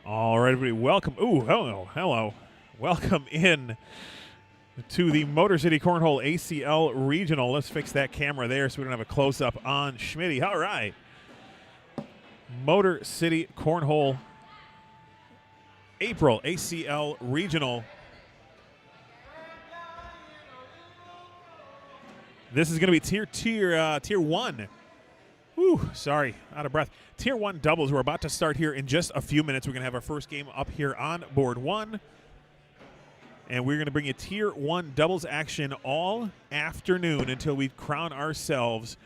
All right, everybody, welcome. Ooh, hello. Welcome in to the MotorCity Cornhole ACL Regional. Let's fix that camera there so we don't have a close-up on Schmitty. All right. MotorCity Cornhole April ACL Regional. This is going to be tier 1. Whew, sorry, out of breath. Tier 1 doubles. We're about to start here in just a few minutes. We're going to have our first game up here on board 1. And we're going to bring you tier 1 doubles action all afternoon until we crown ourselves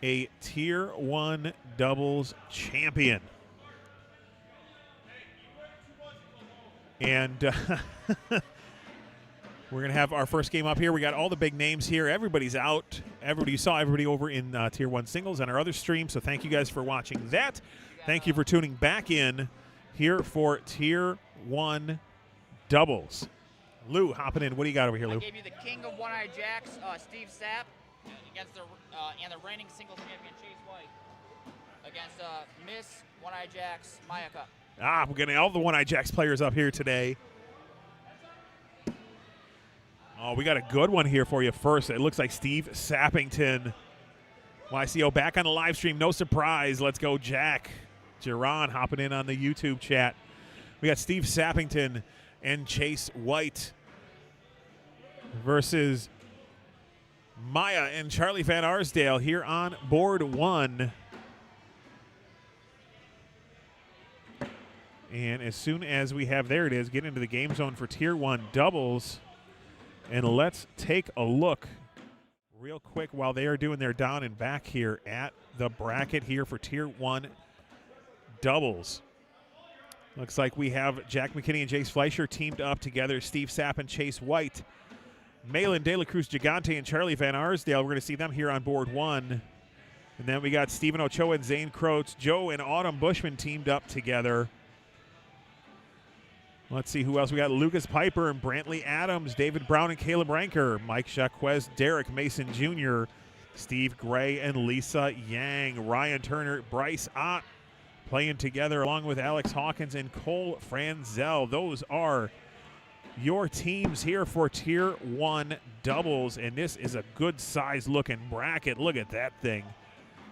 a tier 1 doubles champion. And we're going to have our first game up here. We got all the big names here. Everybody's out. You saw everybody over in Tier 1 singles on our other stream, so thank you guys for watching that. Thank you for tuning back in here for Tier 1 doubles. Lou, hopping in. What do you got over here, Lou? I gave you the king of one-eye jacks, Steve Sapp, against the reigning singles champion, Chase White, against Miss One-Eye Jacks, Maya Cup. We're getting all the One-Eye Jacks players up here today. Oh, we got a good one here for you first. It looks like Steve Sappington. YCO back on the live stream. No surprise. Let's go, Jack. Jerron hopping in on the YouTube chat. We got Steve Sappington and Chase White versus Maya and Charlie Van Arsdale here on board 1. And as soon as we have, there it is, get into the game zone for Tier 1 doubles. And let's take a look real quick while they are doing their down and back here at the bracket here for Tier 1 doubles. Looks like we have Jack McKinney and Jace Fleischer teamed up together. Steve Sapp and Chase White. Malin De La Cruz Gigante and Charlie Van Arsdale. We're going to see them here on board 1. And then we got Stephen Ochoa and Zane Croats. Joe and Autumn Bushman teamed up together. Let's see who else. We got Lucas Piper and Brantley Adams, David Brown and Caleb Ranker, Mike Jacquez, Derek Mason Jr., Steve Gray and Lisa Yang, Ryan Turner, Bryce Ott playing together along with Alex Hawkins and Cole Franzel. Those are your teams here for Tier 1 doubles, and this is a good size looking bracket. Look at that thing.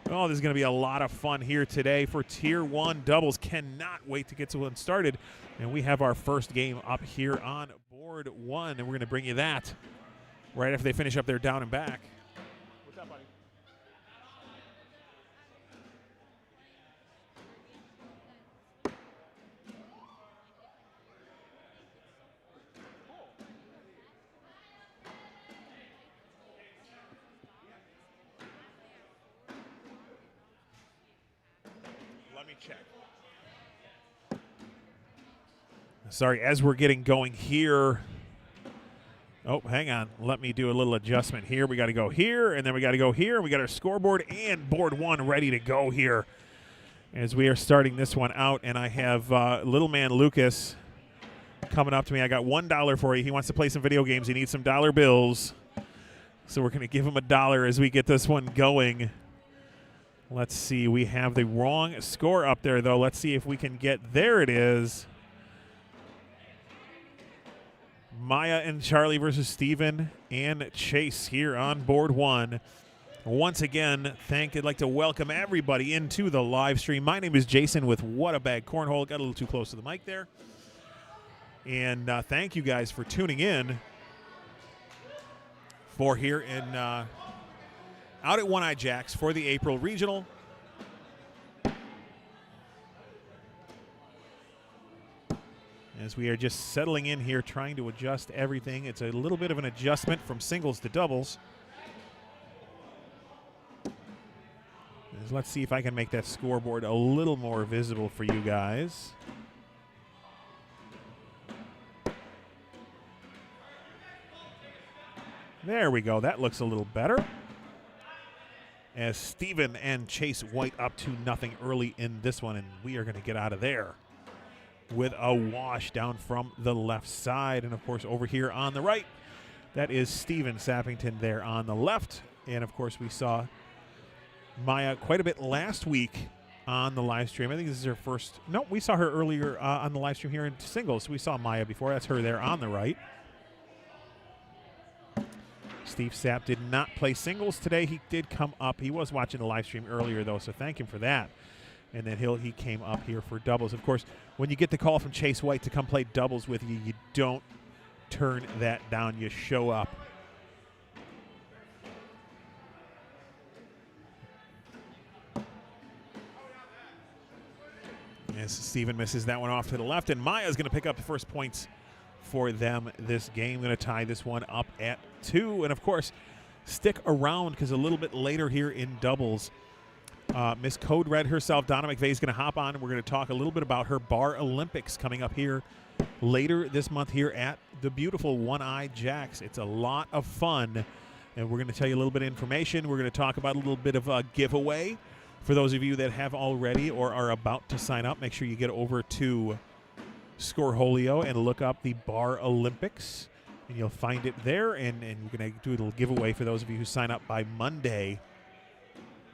Oh, this is going to be a lot of fun here today for Tier 1 doubles. Cannot wait to get one started. And we have our first game up here on board 1, and we're going to bring you that right after they finish up their down and back. What's up, buddy? Let me check. Sorry, as we're getting going here. Oh, hang on. Let me do a little adjustment here. We got to go here, and then we got to go here. We got our scoreboard and board 1 ready to go here as we are starting this one out. And I have little man Lucas coming up to me. I got $1 for you. He wants to play some video games. He needs some dollar bills. So we're going to give him $1 as we get this one going. Let's see. We have the wrong score up there, though. Let's see if we can get, there it is. Maya and Charlie versus Steven and Chase here on board 1. Once again, I'd like to welcome everybody into the live stream. My name is Jason with What a Bag Cornhole. Got a little too close to the mic there. And thank you guys for tuning in for here in out at One-Eye Jacks for the April Regional. As we are just settling in here, trying to adjust everything. It's a little bit of an adjustment from singles to doubles. Let's see if I can make that scoreboard a little more visible for you guys. There we go. That looks a little better. As Steven and Chase White up to nothing early in this one, and we are going to get out of there with a wash down from the left side. And, of course, over here on the right, that is Steven Sappington there on the left. And, of course, we saw Maya quite a bit last week on the live stream. I think this is her first. No, we saw her earlier on the live stream here in singles. We saw Maya before. That's her there on the right. Steve Sapp did not play singles today. He did come up. He was watching the live stream earlier, though, so thank him for that. And then he came up here for doubles. Of course, when you get the call from Chase White to come play doubles with you, you don't turn that down. You show up. As Steven misses that one off to the left, and Maya's going to pick up the first points for them this game. Going to tie this one up at 2. And, of course, stick around because a little bit later here in doubles, Miss Code Red herself, Donna McVeigh, is going to hop on, and we're going to talk a little bit about her Bar Olympics coming up here later this month here at the beautiful One-Eye Jacks. It's a lot of fun, and we're going to tell you a little bit of information. We're going to talk about a little bit of a giveaway. For those of you that have already or are about to sign up, make sure you get over to Scoreholio and look up the Bar Olympics, and you'll find it there. And we're going to do a little giveaway for those of you who sign up by Monday,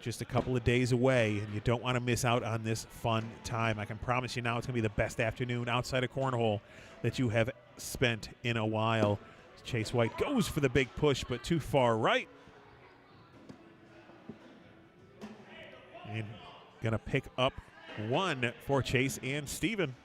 just a couple of days away, and you don't want to miss out on this fun time. I can promise you now it's going to be the best afternoon outside of cornhole that you have spent in a while. Chase White goes for the big push, but too far right. And going to pick up one for Chase and Steven.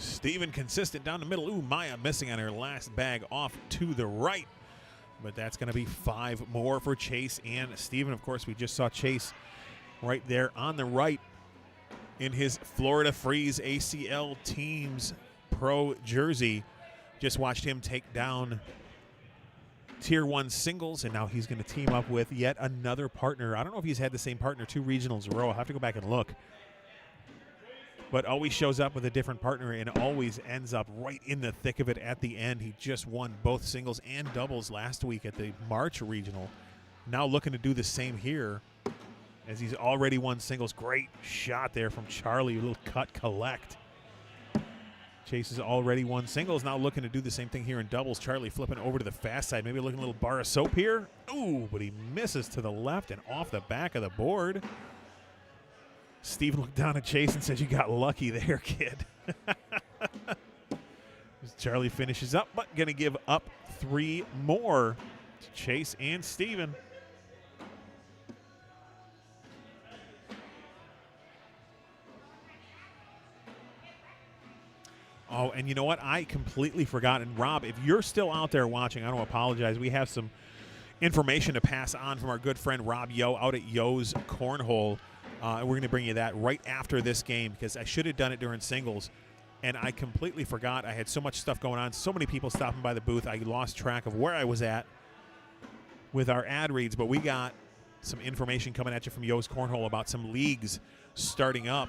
Steven consistent down the middle. Ooh, Maya missing on her last bag off to the right. But that's going to be 5 more for Chase and Steven. Of course, we just saw Chase right there on the right in his Florida Freeze ACL Teams Pro jersey. Just watched him take down Tier 1 singles, and now he's going to team up with yet another partner. I don't know if he's had the same partner 2 regionals in a row. I'll have to go back and look. But always shows up with a different partner and always ends up right in the thick of it at the end. He just won both singles and doubles last week at the March Regional. Now looking to do the same here as he's already won singles. Great shot there from Charlie, a little cut collect. Chase has already won singles, now looking to do the same thing here in doubles. Charlie flipping over to the fast side, maybe looking a little bar of soap here. Ooh, but he misses to the left and off the back of the board. Steve looked down at Chase and said, "You got lucky there, kid." Charlie finishes up, but going to give up 3 more to Chase and Steven. Oh, and you know what? I completely forgot. And Rob, if you're still out there watching, I don't apologize. We have some information to pass on from our good friend Rob Yo out at Yo's Cornhole. And we're going to bring you that right after this game because I should have done it during singles, and I completely forgot. I had so much stuff going on, so many people stopping by the booth. I lost track of where I was at with our ad reads, but we got some information coming at you from Yo's Cornhole about some leagues starting up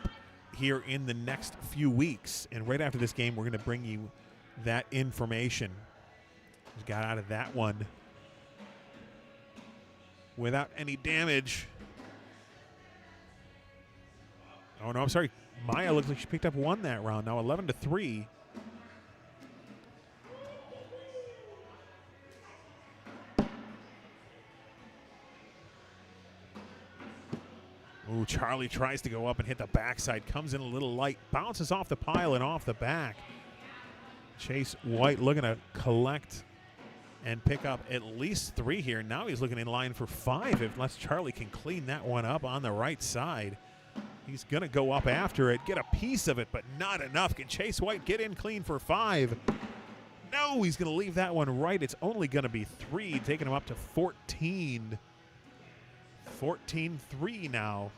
here in the next few weeks. And right after this game, we're going to bring you that information. Just got out of that one without any damage. Oh, no, I'm sorry. Maya looks like she picked up 1 that round. Now 11-3. Ooh, Charlie tries to go up and hit the backside. Comes in a little light. Bounces off the pile and off the back. Chase White looking to collect and pick up at least 3 here. Now he's looking in line for 5 unless Charlie can clean that one up on the right side. He's going to go up after it, get a piece of it, but not enough. Can Chase White get in clean for 5? No, he's going to leave that one right. It's only going to be 3, taking him up to 14. 14-3 now.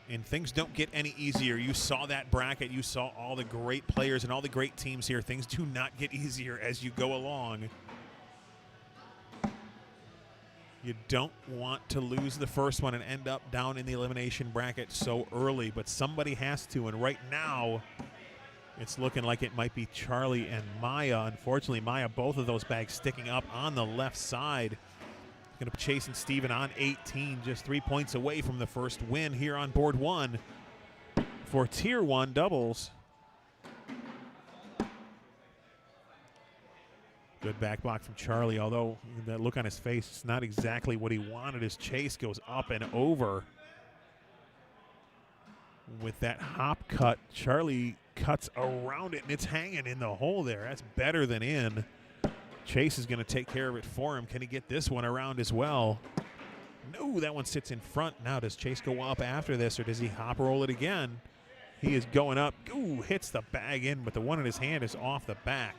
And things don't get any easier. You saw that bracket. You saw all the great players and all the great teams here. Things do not get easier as you go along. You don't want to lose the first one and end up down in the elimination bracket so early, but somebody has to. And right now, it's looking like it might be Charlie and Maya. Unfortunately, Maya, both of those bags sticking up on the left side. Going to be chasing Steven on 18, just 3 points away from the first win here on board 1 for Tier 1 doubles. Good back block from Charlie, although that look on his face, it's not exactly what he wanted. His chase goes up and over. With that hop cut, Charlie cuts around it, and it's hanging in the hole there. That's better than in. Chase is going to take care of it for him. Can he get this one around as well? No, that one sits in front. Now, does Chase go up after this, or does he hop roll it again? He is going up. Ooh, hits the bag in, but the one in his hand is off the back.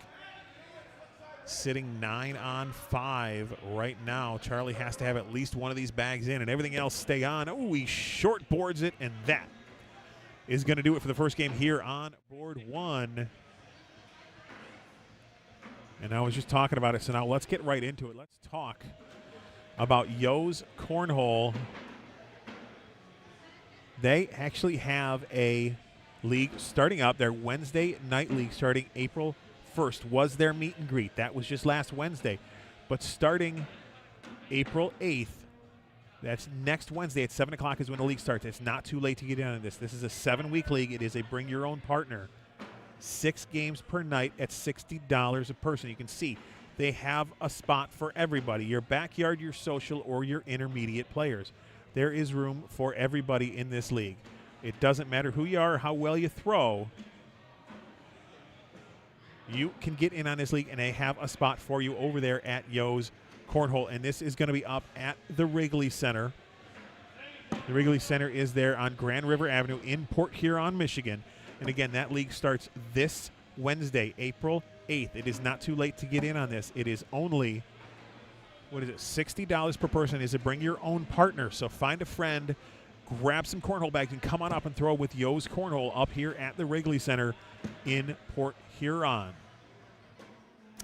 Sitting 9 on 5 right now. Charlie has to have at least one of these bags in, and everything else stay on. Oh, he short boards it, and that is going to do it for the first game here on board 1. And I was just talking about it, so now let's get right into it. Let's talk about Yo's Cornhole. They actually have a league starting up, their Wednesday night league starting April 1st was their meet and greet. That was just last Wednesday. But starting April 8th, that's next Wednesday at 7 o'clock is when the league starts. It's not too late to get in on this. This is a 7-week league. It is a bring your own partner. 6 games per night at $60 a person. You can see they have a spot for everybody. Your backyard, your social, or your intermediate players. There is room for everybody in this league. It doesn't matter who you are or how well you throw. You can get in on this league, and they have a spot for you over there at Yo's Cornhole. And this is going to be up at the Wrigley Center. The Wrigley Center is there on Grand River Avenue in Port Huron, Michigan. And again, that league starts this Wednesday, April 8th. It is not too late to get in on this. It is only, $60 per person is a bring your own partner. So find a friend, grab some cornhole bags, and come on up and throw with Yo's Cornhole up here at the Wrigley Center in Port Huron.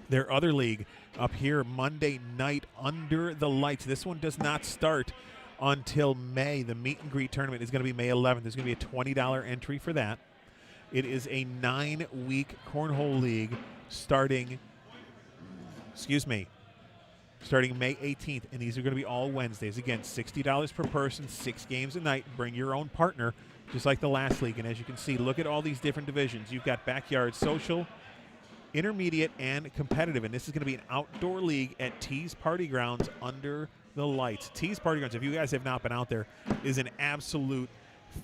Their other league up here Monday night under the lights. This one does not start until May. The meet and greet tournament is going to be May 11th. There's going to be a $20 entry for that. It is a 9-week cornhole league starting May 18th, and these are going to be all Wednesdays. Again, $60 per person, 6 games a night. Bring your own partner, just like the last league. And as you can see, look at all these different divisions. You've got backyard, social, intermediate, and competitive. And this is going to be an outdoor league at T's Party Grounds under the lights. T's Party Grounds, if you guys have not been out there, is an absolute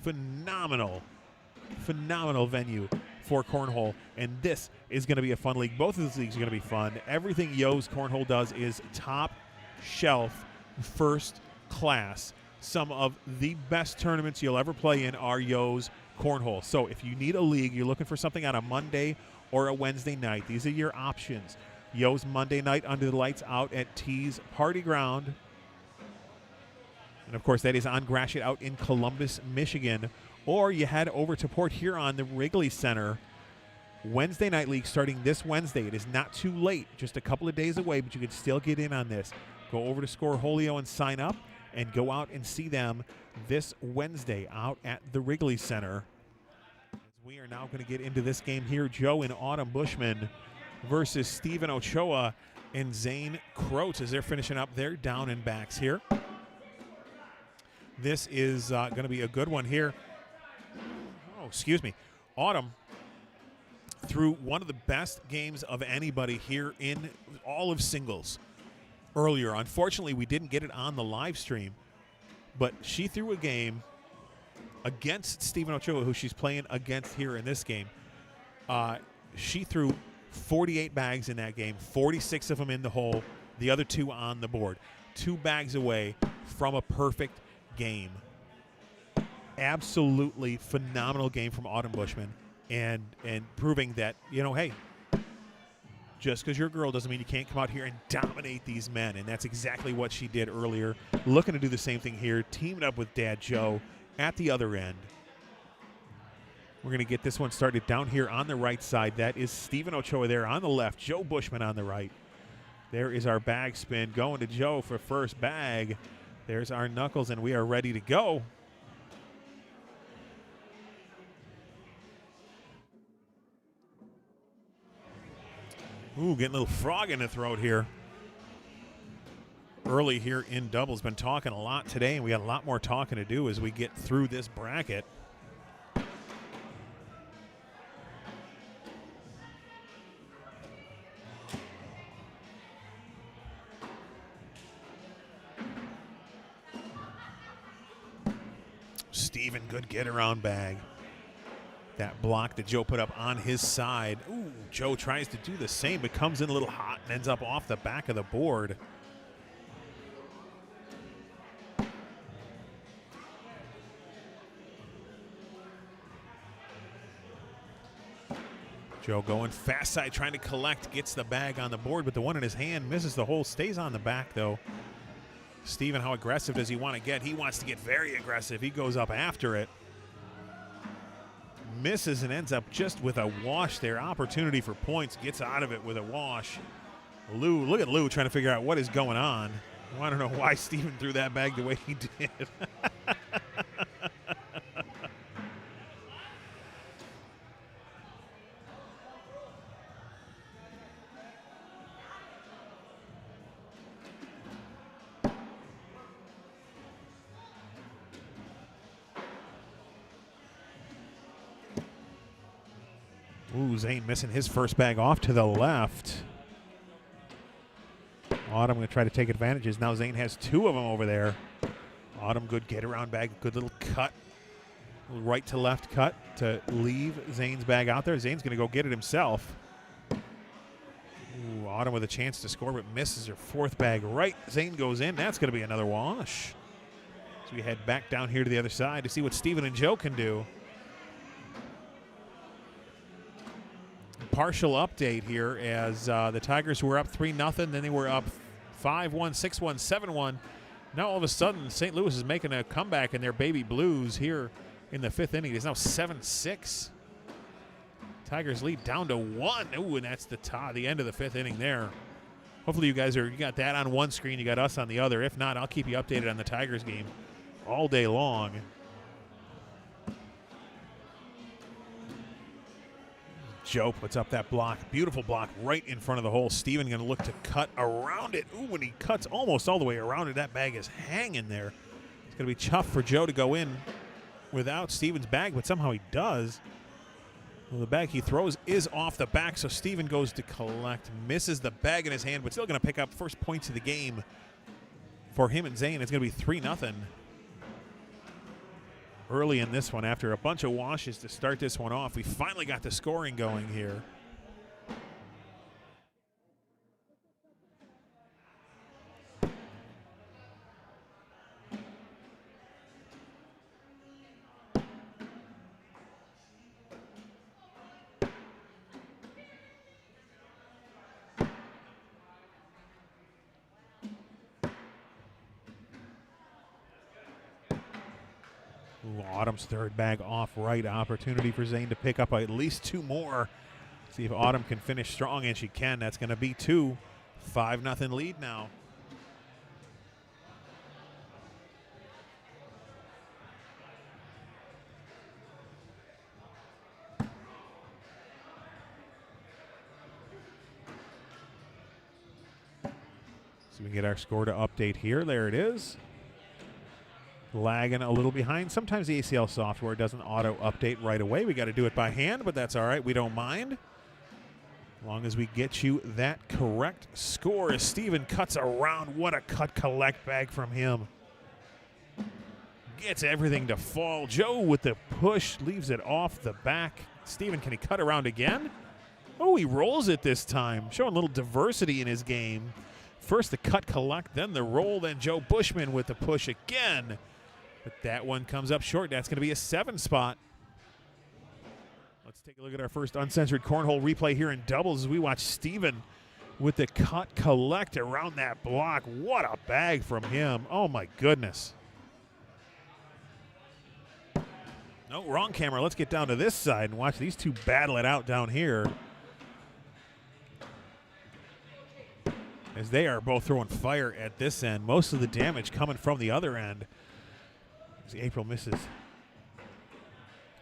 phenomenal venue for cornhole, and this is going to be a fun league. Both of these leagues are going to be fun. Everything Yo's Cornhole does is top shelf, first class. Some of the best tournaments you'll ever play in are Yo's Cornhole. So if you need a league, you're looking for something on a Monday or a Wednesday night, these are your options. Yo's Monday night under the lights out at T's Party Ground. And of course, that is on Gratiot out in Columbus, Michigan. Or you head over to Port Huron, the Wrigley Center. Wednesday night league starting this Wednesday. It is not too late, just a couple of days away, but you can still get in on this. Go over to Scoreholio and sign up, and go out and see them this Wednesday out at the Wrigley Center. As we are now going to get into this game here, Joe and Autumn Bushman versus Steven Ochoa and Zane Croats as they're finishing up their down and backs here. This is going to be a good one here. Autumn threw one of the best games of anybody here in all of singles earlier. Unfortunately, we didn't get it on the live stream, but she threw a game against Steven Ochoa, who she's playing against here in this game. She threw 48 bags in that game, 46 of them in the hole, the other 2 on the board. 2 bags away from a perfect game. Absolutely phenomenal game from Autumn Bushman, and proving that, hey, just because you're a girl doesn't mean you can't come out here and dominate these men, and that's exactly what she did earlier. Looking to do the same thing here, teaming up with Dad Joe at the other end. We're going to get this one started down here on the right side. That is Steven Ochoa there on the left, Joe Bushman on the right. There is our bag spin going to Joe for first bag. There's our knuckles, and we are ready to go. Ooh, getting a little frog in the throat here. Early here in doubles, been talking a lot today, and we got a lot more talking to do as we get through this bracket. Steven, good get around bag. That block that Joe put up on his side. Ooh, Joe tries to do the same, but comes in a little hot and ends up off the back of the board. Joe going fast side, trying to collect, gets the bag on the board, but the one in his hand misses the hole, stays on the back though. Steven, how aggressive does he want to get? He wants to get very aggressive. He goes up after it. Misses and ends up just with a wash there. Opportunity for points, gets out of it with a wash. Lou, look at Lou trying to figure out what is going on. I don't know why Steven threw that bag the way he did. Ooh, Zane missing his first bag off to the left. Autumn going to try to take advantages. Now Zane has two of them over there. Autumn, good get around bag, good little cut. Right to left cut to leave Zane's bag out there. Zane's going to go get it himself. Ooh, Autumn with a chance to score, but misses her fourth bag right. Zane goes in. That's going to be another wash. So we head back down here to the other side to see what Steven and Joe can do. Partial update here as the Tigers were up 3-0, then they were up 5-1, 6-1, 7-1. Now all of a sudden St. Louis is making a comeback in their baby blues here in the fifth inning. It's now 7-6. Tigers lead down to 1. Ooh, and that's the end of the fifth inning there. Hopefully you got that on one screen, you got us on the other. If not, I'll keep you updated on the Tigers game all day long. Joe puts up that block, beautiful block right in front of the hole. Steven going to look to cut around it. Ooh, when he cuts almost all the way around it, that bag is hanging there. It's going to be tough for Joe to go in without Steven's bag, but somehow he does. Well, the bag he throws is off the back, so Steven goes to collect, misses the bag in his hand, but still going to pick up first points of the game for him and Zane. It's going to be 3-0. Early in this one, after a bunch of washes to start this one off, we finally got the scoring going here. Ooh, Autumn's third bag off right. Opportunity for Zane to pick up at least two more. See if Autumn can finish strong, and she can. That's going to be 2. 5-0 lead now. So we can get our score to update here. There it is. Lagging a little behind. Sometimes the ACL software doesn't auto update right away. We got to do it by hand, but that's all right. We don't mind. As long as we get you that correct score as Steven cuts around. What a cut collect bag from him. Gets everything to fall. Joe with the push leaves it off the back. Steven, can he cut around again? Oh, he rolls it this time. Showing a little diversity in his game. First the cut collect, then the roll, then Joe Bushman with the push again. But that one comes up short. That's going to be a 7 spot. Let's take a look at our first uncensored cornhole replay here in doubles as we watch Steven with the cut collect around that block. What a bag from him. Oh, my goodness. No, wrong camera. Let's get down to this side and watch these two battle it out down here. as they are both throwing fire at this end. Most of the damage coming from the other end. As April misses.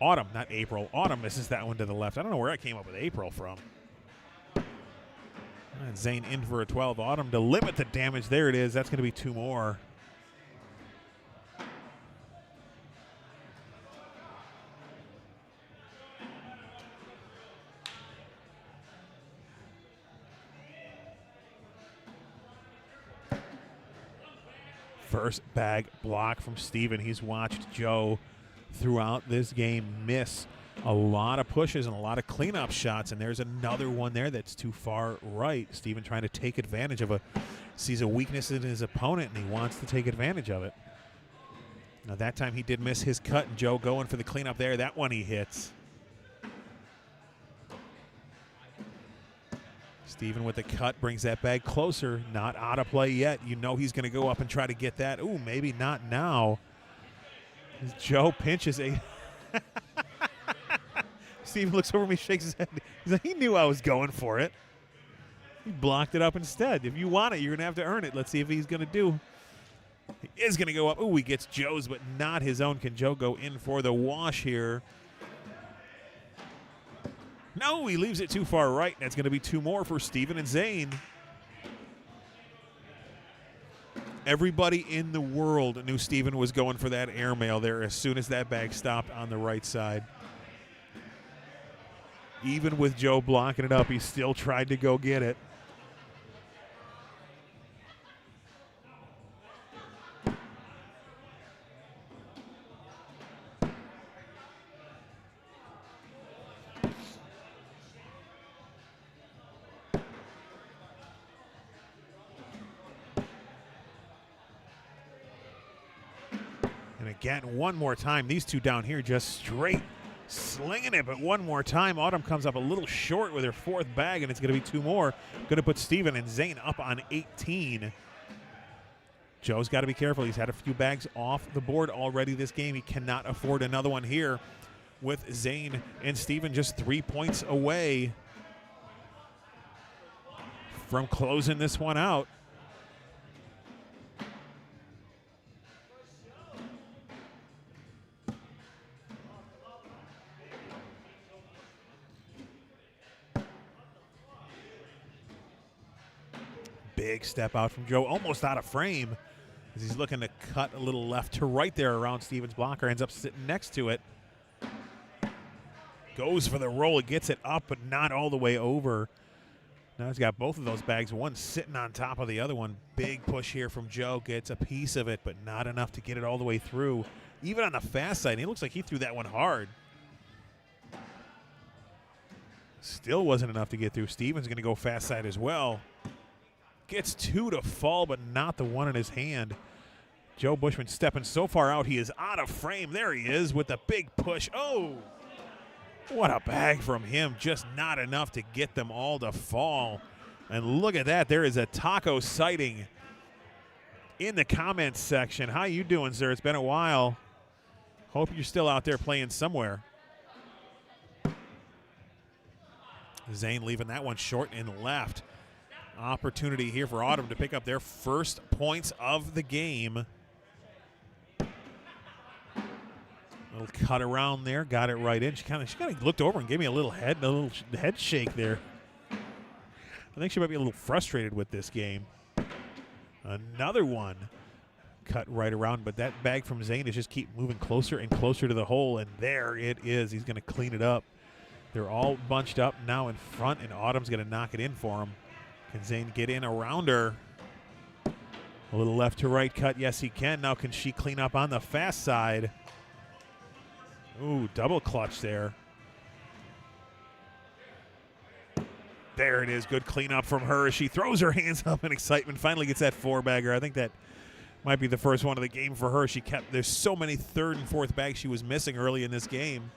Autumn, not April. Autumn misses that one to the left. I don't know where I came up with April from. And Zane in for a 12. Autumn to limit the damage. There it is. That's going to be 2 more. First bag block from Steven. He's watched Joe throughout this game miss a lot of pushes and a lot of cleanup shots, and there's another one there that's too far right. Steven trying to take advantage of sees a weakness in his opponent, and he wants to take advantage of it. Now that time he did miss his cut, and Joe going for the cleanup there. That one he hits. Steven with the cut brings that bag closer. Not out of play yet. You know he's going to go up and try to get that. Ooh, maybe not now. Joe pinches a... Steven looks over me, shakes his head. He's like, he knew I was going for it. He blocked it up instead. If you want it, you're going to have to earn it. Let's see if he's going to do. He is going to go up. Ooh, he gets Joe's, but not his own. Can Joe go in for the wash here? No, he leaves it too far right. That's going to be 2 more for Steven and Zane. Everybody in the world knew Steven was going for that airmail there as soon as that bag stopped on the right side. Even with Joe blocking it up, he still tried to go get it. And again, one more time, these two down here just straight slinging it, but one more time. Autumn comes up a little short with her 4th bag, and it's going to be 2 more. Going to put Steven and Zane up on 18. Joe's got to be careful. He's had a few bags off the board already this game. He cannot afford another one here with Zane and Steven just 3 points away from closing this one out. Big step out from Joe, almost out of frame as he's looking to cut a little left to right there around Steven's blocker. Ends up sitting next to it. Goes for the roll. It gets it up, but not all the way over. Now he's got both of those bags, one sitting on top of the other one. Big push here from Joe. Gets a piece of it, but not enough to get it all the way through. Even on the fast side, it looks like he threw that one hard. Still wasn't enough to get through. Steven's going to go fast side as well. Gets 2 to fall, but not the one in his hand. Joe Bushman stepping so far out, he is out of frame. There he is with the big push. Oh, what a bag from him. Just not enough to get them all to fall. And look at that. There is a taco sighting in the comments section. How you doing, sir? It's been a while. Hope you're still out there playing somewhere. Zane leaving that one short and left. Opportunity here for Autumn to pick up their 1st points of the game. Little cut around there, got it right in. She kind of looked over and gave me a little head shake there. I think she might be a little frustrated with this game. Another one cut right around, but that bag from Zane is just keep moving closer and closer to the hole, and there it is. He's going to clean it up. They're all bunched up now in front, and Autumn's going to knock it in for him. Can Zane get in around her? A little left to right cut. Yes, he can. Now can she clean up on the fast side? Ooh, double clutch there. There it is. Good cleanup from her. She throws her hands up in excitement. Finally gets that 4-bagger. I think that might be the first one of the game for her. There's so many 3rd and 4th bags she was missing early in this game.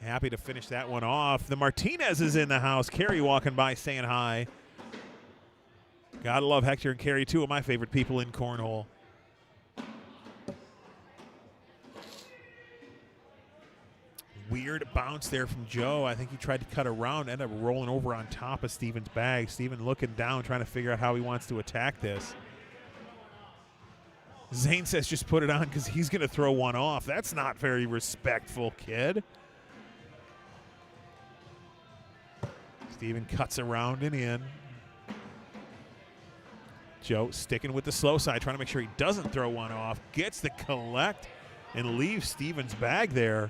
Happy to finish that one off. The Martinez is in the house. Carrie walking by saying hi. Gotta love Hector and Carrie, 2 of my favorite people in cornhole. Weird bounce there from Joe. I think he tried to cut around, ended up rolling over on top of Steven's bag. Steven looking down, trying to figure out how he wants to attack this. Zane says just put it on because he's going to throw one off. That's not very respectful, kid. Steven cuts around and in. Joe sticking with the slow side, trying to make sure he doesn't throw one off. Gets the collect and leaves Steven's bag there.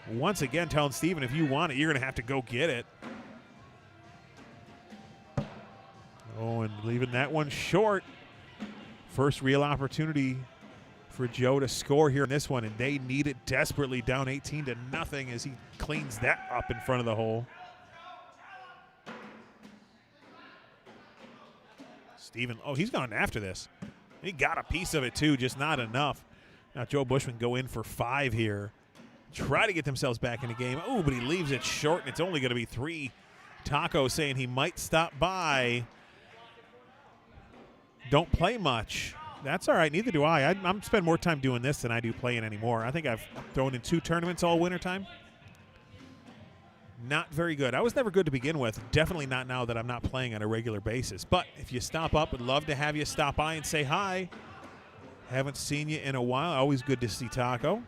Once again, telling Steven, if you want it, you're going to have to go get it. Oh, and leaving that one short. First real opportunity for Joe to score here in this one, and they need it desperately, down 18-0 as he cleans that up in front of the hole. Steven, oh, he's gone after this. He got a piece of it too, just not enough. Now Joe Bushman go in for 5 here. Try to get themselves back in the game. Oh, but he leaves it short, and it's only going to be 3. Taco saying he might stop by. Don't play much. That's all right. Neither do I. I'm spend more time doing this than I do playing anymore. I think I've thrown in 2 tournaments all wintertime. Not very good. I was never good to begin with. Definitely not now that I'm not playing on a regular basis. But if you stop up, would love to have you stop by and say hi. Haven't seen you in a while. Always good to see Taco.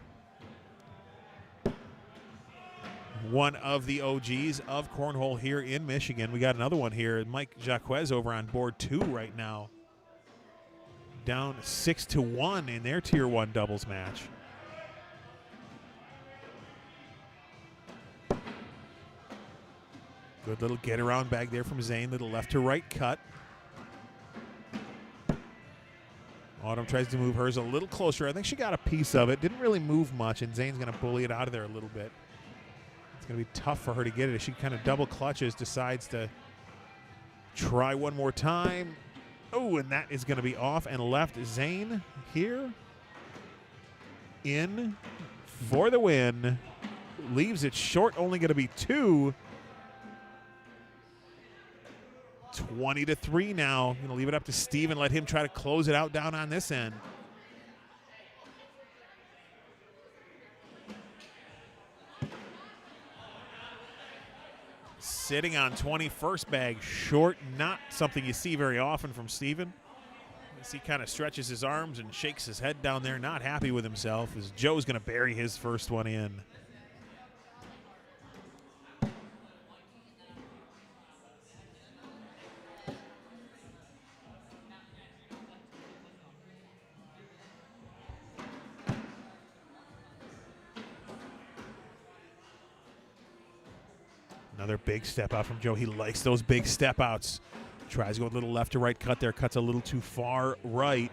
One of the OGs of Cornhole here in Michigan. We got another one here. Mike Jacques over on board 2 right now. Down 6-1 in their Tier 1 doubles match. Good little get around bag there from Zane. Little left to right cut. Autumn tries to move hers a little closer. I think she got a piece of it. Didn't really move much, and Zane's going to bully it out of there a little bit. It's going to be tough for her to get it. She kind of double clutches, decides to try one more time. Oh, and that is going to be off and left. Zane here in for the win. Leaves it short, only going to be 2. 20-3 now. Going to leave it up to Steve and let him try to close it out down on this end. Sitting on 21st bag, short, not something you see very often from Steven. As he kind of stretches his arms and shakes his head down there, not happy with himself, as Joe's going to bury his first one in. Another big step out from Joe. He likes those big step outs. Tries to go a little left to right cut there. Cuts a little too far right.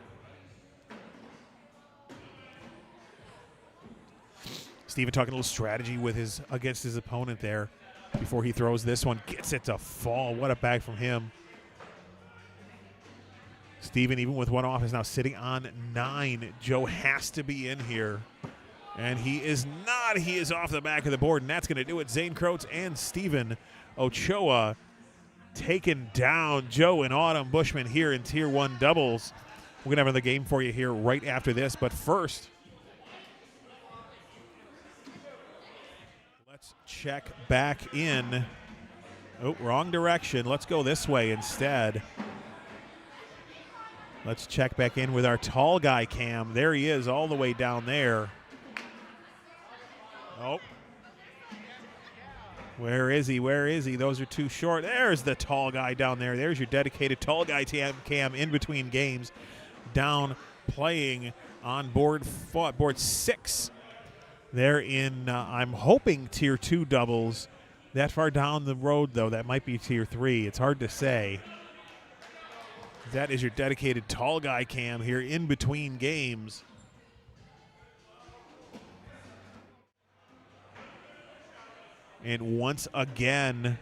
Steven talking a little strategy with against his opponent there before he throws this one. Gets it to fall. What a bag from him. Steven, even with one off, is now sitting on 9. Joe has to be in here. And he is not. He is off the back of the board, and that's going to do it. Zane Croats and Steven Ochoa taking down Joe and Autumn Bushman here in Tier 1 doubles. We're going to have another game for you here right after this, but first, let's check back in. Oh, wrong direction. Let's go this way instead. Let's check back in with our tall guy cam. There he is all the way down there. Oh. Where is he? Where is he? Those are too short. There's the tall guy down there. There's your dedicated tall guy cam in between games. Down playing on board 6. They're in, I'm hoping, Tier 2 doubles. That far down the road, though, that might be Tier 3. It's hard to say. That is your dedicated tall guy cam here in between games. And once again,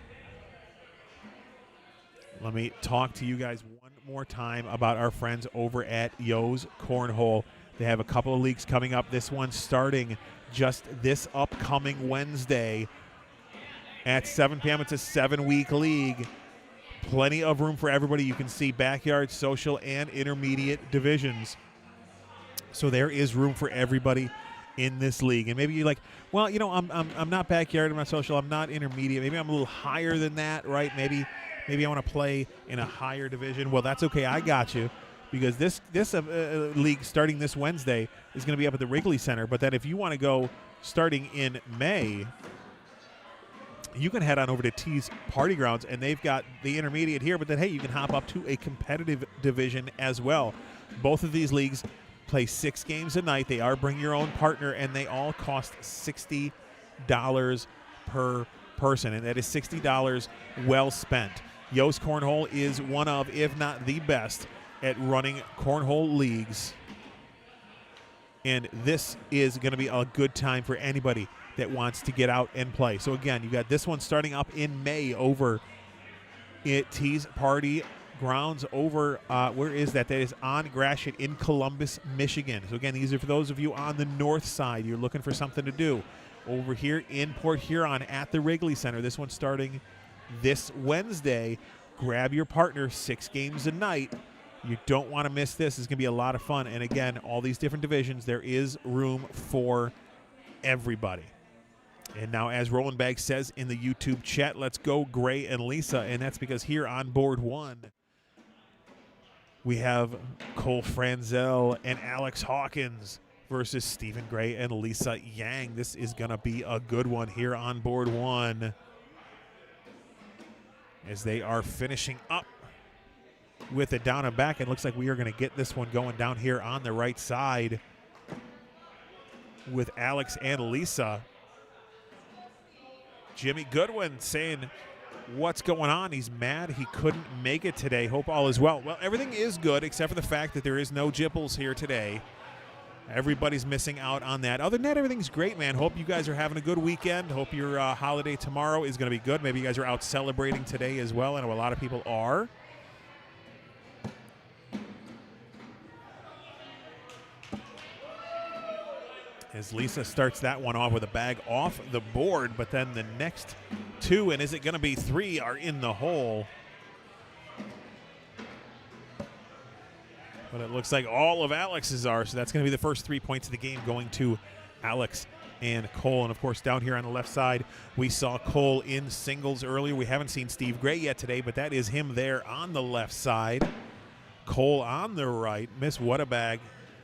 let me talk to you guys one more time about our friends over at Yo's Cornhole. They have a couple of leagues coming up. This one starting just this upcoming Wednesday at 7 p.m. It's a 7-week league. Plenty of room for everybody. You can see backyard, social, and intermediate divisions. So there is room for everybody in this league. And maybe you're like, well, you know, I'm not backyard, I'm not social, I'm not intermediate. Maybe I'm a little higher than that, right? Maybe I want to play in a higher division. Well, that's okay. I got you, because this league starting this Wednesday is going to be up at the Wrigley Center. But then if you want to go starting in May, you can head on over to T's Party Grounds, and they've got the intermediate here. But then, hey, you can hop up to a competitive division as well. Both of these leagues play 6 games a night. They are bring your own partner, and they all cost $60 per person, and that is $60 well spent. Yost Cornhole is one of, if not the best, at running cornhole leagues, and this is going to be a good time for anybody that wants to get out and play. So again, you got this one starting up in May over at T's Party Grounds over, where is that? That is on Gratiot in Columbus, Michigan. So again, these are for those of you on the north side. You're looking for something to do. Over here in Port Huron at the Wrigley Center. This one's starting this Wednesday. Grab your partner, 6 games a night. You don't want to miss this. It's going to be a lot of fun. And again, all these different divisions, there is room for everybody. And now, as Roland Bag says in the YouTube chat, let's go Gray and Lisa. And that's because here on board 1, we have Cole Franzel and Alex Hawkins versus Stephen Gray and Lisa Yang. This is going to be a good one here on board 1, as they are finishing up with it down and back. It looks like we are going to get this one going down here on the right side with Alex and Lisa. Jimmy Goodwin saying, what's going on? He's mad he couldn't make it today. Hope all is well. Well, everything is good except for the fact that there is no Jipples here today. Everybody's missing out on that. Other than that, everything's great, man. Hope you guys are having a good weekend. Hope your holiday tomorrow is going to be good. Maybe you guys are out celebrating today as well. I know a lot of people are. As Lisa starts that one off with a bag off the board, but then the next 2, and is it going to be 3, are in the hole. But it looks like all of Alex's are, so that's going to be the first 3 points of the game going to Alex and Cole. And, of course, down here on the left side, we saw Cole in singles earlier. We haven't seen Steve Gray yet today, but that is him there on the left side. Cole on the right. Miss Whatabag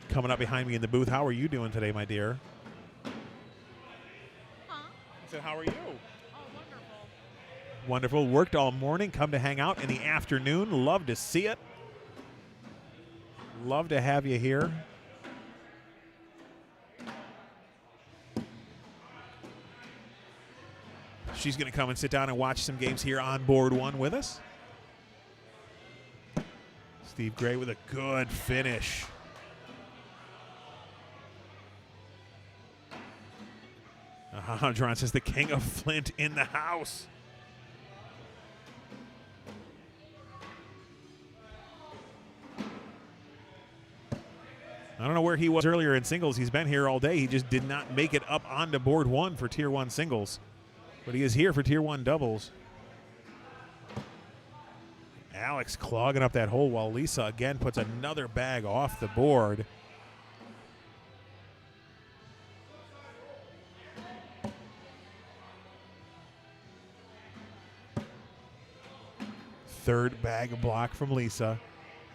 coming up behind me in the booth. How are you doing today, my dear? Huh? I said, how are you? Oh, wonderful. Wonderful. Worked all morning. Come to hang out in the afternoon. Love to see it. Love to have you here. She's going to come and sit down and watch some games here on board 1 with us. Steve Gray with a good finish. John says the king of Flint in the house. I don't know where he was earlier in singles. He's been here all day. He just did not make it up onto board 1 for Tier 1 singles. But he is here for Tier 1 doubles. Alex clogging up that hole while Lisa again puts another bag off the board. Third bag block from Lisa.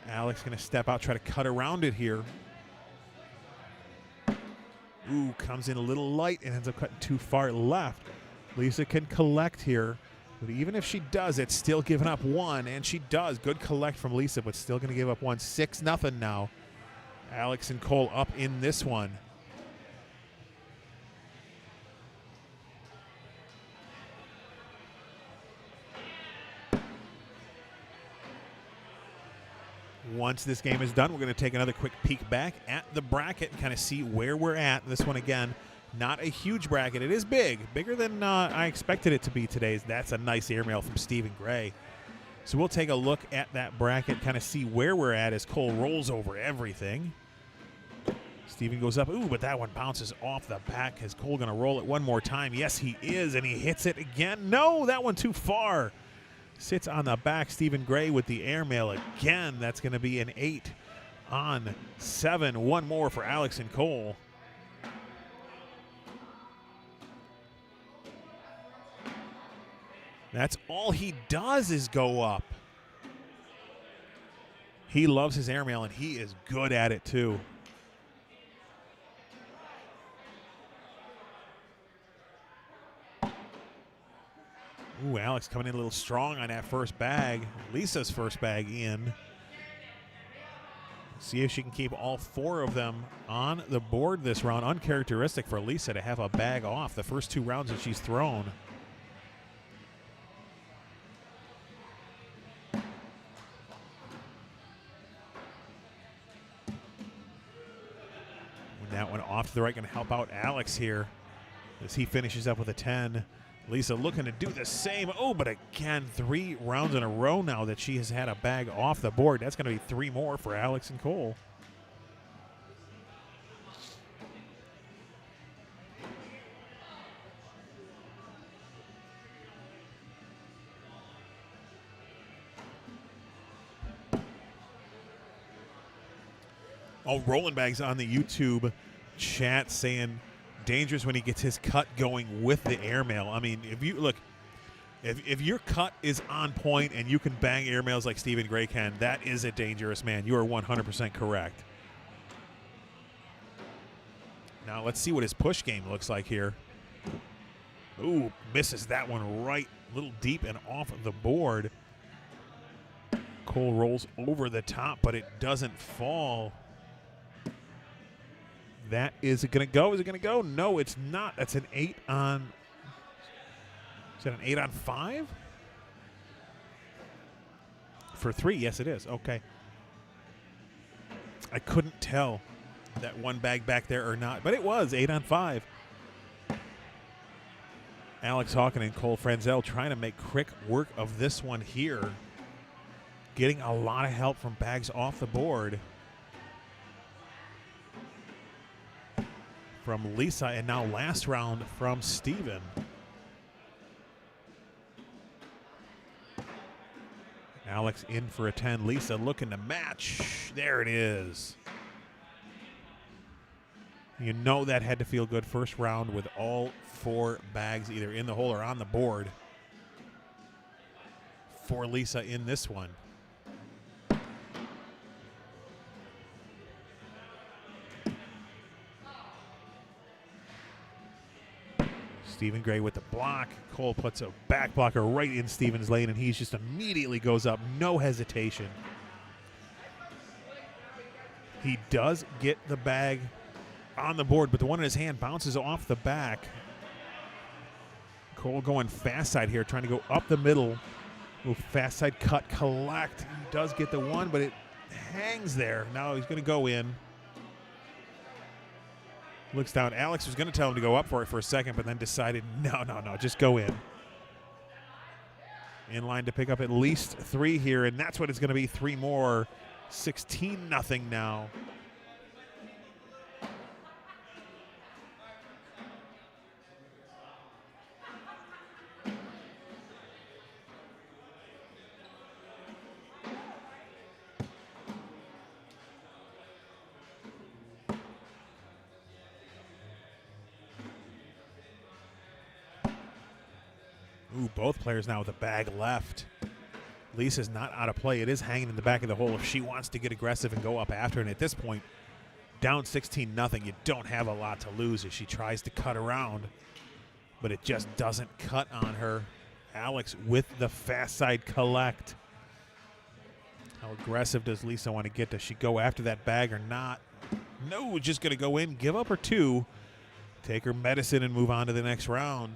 Alex going to step out, try to cut around it here. Ooh, comes in a little light and ends up cutting too far left. Lisa can collect here, but even if she does, it's still giving up 1, and she does. Good collect from Lisa, but still going to give up 1. 6-0 now. Alex and Cole up in this one. Once this game is done, we're going to take another quick peek back at the bracket and kind of see where we're at. This one, again, not a huge bracket. It is big, bigger than I expected it to be today. That's a nice airmail from Stephen Gray. So we'll take a look at that bracket, kind of see where we're at as Cole rolls over everything. Stephen goes up. Ooh, but that one bounces off the back. Is Cole going to roll it one more time? Yes, he is, and he hits it again. No, that one too far. Sits on the back. Stephen Gray with the airmail again. That's going to be an 8 on 7. One more for Alex and Cole. That's all he does is go up. He loves his airmail, and he is good at it, too. Ooh, Alex coming in a little strong on that first bag. Lisa's first bag in. See if she can keep all 4 of them on the board this round. Uncharacteristic for Lisa to have a bag off the first 2 rounds that she's thrown. And that one off to the right, going to help out Alex here as he finishes up with a 10. Lisa looking to do the same. Oh, but again, 3 rounds in a row now that she has had a bag off the board. That's going to be 3 more for Alex and Cole. Oh, Rolling Bags on the YouTube chat saying dangerous when he gets his cut going with the airmail. I mean, if you look, if your cut is on point and you can bang airmails like Stephen Gray can, that is a dangerous man. You are 100% correct. Now let's see what his push game looks like here. Ooh, misses that one right, a little deep and off the board. Cole rolls over the top, but it doesn't fall. That is it going to go? Is it going to go? No, it's not. That's an 8 on. Is that an 8 on 5? For 3, yes, it is. Okay. I couldn't tell that one bag back there or not, but it was 8 on 5. Alex Hawken and Cole Franzel trying to make quick work of this one here. Getting a lot of help from bags off the board. From Lisa, and now last round from Steven. Alex in for a 10. Lisa looking to match. There it is. You know that had to feel good first round with all 4 bags either in the hole or on the board for Lisa in this one. Stephen Gray with the block. Cole puts a back blocker right in Stephen's lane, and he just immediately goes up. No hesitation. He does get the bag on the board, but the one in his hand bounces off the back. Cole going fast side here, trying to go up the middle. Move fast side cut, collect. He does get the one, but it hangs there. Now he's going to go in. Looks down. Alex was going to tell him to go up for it for a second, but then decided, no, just go in. In line to pick up at least 3 here, and that's what it's going to be, 3 more. 16-0 now. Ooh, both players now with a bag left. Lisa's not out of play. It is hanging in the back of the hole if she wants to get aggressive and go up after. And at this point, down 16-0, you don't have a lot to lose as she tries to cut around. But it just doesn't cut on her. Alex with the fast side collect. How aggressive does Lisa want to get? Does she go after that bag or not? No, just going to go in, give up her 2, take her medicine, and move on to the next round.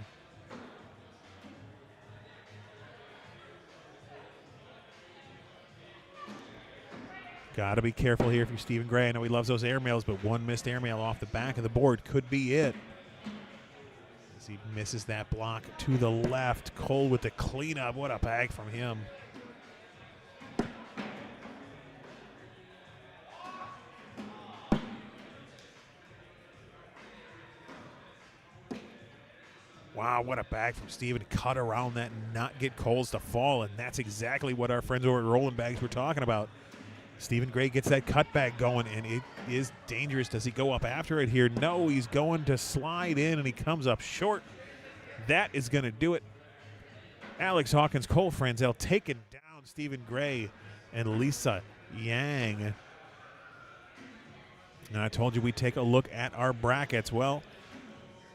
Got to be careful here if you're Stephen Gray. I know he loves those airmails, but one missed airmail off the back of the board could be it. As he misses that block to the left. Cole with the cleanup. What a bag from him. Wow, what a bag from Steven to cut around that and not get Coles to fall, and that's exactly what our friends over at Rolling Bags were talking about. Stephen Gray gets that cutback going, and it is dangerous. Does he go up after it here? No, he's going to slide in, and he comes up short. That is going to do it. Alex Hawkins, Cole Franzel taking down Stephen Gray and Lisa Yang. And I told you we'd take a look at our brackets. Well,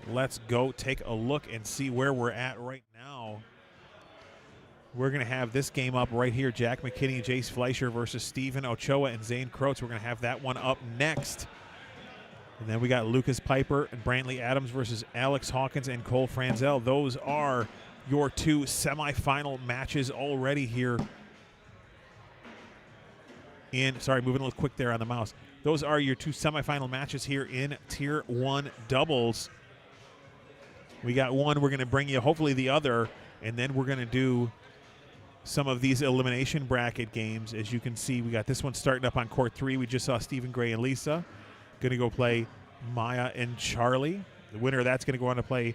let's go take a look and see where we're at right now. We're going to have this game up right here. Jack McKinney and Jace Fleischer versus Steven Ochoa and Zane Croats. We're going to have that one up next. And then we got Lucas Piper and Brantley Adams versus Alex Hawkins and Cole Franzel. Those are your two semifinal matches already here. Sorry, moving a little quick there on the mouse. Those are your two semifinal matches here in Tier 1 doubles. We got one. We're going to bring you hopefully the other, and then we're going to do some of these elimination bracket games. As you can see, we got this one starting up on court 3. We just saw Stephen Gray and Lisa. Going to go play Maya and Charlie. The winner of that's going to go on to play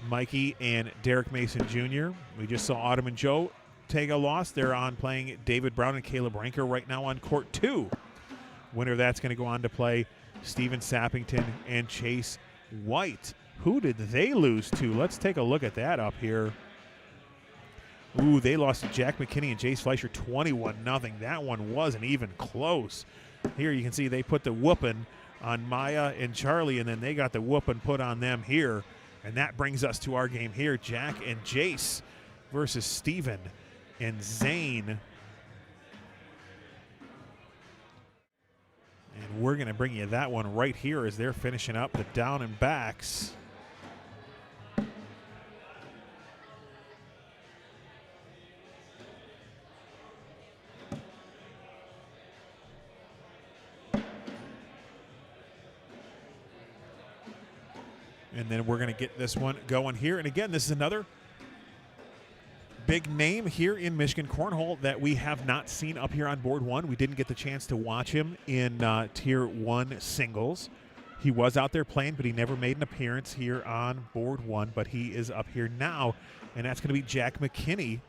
Mikey and Derek Mason Jr. We just saw Autumn and Joe take a loss. They're on playing David Brown and Caleb Ranker right now on court 2. Winner of that's going to go on to play Steven Sappington and Chase White. Who did they lose to? Let's take a look at that up here. Ooh, they lost to Jack McKinney and Jace Fleischer 21-0. That one wasn't even close. Here you can see they put the whooping on Maya and Charlie, and then they got the whooping put on them here. And that brings us to our game here. Jack and Jace versus Steven and Zane. And we're going to bring you that one right here as they're finishing up the down and backs. And then we're going to get this one going here. And again, this is another big name here in Michigan Cornhole that we have not seen up here on board 1. We didn't get the chance to watch him in Tier 1 singles. He was out there playing, but he never made an appearance here on board 1. But he is up here now, and that's going to be Jack McKinney,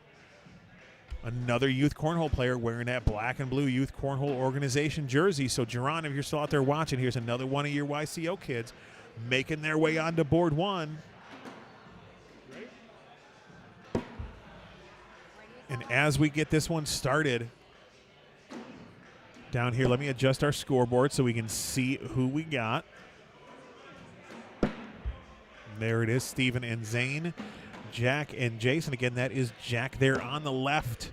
another youth cornhole player wearing that black and blue youth cornhole organization jersey. So, Jerron, if you're still out there watching, here's another one of your YCO kids making their way onto board 1. And as we get this one started, down here, let me adjust our scoreboard so we can see who we got. There it is, Steven and Zane, Jack and Jason. Again, that is Jack there on the left,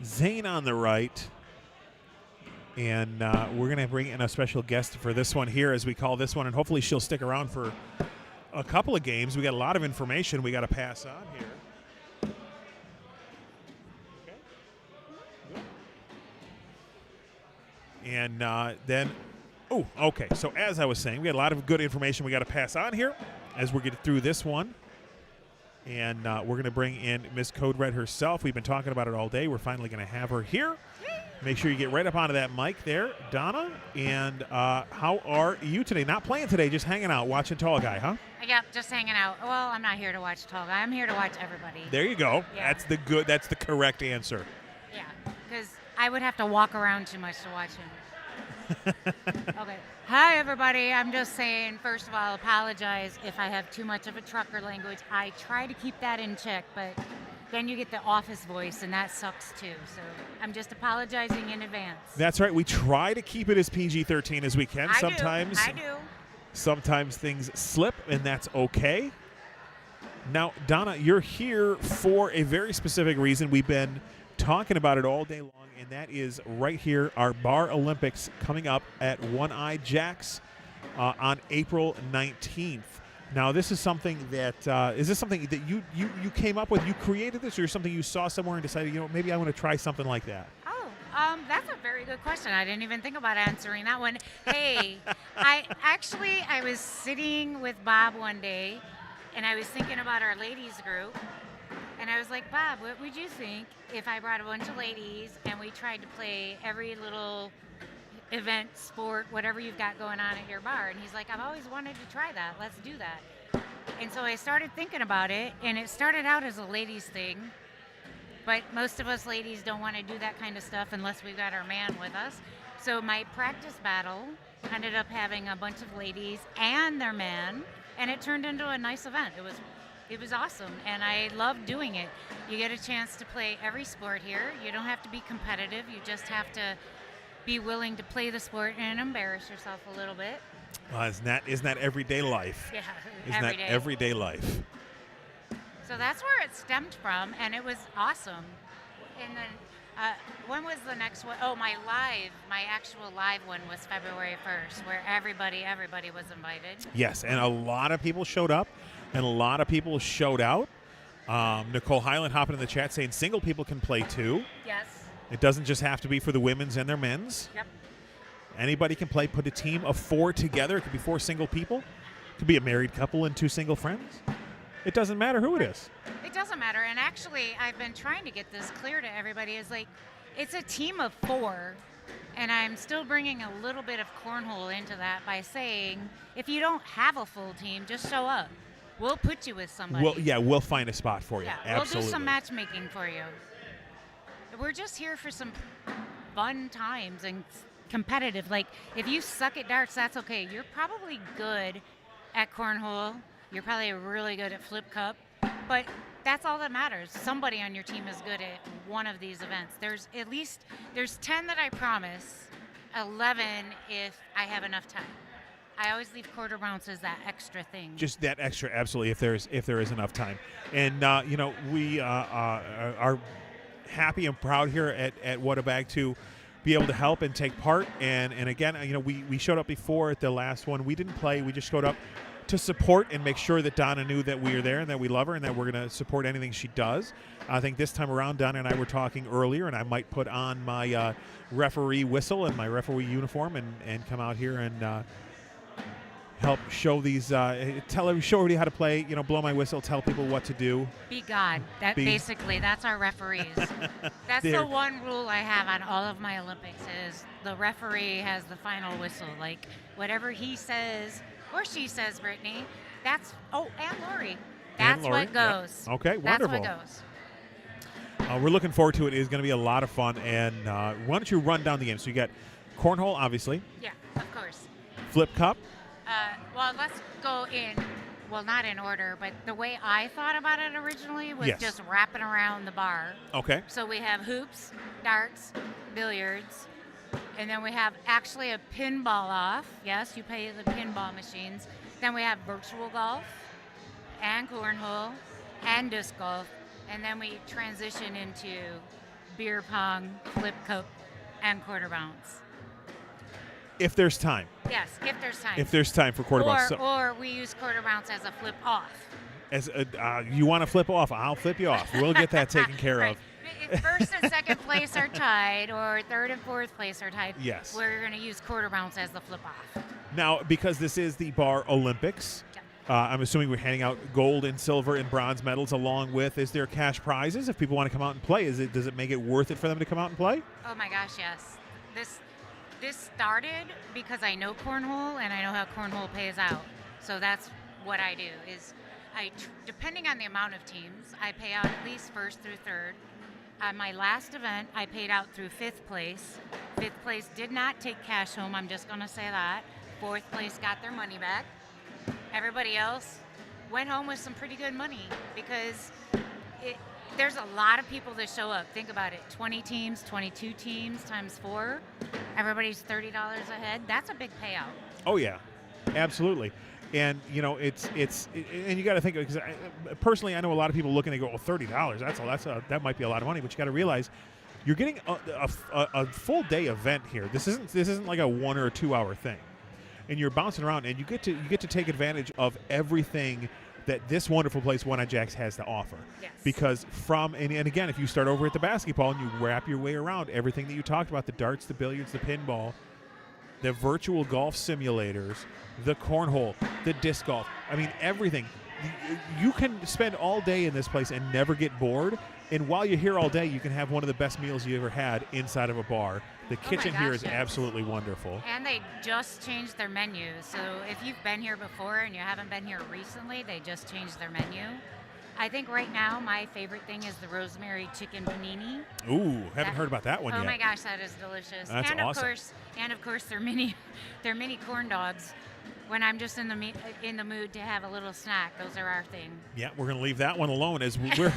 Zane on the right. And we're going to bring in a special guest for this one here, as we call this one, and hopefully she'll stick around for a couple of games. We got a lot of information we got to pass on here. And then, okay. So as I was saying, we got a lot of good information we got to pass on here as we're getting through this one. And we're going to bring in Miss Code Red herself. We've been talking about it all day. We're finally going to have her here. Make sure you get right up onto that mic there, Donna. And how are you today? Not playing today, just hanging out, watching Tall Guy, huh? Yep, just hanging out. Well, I'm not here to watch Tall Guy. I'm here to watch everybody. There you go. Yeah. That's the correct answer. Yeah, because I would have to walk around too much to watch him. Okay. Hi, everybody. I'm just saying, first of all, apologize if I have too much of a trucker language. I try to keep that in check, but then you get the office voice, and that sucks too. So I'm just apologizing in advance. That's right. We try to keep it as PG-13 as we can. I do. Sometimes things slip, and that's okay. Now, Donna, you're here for a very specific reason. We've been talking about it all day long, and that is right here, our Bar Olympics coming up at One Eye Jack's on April 19th. Now, this is something that is this something that you came up with? You created this, or something you saw somewhere and decided, maybe I want to try something like that? Oh, that's a very good question. I didn't even think about answering that one. Hey, I was sitting with Bob one day, and I was thinking about our ladies group, and I was like, Bob, what would you think if I brought a bunch of ladies and we tried to play every little event, sport, whatever you've got going on at your bar? And he's like, I've always wanted to try that. Let's do that. And so I started thinking about it, and it started out as a ladies thing, but most of us ladies don't want to do that kind of stuff unless we've got our man with us. So my practice battle ended up having a bunch of ladies and their man, and it turned into a nice event. It was It was awesome, and I loved doing it. You get a chance to play every sport here. You don't have to be competitive. You just have to be willing to play the sport and embarrass yourself a little bit. Isn't that everyday life? Yeah, Isn't every that day. everyday life? So that's where it stemmed from, and it was awesome. And then, when was the next one? Oh, my actual live one was February 1st, where everybody was invited. Yes, and a lot of people showed up, and a lot of people showed out. Nicole Highland hopping in the chat saying single people can play too. Yes. It doesn't just have to be for the women's and their men's. Yep. Anybody can play. Put a team of 4 together. It could be 4 single people. It could be a married couple and 2 single friends. It doesn't matter who it is. It doesn't matter. And actually, I've been trying to get this clear to everybody. Is like, it's a team of 4, and I'm still bringing a little bit of cornhole into that by saying, if you don't have a full team, just show up. We'll put you with somebody. We'll find a spot for you. Yeah, Absolutely. we'll do some matchmaking for you. We're just here for some fun times and competitive. Like, if you suck at darts, that's okay. You're probably good at cornhole. You're probably really good at flip cup. But that's all that matters. Somebody on your team is good at one of these events. There's 10 that I promise, 11 if I have enough time. I always leave quarter bounce as that extra thing. Just that extra, absolutely, if there is enough time. And we are happy and proud here at What a Bag to be able to help and take part. And again, we showed up before at the last one. We didn't play. We just showed up to support and make sure that Donna knew that we are there and that we love her and that we're going to support anything she does. I think this time around, Donna and I were talking earlier, and I might put on my referee whistle and my referee uniform and come out here and help show these, show everybody how to play, blow my whistle, tell people what to do. Be God. Basically, that's our referees. That's the one rule I have on all of my Olympics is the referee has the final whistle. Like, whatever he says, or she says, Brittany, and Lori. That's Lori, what goes. Yep. Okay, wonderful. That's what goes. We're looking forward to it. It's going to be a lot of fun. And why don't you run down the game? So you got cornhole, obviously. Yeah, of course. Flip cup. Well, let's go not in order, but the way I thought about it originally was just wrapping around the bar. Okay. So we have hoops, darts, billiards, and then we have actually a pinball off. Yes, you pay the pinball machines. Then we have virtual golf and cornhole and disc golf. And then we transition into beer pong, flip cup, and quarter bounce. If there's time. Yes, if there's time. If there's time for quarter bounce. Or we use quarter bounce as a flip off. As you want to flip off, I'll flip you off. We'll get that taken care Right. of. If first and second place are tied, or third and fourth place are tied, Yes. we're going to use quarter bounce as the flip off. Now, because this is the Bar Olympics, I'm assuming we're handing out gold and silver and bronze medals along with, is there cash prizes if people want to come out and play? Does it make it worth it for them to come out and play? Oh my gosh, yes. This started because I know cornhole and I know how cornhole pays out. So that's what I do is depending on the amount of teams, I pay out at least first through third. On my last event, I paid out through fifth place. Fifth place did not take cash home, I'm just going to say that. Fourth place got their money back. Everybody else went home with some pretty good money because there's a lot of people that show up. Think about it, 20 teams, 22 teams times 4. Everybody's $30 ahead. That's a big payout. Oh, yeah, absolutely. And, and you got to think, because personally, I know a lot of people looking and go, well, $30, that might be a lot of money, but you got to realize you're getting a full day event here. This isn't like a 1 or 2 hour thing. And you're bouncing around, and you get to take advantage of everything that this wonderful place, One Eye Jacks, has to offer. Yes. Because and again, if you start over at the basketball and you wrap your way around everything that you talked about, the darts, the billiards, the pinball, the virtual golf simulators, the cornhole, the disc golf, everything. You can spend all day in this place and never get bored. And while you're here all day, you can have one of the best meals you ever had inside of a bar. The kitchen here is absolutely wonderful. And they just changed their menu. So if you've been here before and you haven't been here recently, they just changed their menu. I think right now my favorite thing is the rosemary chicken panini. Ooh, haven't heard about that one yet. Oh my gosh, that is delicious. That's awesome. Of course their mini corn dogs. when I'm just in the mood to have a little snack. Those are our thing. Yeah, we're going to leave that one alone as we're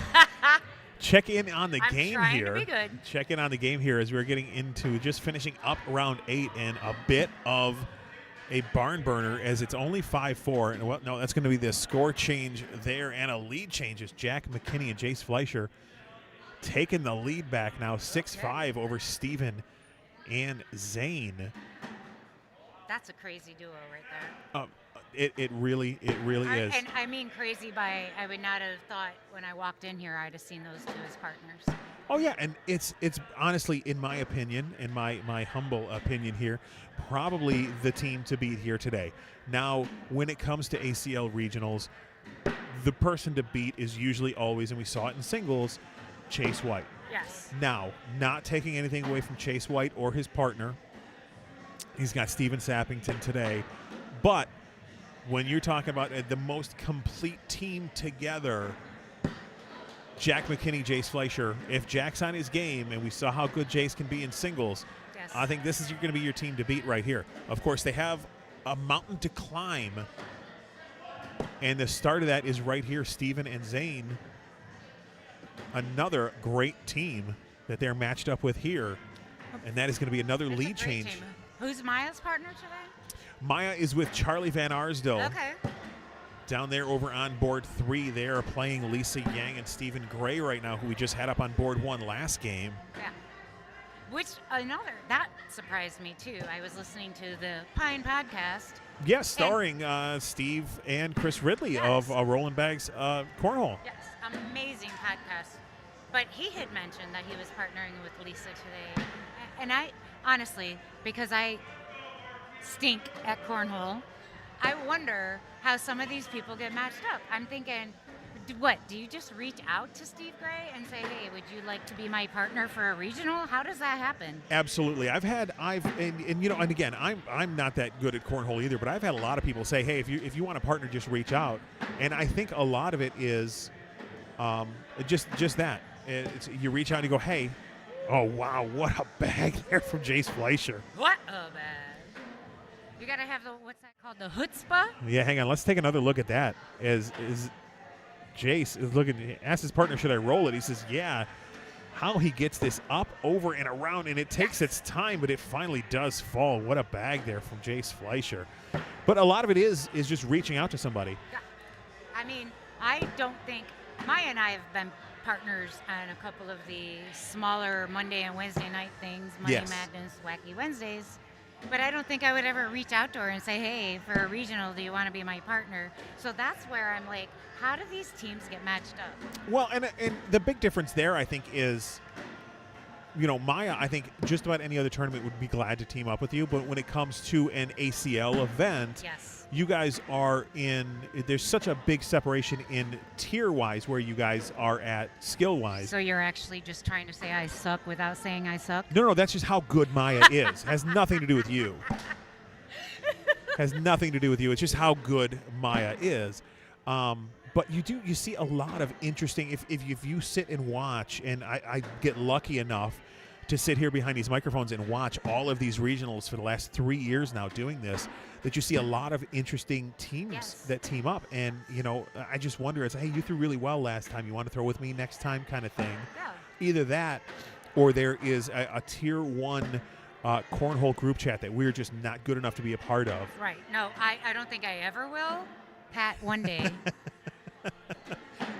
check in on the game trying here. to be good. Check in on the game here as we're getting into just finishing up round 8 and a bit of a barn burner as it's only 5-4. And well, no, that's going to be the score change there and a lead change as Jack McKinney and Jace Fleischer taking the lead back now 6-5 over Steven and Zane. That's a crazy duo right there. It really is. And I mean crazy by I would not have thought when I walked in here I'd have seen those two as partners. Oh yeah, and it's honestly, in my opinion, in my humble opinion here, probably the team to beat here today. Now, when it comes to ACL regionals, the person to beat is usually always, and we saw it in singles, Chase White. Yes. Now, not taking anything away from Chase White or his partner. He's got Steven Sappington today, but when you're talking about the most complete team together, Jack McKinney, Jace Fleischer, if Jack's on his game, and we saw how good Jace can be in singles, Yes. I think this is going to be your team to beat right here. Of course, they have a mountain to climb, and the start of that is right here, Steven and Zane. Another great team that they're matched up with here, and that is going to be another That's a lead great change. team. Who's Maya's partner today? Maya is with Charlie Van Arsdale. Okay. Down there over on board 3, they are playing Lisa Yang and Stephen Gray right now, who we just had up on board 1 last game. Yeah. That surprised me too. I was listening to the Pine podcast. Yes, starring Steve and Chris Ridley Yes. of Rollin' Bags Cornhole. Yes, amazing podcast. But he had mentioned that he was partnering with Lisa today. And I, honestly, because I stink at cornhole, I wonder how some of these people get matched up. I'm thinking, do you just reach out to Steve Gray and say, hey, would you like to be my partner for a regional? How does that happen? Absolutely. And again, I'm not that good at cornhole either, but I've had a lot of people say, hey, if you want a partner, just reach out. And I think a lot of it is just that. You reach out and you go, hey, oh, wow, what a bag there from Jace Fleischer. What a bag. You got to have what's that called? The chutzpah? Yeah, hang on. Let's take another look at that. As Jace is looking, asks his partner, should I roll it? He says, yeah. How he gets this up, over, and around, and it takes its time, but it finally does fall. What a bag there from Jace Fleischer. But a lot of it is just reaching out to somebody. Yeah. I mean, I don't think Maya and I have been partners on a couple of the smaller Monday and Wednesday night things, Money Yes. Madness, Wacky Wednesdays. But I don't think I would ever reach out to her and say, hey, for a regional, do you want to be my partner? So that's where I'm like, how do these teams get matched up? Well, and the big difference there, I think, is, Maya, I think just about any other tournament would be glad to team up with you. But when it comes to an ACL event, Yes. you guys are there's such a big separation in tier-wise where you guys are at skill-wise. So you're actually just trying to say I suck without saying I suck? No, that's just how good Maya is. Has nothing to do with you. Has nothing to do with you. It's just how good Maya is. But you see a lot of interesting, if you sit and watch, and I get lucky enough to sit here behind these microphones and watch all of these regionals for the last 3 years now doing this, that you see a lot of interesting teams Yes. that team up. And, I just wonder, it's, hey, you threw really well last time. You want to throw with me next time kind of thing. Yeah. Either that, or there is a tier 1 cornhole group chat that we're just not good enough to be a part of. Right. No, I don't think I ever will. Pat, one day.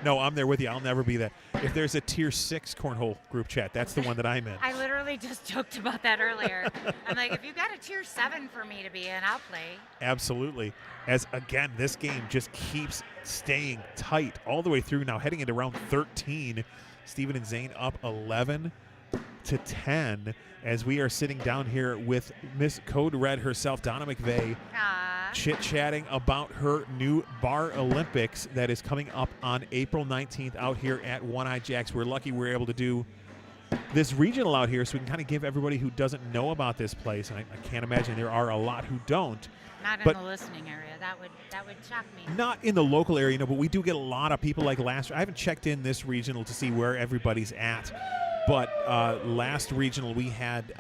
No, I'm there with you. I'll never be that. If there's a tier 6 cornhole group chat, that's the one that I'm in. I literally just joked about that earlier. I'm like, if you got a tier 7 for me to be in, I'll play. Absolutely. As, again, this game just keeps staying tight all the way through. Now heading into round 13, Steven and Zane up 11-10 as we are sitting down here with Miss Code Red herself, Donna McVeigh, chit-chatting about her new Bar Olympics that is coming up on April 19th out here at One-Eye Jacks. We're lucky we're able to do this regional out here so we can kind of give everybody who doesn't know about this place, and I can't imagine there are a lot who don't. Not in But- the listening area. That would shock me. Not in the local area, no, but we do get a lot of people like last. I haven't checked in this regional to see where everybody's at. But last regional, we had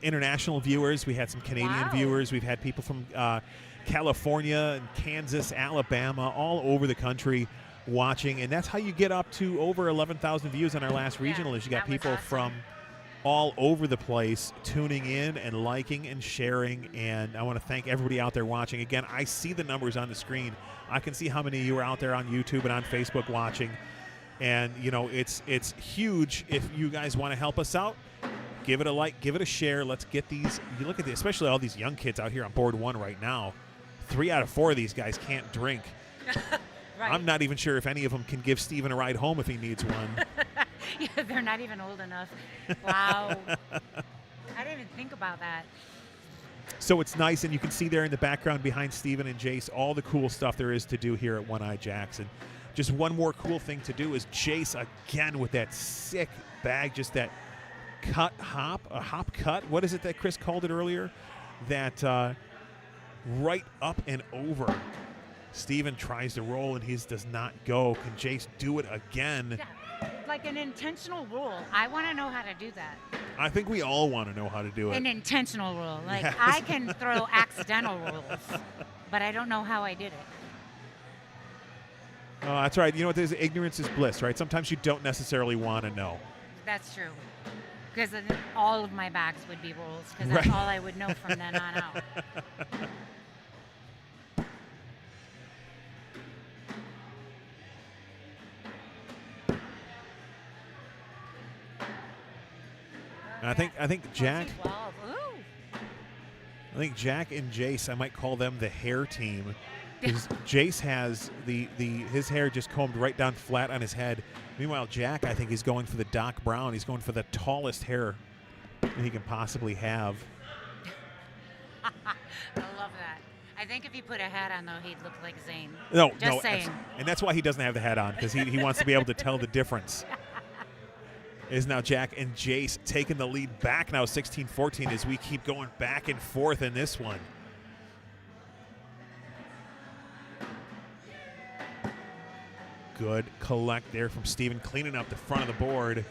international viewers. We had some Canadian Wow. viewers. We've had people from California and Kansas, Alabama, all over the country watching. And that's how you get up to over 11,000 views on our last regional. Is you got that was people awesome. from all over the place tuning in and liking and sharing. And I want to thank everybody out there watching. Again, I see the numbers on the screen. I can see how many of you are out there on YouTube and on Facebook watching. And, you know, it's huge. If you guys want to help us out, give it a like, give it a share. Let's get these. You look at this, especially all these young kids out here on board one right now. 3 out of 4 of these guys can't drink. Right. I'm not even sure if any of them can give Steven a ride home if he needs one. Yeah, they're not even old enough. Wow. I didn't even think about that. So it's nice, and you can see there in the background behind Steven and Jace all the cool stuff there is to do here at One Eye Jackson. Just one more cool thing to do is Jace again with that sick bag, just that cut hop, a hop cut. What is it that Chris called it earlier? That right up and over. Steven tries to roll, and his does not go. Can Jace do it again? Yeah, like an intentional roll. I want to know how to do that. I think we all want to know how to do it. An intentional roll. Like, Yes. I can throw accidental rolls, but I don't know how I did it. Oh, that's right. You know what? There's ignorance is bliss, right? Sometimes you don't necessarily want to know. That's true. Because all of my bags would be rolls, because that's Right. all I would know from then on out. And I think Jack, 12. Ooh. I think Jack and Jace, I might call them the hair team, because Jace has his hair just combed right down flat on his head. Meanwhile, Jack, I think he's going for the Doc Brown. He's going for the tallest hair that he can possibly have. I love that. I think if he put a hat on, though, he'd look like Zane. No, Just no, saying. and that's why he doesn't have the hat on, because he wants to be able to tell the difference. Is now Jack and Jace taking the lead back now 16-14 as we keep going back and forth in this one. Good collect there from Steven, cleaning up the front of the board.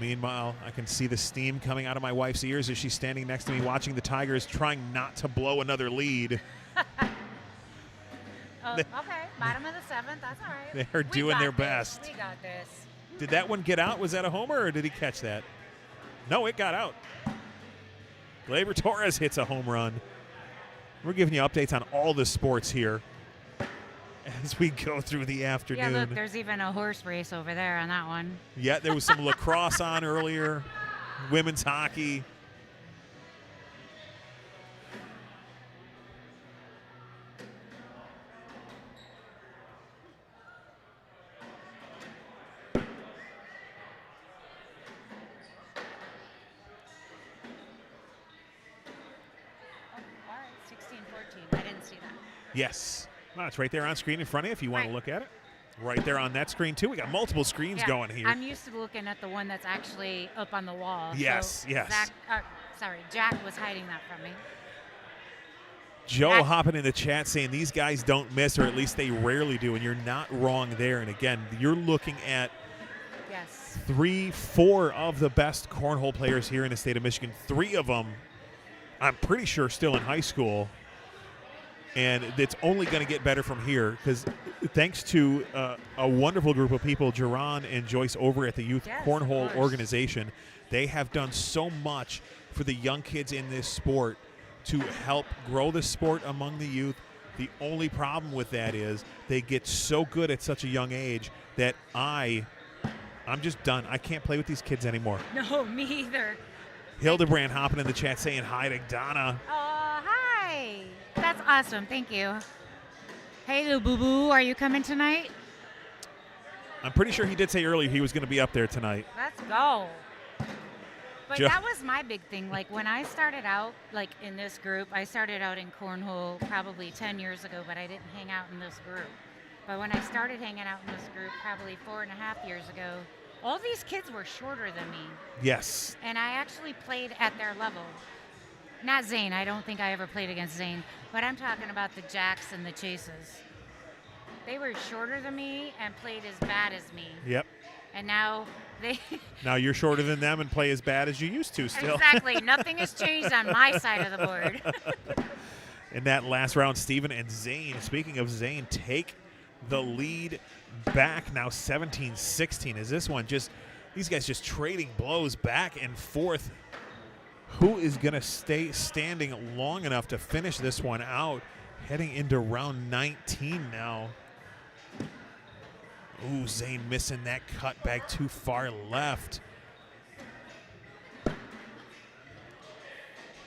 Meanwhile, I can see the steam coming out of my wife's ears as she's standing next to me watching the Tigers, trying not to blow another lead. Oh, okay. Bottom of the 7th. That's all right. They're We doing got their this. best. We got this. Did that one get out? Was that a homer, or did he catch that? No, it got out. Gleyber Torres hits a home run. We're giving you updates on all the sports here as we go through the afternoon. Yeah, look, there's even a horse race over there on that one. Yeah, there was some lacrosse on earlier, women's hockey. All right, 16-14. I didn't see that. Yes. Well, it's right there on screen in front of you if you want to Right. look at it. Right there on that screen, too. We got multiple screens Yeah, going here. I'm used to looking at the one that's actually up on the wall. Yes, so yes. Jack was hiding that from me. Joe That- hopping in the chat saying these guys don't miss, or at least they rarely do, and you're not wrong there. And again, you're looking at Yes. 4 of the best cornhole players here in the state of Michigan. 3 of them, I'm pretty sure, still in high school. And it's only going to get better from here because thanks to a wonderful group of people, Jerron and Joyce over at the Youth Yes, of Cornhole course. Organization, they have done so much for the young kids in this sport to help grow the sport among the youth. The only problem with that is they get so good at such a young age that I'm just done. I can't play with these kids anymore. No, me either. Hildebrand hopping in the chat saying hi to Donna. Oh, hi. That's awesome. Thank you. Hey, little boo-boo, are you coming tonight? I'm pretty sure he did say earlier he was going to be up there tonight. Let's go. But Joe- that was my big thing. Like, when I started out, like, in this group, I started out in cornhole probably 10 years ago, but I didn't hang out in this group. But when I started hanging out in this group probably 4.5 years ago, all these kids were shorter than me. Yes. And I actually played at their level. Not Zane. I don't think I ever played against Zane. But I'm talking about the Jacks and the Chases. They were shorter than me and played as bad as me. Yep. And now they... Now you're shorter than them and play as bad as you used to still. Exactly. Nothing has changed on my side of the board. in that last round. Steven and Zane, speaking of Zane, take the lead back now 17-16. Is this one just, these guys just trading blows back and forth. Who is going to stay standing long enough to finish this one out? Heading into round 19 now. Ooh, Zane missing that cut back too far left.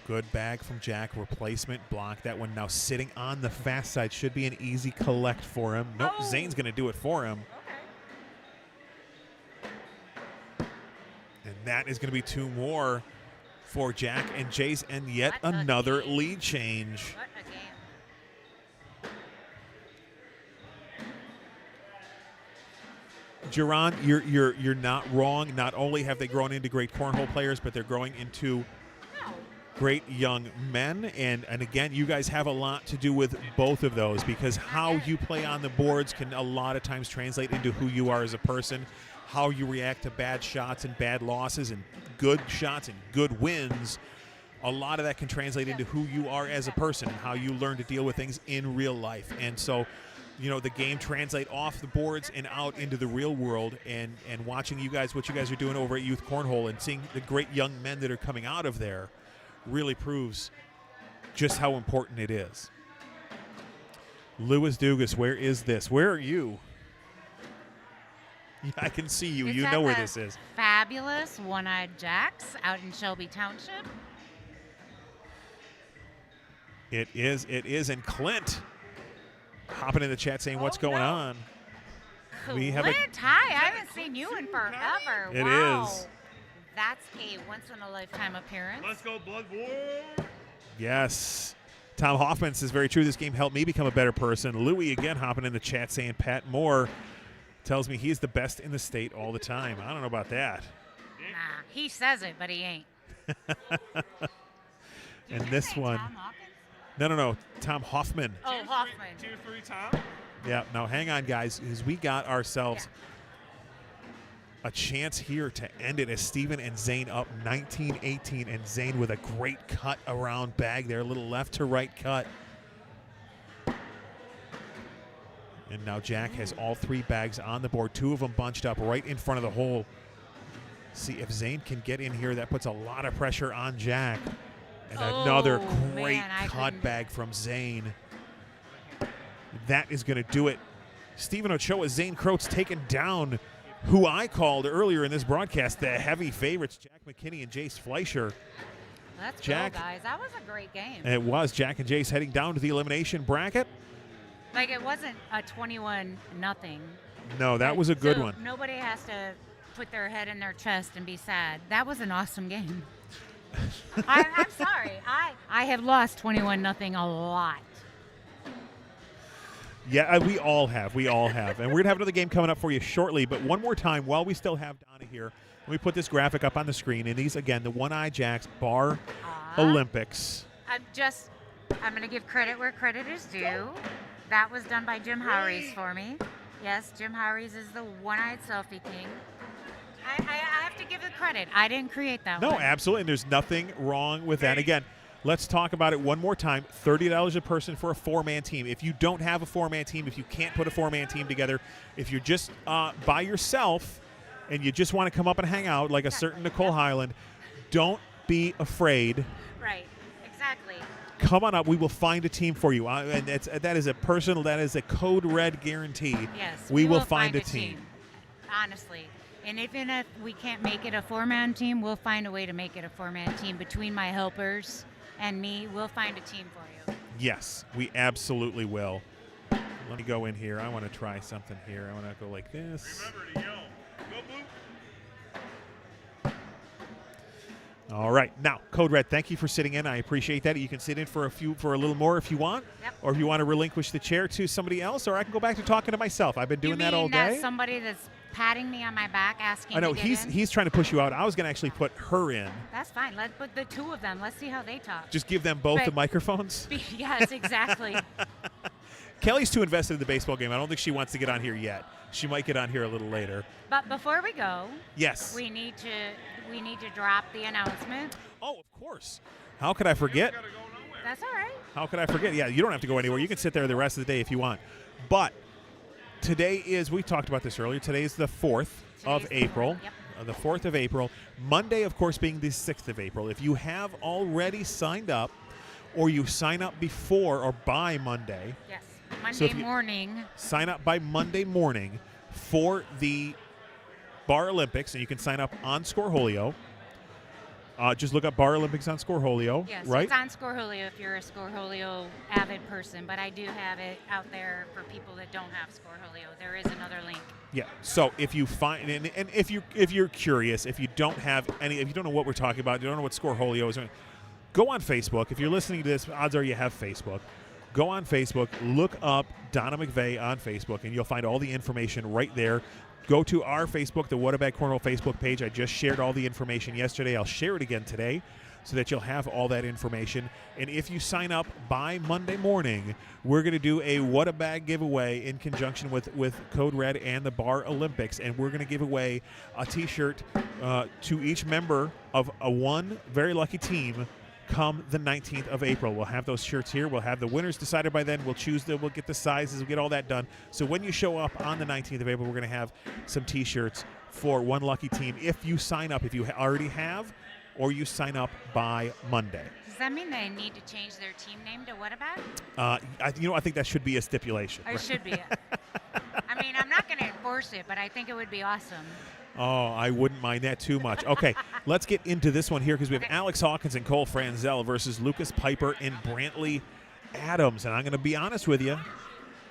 Good bag from Jack. Replacement block. That one now sitting on the fast side. Should be an easy collect for him. Nope, Zane's going to do it for him. Okay. And that is going to be 2 more for Jack and Jace, and yet another lead change. What a game. Jerron, you're not wrong. Not only have they grown into great cornhole players, but they're growing into great young men. And again, you guys have a lot to do with both of those, because how you play on the boards can a lot of times translate into who you are as a person, how you react to bad shots and bad losses and good shots and good wins. A lot of that can translate into who you are as a person and how you learn to deal with things in real life. And so, you know, the game translate off the boards and out into the real world, and watching you guys, what you guys are doing over at Youth Cornhole and seeing the great young men that are coming out of there really proves just how important it is. Lewis Dugas, where is this? Where are you? Yeah, I can see you. It's You at know where the this is. Fabulous One-Eyed Jacks out in Shelby Township. It is. And Clint hopping in the chat saying, what's going on? We have Clint, hi. I haven't seen you in forever. It Wow. is. That's a once-in-a-lifetime appearance. Let's go, Blood War. Yes. Tom Hoffman says, very true. This game helped me become a better person. Louis again hopping in the chat saying, Pat Moore tells me he's the best in the state all the time. I don't know about that. Nah, he says it, but he ain't. And Did you this say one. Tom Hawkins? No. Tom Hoffman. Oh, Hoffman. 2-3 Tom. Yeah. Now, hang on, guys, because we got ourselves a chance here to end it as Steven and Zane up 19-18, and Zane with a great cut around bag there, a little left to right cut. And now Jack has all 3 bags on the board, 2 of them bunched up right in front of the hole. See if Zane can get in here. That puts a lot of pressure on Jack. And another great cut bag from Zane. That is going to do it. Stephen Ochoa, Zane Croats taking down who I called earlier in this broadcast the heavy favorites, Jack McKinney and Jace Fleischer. Let's Jack, go, guys. That was a great game. It was. Jack and Jace heading down to the elimination bracket. Like, it wasn't a 21-0. No, that was a good one. Nobody has to put their head in their chest and be sad. That was an awesome game. I'm sorry. I have lost 21-0 a lot. Yeah, we all have. We all have. And we're going to have another game coming up for you shortly. But one more time, while we still have Donna here, let me put this graphic up on the screen. And these, again, the One-Eye Jacks Bar Olympics. I'm going to give credit where credit is due. That was done by Jim Howries for me. Yes, Jim Howries is the one-eyed selfie king. I have to give the credit. I didn't create that one. No, absolutely. And there's nothing wrong with that. Again, let's talk about it one more time. $30 a person for a 4-man team. If you don't have a 4-man team, if you can't put a 4-man team together, if you're just by yourself and you just want to come up and hang out like a certain Nicole Highland, don't be afraid. Right, exactly. Come on up. We will find a team for you. And that is a code red guarantee. Yes, we will find a team. Honestly. And even if we can't make it a 4-man team, we'll find a way to make it a 4-man team. Between my helpers and me, we'll find a team for you. Yes, we absolutely will. Let me go in here. I want to try something here. I want to go like this. Remember to yell. Go, Blue. All right. Now, Code Red, thank you for sitting in. I appreciate that. You can sit in for a little more if you want. Yep. Or if you want to relinquish the chair to somebody else, or I can go back to talking to myself. I've been doing that all day. That's somebody that's patting me on my back, asking I know to get in? he's trying to push you out. I was going to actually put her in. That's fine. Let's put the 2 of them. Let's see how they talk. Just give them both the Right. microphones. Yes, exactly. Kelly's too invested in the baseball game. I don't think she wants to get on here yet. She might get on here a little later. But before we go, Yes. we need to drop the announcement. Oh, of course. How could I forget? Gotta go nowhere. That's all right. How could I forget? Yeah, you don't have to go anywhere. You can sit there the rest of the day if you want. But today is, we talked about this earlier, today is the 4th of Today's the April. 4th, yep. The 4th of April. Monday, of course, being the 6th of April. If you have already signed up, or you sign up before or by Monday, Yes. So Monday if you- morning. sign up by Monday morning for the Bar Olympics, and you can sign up on Scoreholio. Just look up Bar Olympics on Scoreholio, Yes, right? it's on Scoreholio if you're a Scoreholio avid person, but I do have it out there for people that don't have Scoreholio. There is another link. Yeah. So if you find and if you're curious, if you don't have any, if you don't know what we're talking about, you don't know what Scoreholio is, go on Facebook. If you're listening to this, odds are you have Facebook. Go on Facebook, look up Donna McVeigh on Facebook, and you'll find all the information right there. Go to our Facebook, the What About Cornhole Facebook page. I just shared all the information yesterday. I'll share it again today so that you'll have all that information. And if you sign up by Monday morning, we're going to do a What a Bag giveaway in conjunction with Code Red and the Bar Olympics. And we're going to give away a T-shirt to each member of a one very lucky team come the 19th of April. We'll have those shirts here. We'll have the winners decided by then. We'll choose them. We'll get the sizes. We'll get all that done. So when you show up on the 19th of April, we're going to have some T-shirts for one lucky team. If you sign up, if you already have, or you sign up by Monday. Does that mean they need to change their team name to What About? I think that should be a stipulation. Or right? should be. I mean, I'm not going to enforce it, but I think it would be awesome. Oh, I wouldn't mind that too much. Okay, let's get into this one here because we have Okay. Alex Hawkins and Cole Franzel versus Lucas Piper and Brantley Adams. And I'm going to be honest with you,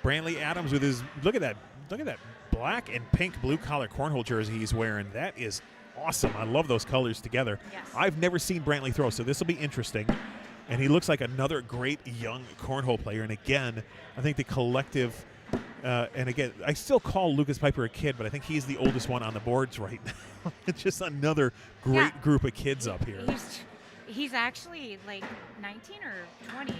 Brantley Adams with his look at that black and pink blue collar cornhole jersey he's wearing. That is awesome. I love those colors together. Yes. I've never seen Brantley throw, so this will be interesting. And he looks like another great young cornhole player. And again, I think the collective. And again, I still call Lucas Piper a kid, but I think he's the oldest one on the boards right now. It's just another great Yeah. group of kids up here. He's actually like 19 or 20.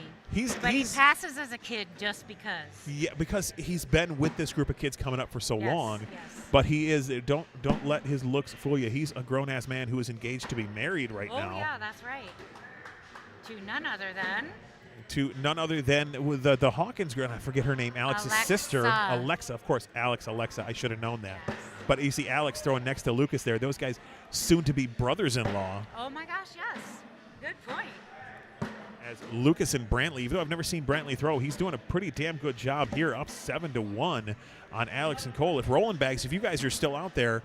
But he passes as a kid just because. Yeah, because he's been with this group of kids coming up for so Yes, long. yes. But he is don't let his looks fool you. He's a grown ass man who is engaged to be married right Oh, now. yeah, that's right. To none other than. To none other than with the Hawkins girl. I forget her name. Alex's sister, Alexa. Of course, Alexa. I should have known that. Yes. But you see Alex throwing next to Lucas there. Those guys soon to be brothers-in-law. Oh my gosh, yes. Good point. As Lucas and Brantley, even though I've never seen Brantley throw, he's doing a pretty damn good job here, up 7-1 on Alex and Cole. If Rolling Bags, if you guys are still out there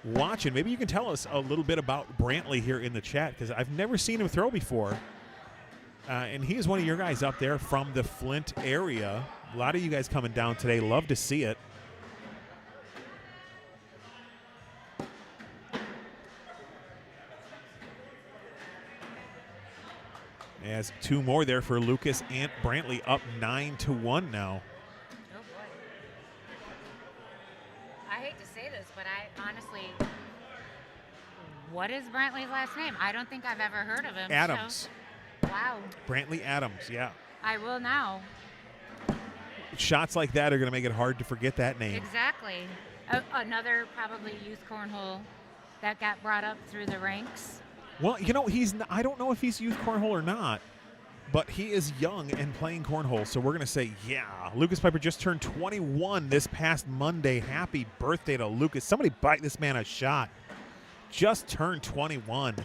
watching, maybe you can tell us a little bit about Brantley here in the chat because I've never seen him throw before. And he is one of your guys up there from the Flint area. A lot of you guys coming down today. Love to see it. As two more there for Lucas and Brantley, up 9-1 now. Oh boy. I hate to say this, but I honestly, what is Brantley's last name? I don't think I've ever heard of him. Adams. So, wow. Brantley Adams, yeah. I will now. Shots like that are going to make it hard to forget that name. Exactly. Another probably youth cornhole that got brought up through the ranks. Well, you know, I don't know if he's youth cornhole or not, but he is young and playing cornhole, so we're going to say, yeah. Lucas Piper just turned 21 this past Monday. Happy birthday to Lucas. Somebody bite this man a shot. Just turned 21.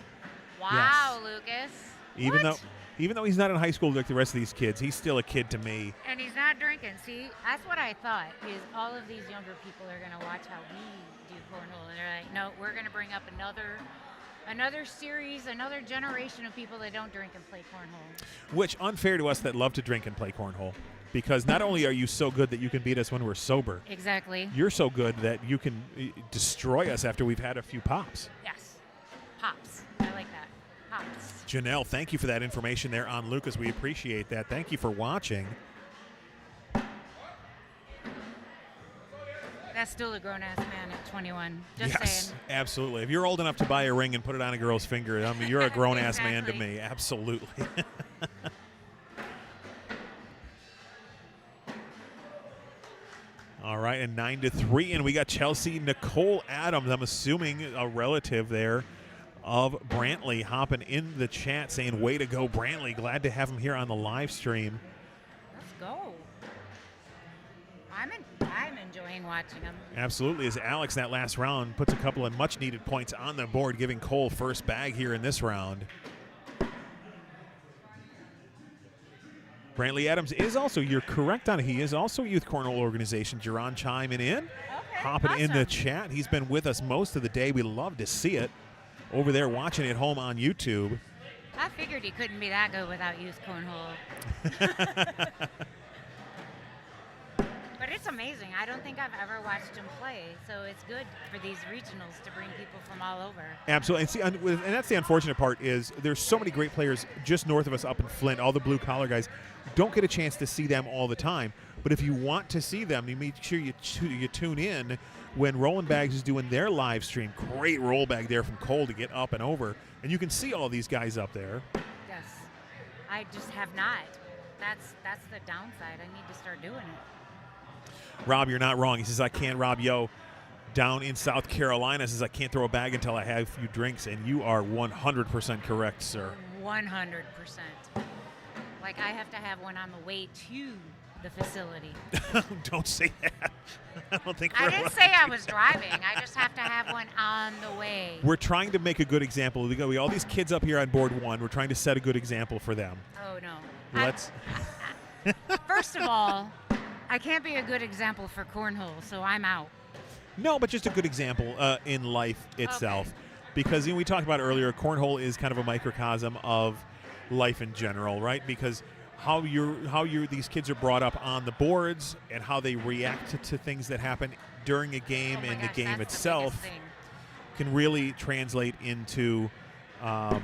Wow, Lucas. Even though he's not in high school like the rest of these kids, he's still a kid to me. And he's not drinking. See, that's what I thought, is all of these younger people are going to watch how we do cornhole, and they're like, no, we're going to bring up another series, another generation of people that don't drink and play cornhole. Which, unfair to us that love to drink and play cornhole. Because not only are you so good that you can beat us when we're sober, Exactly. you're so good that you can destroy us after we've had a few pops. Yes. Pops. I like that. Pops. Janelle, thank you for that information there on Lucas. We appreciate that. Thank you for watching. That's still a grown-ass man at 21. Just Yes, saying. absolutely. If you're old enough to buy a ring and put it on a girl's finger, I mean, you're a grown-ass man to Exactly. me. Absolutely. All right, and 9-3, and we got Chelsea Nicole Adams. I'm assuming a relative there of Brantley hopping in the chat saying, way to go, Brantley. Glad to have him here on the live stream. Let's go. I'm enjoying watching him. Absolutely, as Alex that last round puts a couple of much-needed points on the board, giving Cole first bag here in this round. Brantley Adams is also, you're correct on it, he is also a youth cornhole organization. Jerron chiming in, Okay, hopping in the awesome. chat. He's been with us most of the day. We love to see it. Over there watching it home on YouTube. I figured he couldn't be that good without youth cornhole. But it's amazing. I don't think I've ever watched him play, so it's good for these regionals to bring people from all over. Absolutely, and see, and that's the unfortunate part is there's so many great players just north of us up in Flint. All the blue collar guys don't get a chance to see them all the time. But if you want to see them, you make sure you tune in when Rollin' Bags is doing their live stream. Great roll bag there from Cole to get up and over, and you can see all these guys up there. Yes, I just have not. That's the downside. I need to start doing it. Rob, you're not wrong. He says, I can't, Rob, down in South Carolina, says, I can't throw a bag until I have a few drinks, and you are 100% correct, sir. 100%. Like, I have to have one on the way to the facility. Don't say that. I don't think I we're didn't allowed say to I do was that. driving. I just have to have one on the way. We're trying to make a good example. We got all these kids up here on board one. We're trying to set a good example for them. Oh, no. Let's. First of all, I can't be a good example for cornhole, so I'm out. No, but just a good example in life itself. Okay. Because we talked about earlier, cornhole is kind of a microcosm of life in general, right? Because how these kids are brought up on the boards and how they react to things that happen during a game Oh my and gosh, the game that's itself the biggest thing. can really translate into, how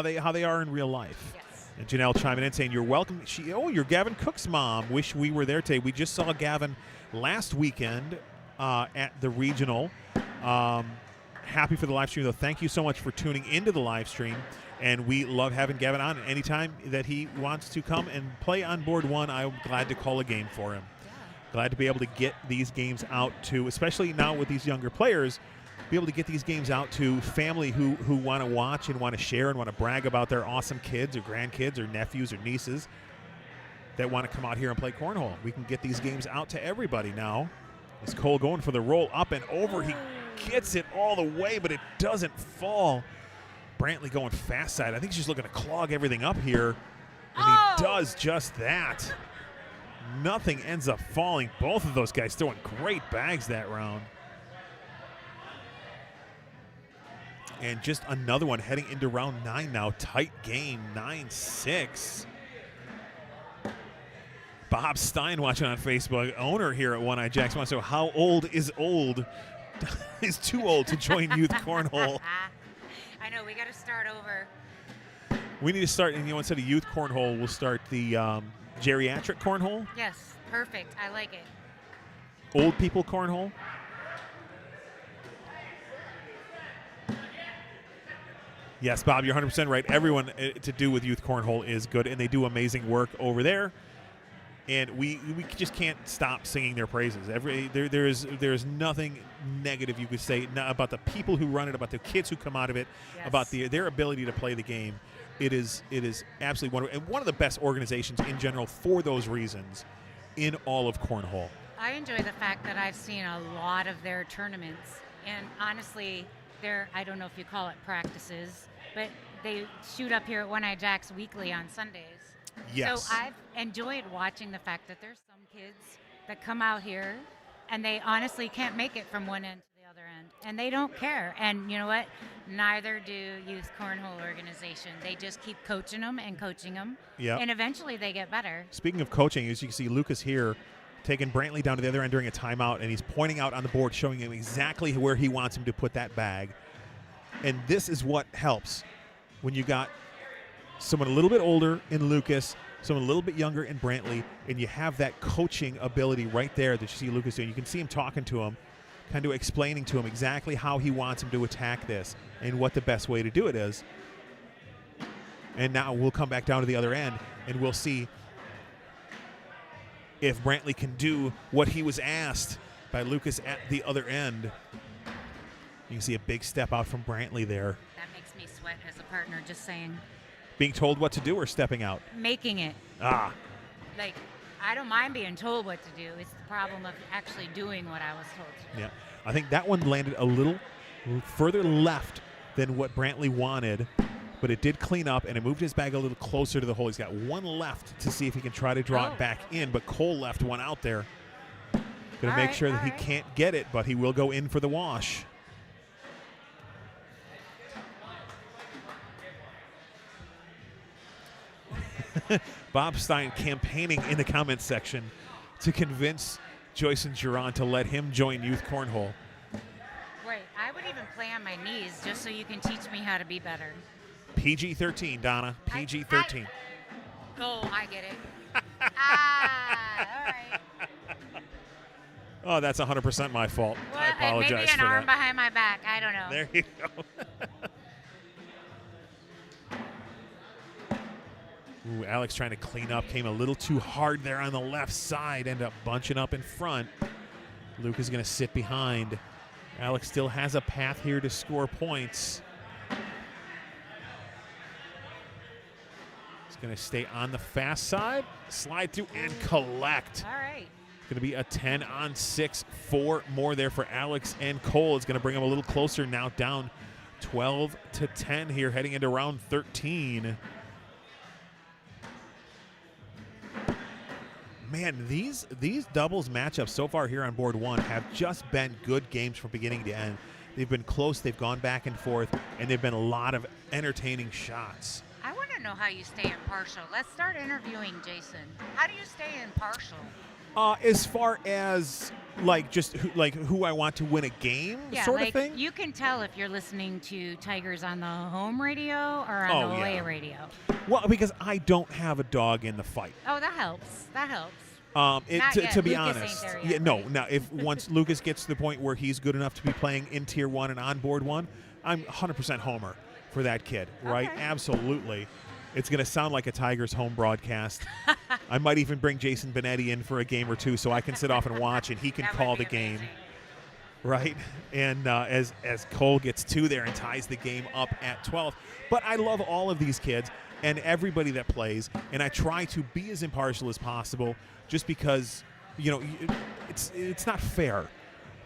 they are in real life. Yes. And Janelle chiming in saying, you're welcome. You're Gavin Cook's mom. Wish we were there today. We just saw Gavin last weekend at the regional. Happy for the live stream, though. Thank you so much for tuning into the live stream. And we love having Gavin on. Anytime that he wants to come and play on board one, I'm glad to call a game for him. Yeah. Glad to be able to get these games out to, especially now with these younger players, be able to get these games out to family who want to watch and want to share and want to brag about their awesome kids or grandkids or nephews or nieces that want to come out here and play cornhole. We can get these games out to everybody now. Is Cole going for the roll up and over? He gets it all the way, but it doesn't fall. Brantley going fast side. I think he's just looking to clog everything up here, and he does just that. Nothing ends up falling. Both of those guys throwing great bags that round. And just another one heading into round 9 now. Tight game, 9-6. Bob Stein watching on Facebook, owner here at One Eye Jacks. So how old is old? Is too old to join youth cornhole. I know, we got to start over. We need to start, and instead of youth cornhole, we'll start the geriatric cornhole. Yes, perfect. I like it. Old people cornhole. Yes, Bob, you're 100% right. Everyone to do with youth cornhole is good, and they do amazing work over there. And we just can't stop singing their praises. There's nothing negative you could say about the people who run it, about the kids who come out of it, Yes. about their ability to play the game. It is absolutely wonderful, and one of the best organizations in general for those reasons in all of cornhole. I enjoy the fact that I've seen a lot of their tournaments, and honestly, I don't know if you call it practices, but they shoot up here at One Eye Jacks weekly on Sundays. Yes. So I've enjoyed watching the fact that there's some kids that come out here and they honestly can't make it from one end to the other end, and they don't care. And you know what? Neither do Youth Cornhole Organization. They just keep coaching them and coaching them, Yep. and eventually they get better. Speaking of coaching, as you can see, Lucas here taking Brantley down to the other end during a timeout, and he's pointing out on the board, showing him exactly where he wants him to put that bag. And this is what helps when you got someone a little bit older in Lucas, someone a little bit younger in Brantley, and you have that coaching ability right there that you see Lucas doing. You can see him talking to him, kind of explaining to him exactly how he wants him to attack this and what the best way to do it is. And now we'll come back down to the other end, and we'll see if Brantley can do what he was asked by Lucas at the other end. You can see a big step out from Brantley there. That makes me sweat as a partner, just saying. Being told what to do or stepping out? Making it. Ah, Like, I don't mind being told what to do. It's the problem of actually doing what I was told to do. yeah. I think that one landed a little further left than what Brantley wanted, but it did clean up, and it moved his bag a little closer to the hole. He's got one left to see if he can try to draw it back in, but Cole left one out there. Going to make sure that he can't get it, but he will go in for the wash. Bob Stein campaigning in the comments section to convince Joyce and Geron to let him join Youth Cornhole. Right. I would even play on my knees just so you can teach me how to be better. PG-13, Donna. PG-13. Oh, I get it. All right. Oh, that's 100% my fault. Well, I apologize maybe an for arm that. behind my back. I don't know. There you go. Ooh, Alex trying to clean up. Came a little too hard there on the left side. Ended up bunching up in front. Luke is going to sit behind. Alex still has a path here to score points. He's going to stay on the fast side. Slide through and collect. All right. Going to be a 10-on-6. 4 more there for Alex, and Cole is going to bring him a little closer now, down 12-10 here, heading into round 13. Man, these doubles matchups so far here on board 1 have just been good games from beginning to end. They've been close, they've gone back and forth, and they've been a lot of entertaining shots. I want to know how you stay impartial. Let's start interviewing Jason. How do you stay impartial? As far as who I want to win a game, Yeah, sort like of thing. you can tell if you're listening to Tigers on the home radio or on the away radio. Well, because I don't have a dog in the fight. Oh, that helps. That helps. Not yet. to be Lucas honest, ain't there yet, no. right? Now, if once Lucas gets to the point where he's good enough to be playing in Tier 1 and on board 1, I'm 100% homer for that kid, right? Okay. Absolutely. It's going to sound like a Tigers home broadcast. I might even bring Jason Benetti in for a game or two so I can sit off and watch, and he can That would call be the game. amazing. Right, and as Cole gets 2 there and ties the game up at 12. But I love all of these kids and everybody that plays, and I try to be as impartial as possible, just because it's not fair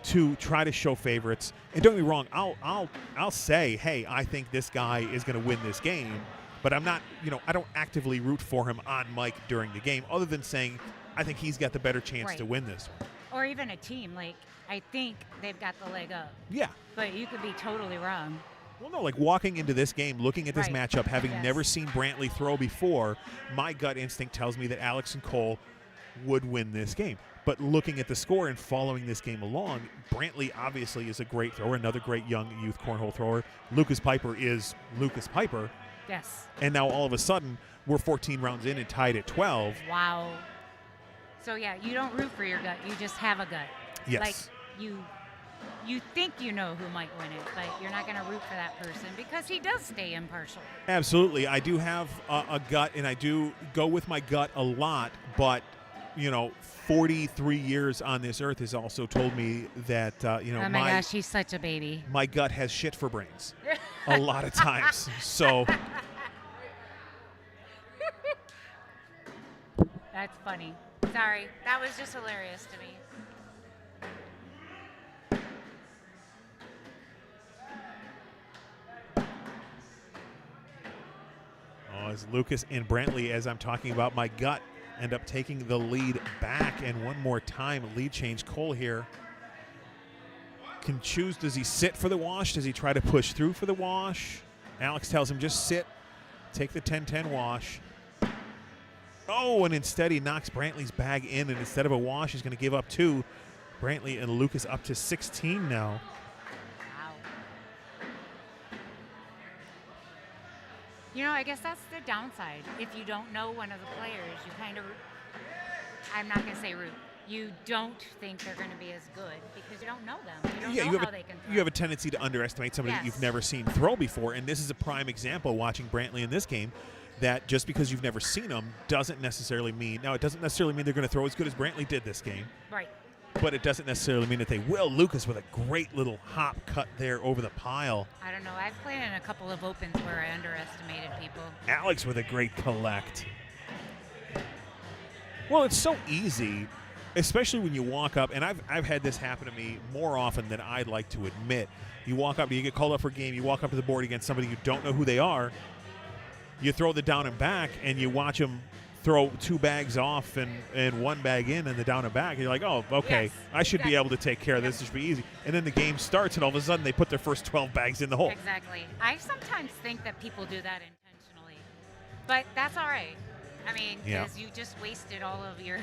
to try to show favorites. And don't get me wrong, I'll say, hey, I think this guy is going to win this game, but I'm not, I don't actively root for him on mic during the game, other than saying I think he's got the better chance to win this one. Or even a team. Like, I think they've got the leg up. Yeah. But you could be totally wrong. Well, no, like walking into this game, looking at this matchup, having never seen Brantley throw before, my gut instinct tells me that Alex and Cole would win this game. But looking at the score and following this game along, Brantley obviously is a great thrower, another great young youth cornhole thrower. Lucas Piper is Lucas Piper. Yes. And now all of a sudden, we're 14 rounds in and tied at 12. Wow. So, yeah, you don't root for your gut. You just have a gut. Yes. Like, you think you know who might win it, but you're not going to root for that person because he does stay impartial. Absolutely. I do have a gut, and I do go with my gut a lot, but 43 years on this earth has also told me that, oh my gosh, he's such a baby. My gut has shit for brains a lot of times. So That's funny. Sorry. That was just hilarious to me. as Lucas and Brantley, as I'm talking about my gut, end up taking the lead back. And one more time, lead change. Cole here can choose. Does he sit for the wash? Does he try to push through for the wash? Alex tells him just sit, take the 10-10 wash. Oh, and instead he knocks Brantley's bag in, and instead of a wash, he's going to give up 2. Brantley and Lucas up to 16 now. I guess that's the downside. If you don't know one of the players, you kind of, I'm not going to say root. You don't think they're going to be as good because you don't know them. You don't know how they can throw. You have a tendency to underestimate somebody that you've never seen throw before, and this is a prime example watching Brantley in this game that just because you've never seen them doesn't necessarily mean, now it doesn't necessarily mean they're going to throw as good as Brantley did this game. Right. but it doesn't necessarily mean that they will. Lucas with a great little hop cut there over the pile. I don't know. I've played in a couple of opens where I underestimated people. Alex with a great collect. Well, it's so easy, especially when you walk up, and I've had this happen to me more often than I'd like to admit. You walk up, you get called up for a game, you walk up to the board against somebody you don't know who they are, you throw the down and back, and you watch them throw 2 bags off and 1 bag in and the down and back. And you're like, oh, okay, Yes, I should be able to take care of this. This should be easy. And then the game starts, and all of a sudden they put their first 12 bags in the hole. Exactly. I sometimes think that people do that intentionally, but that's all right. I mean, Yeah. because you just wasted all of your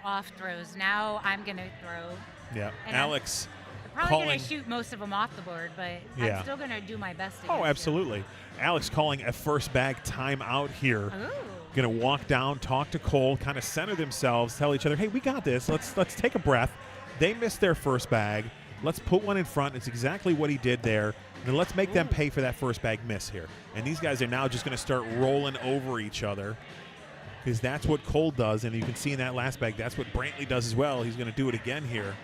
off throws. Now I'm gonna throw. Yeah. And Alex I'm probably calling. gonna shoot most of them off the board, but Yeah. I'm still gonna do my best. Oh, against you. absolutely. Alex calling a first bag timeout here. Ooh. Going to walk down, talk to Cole, kind of center themselves, tell each other, hey, we got this. Let's take a breath. They missed their first bag. Let's put one in front. It's exactly what he did there. And then let's make them pay for that first bag miss here. And these guys are now just going to start rolling over each other because that's what Cole does. And you can see in that last bag, that's what Brantley does as well. He's going to do it again here.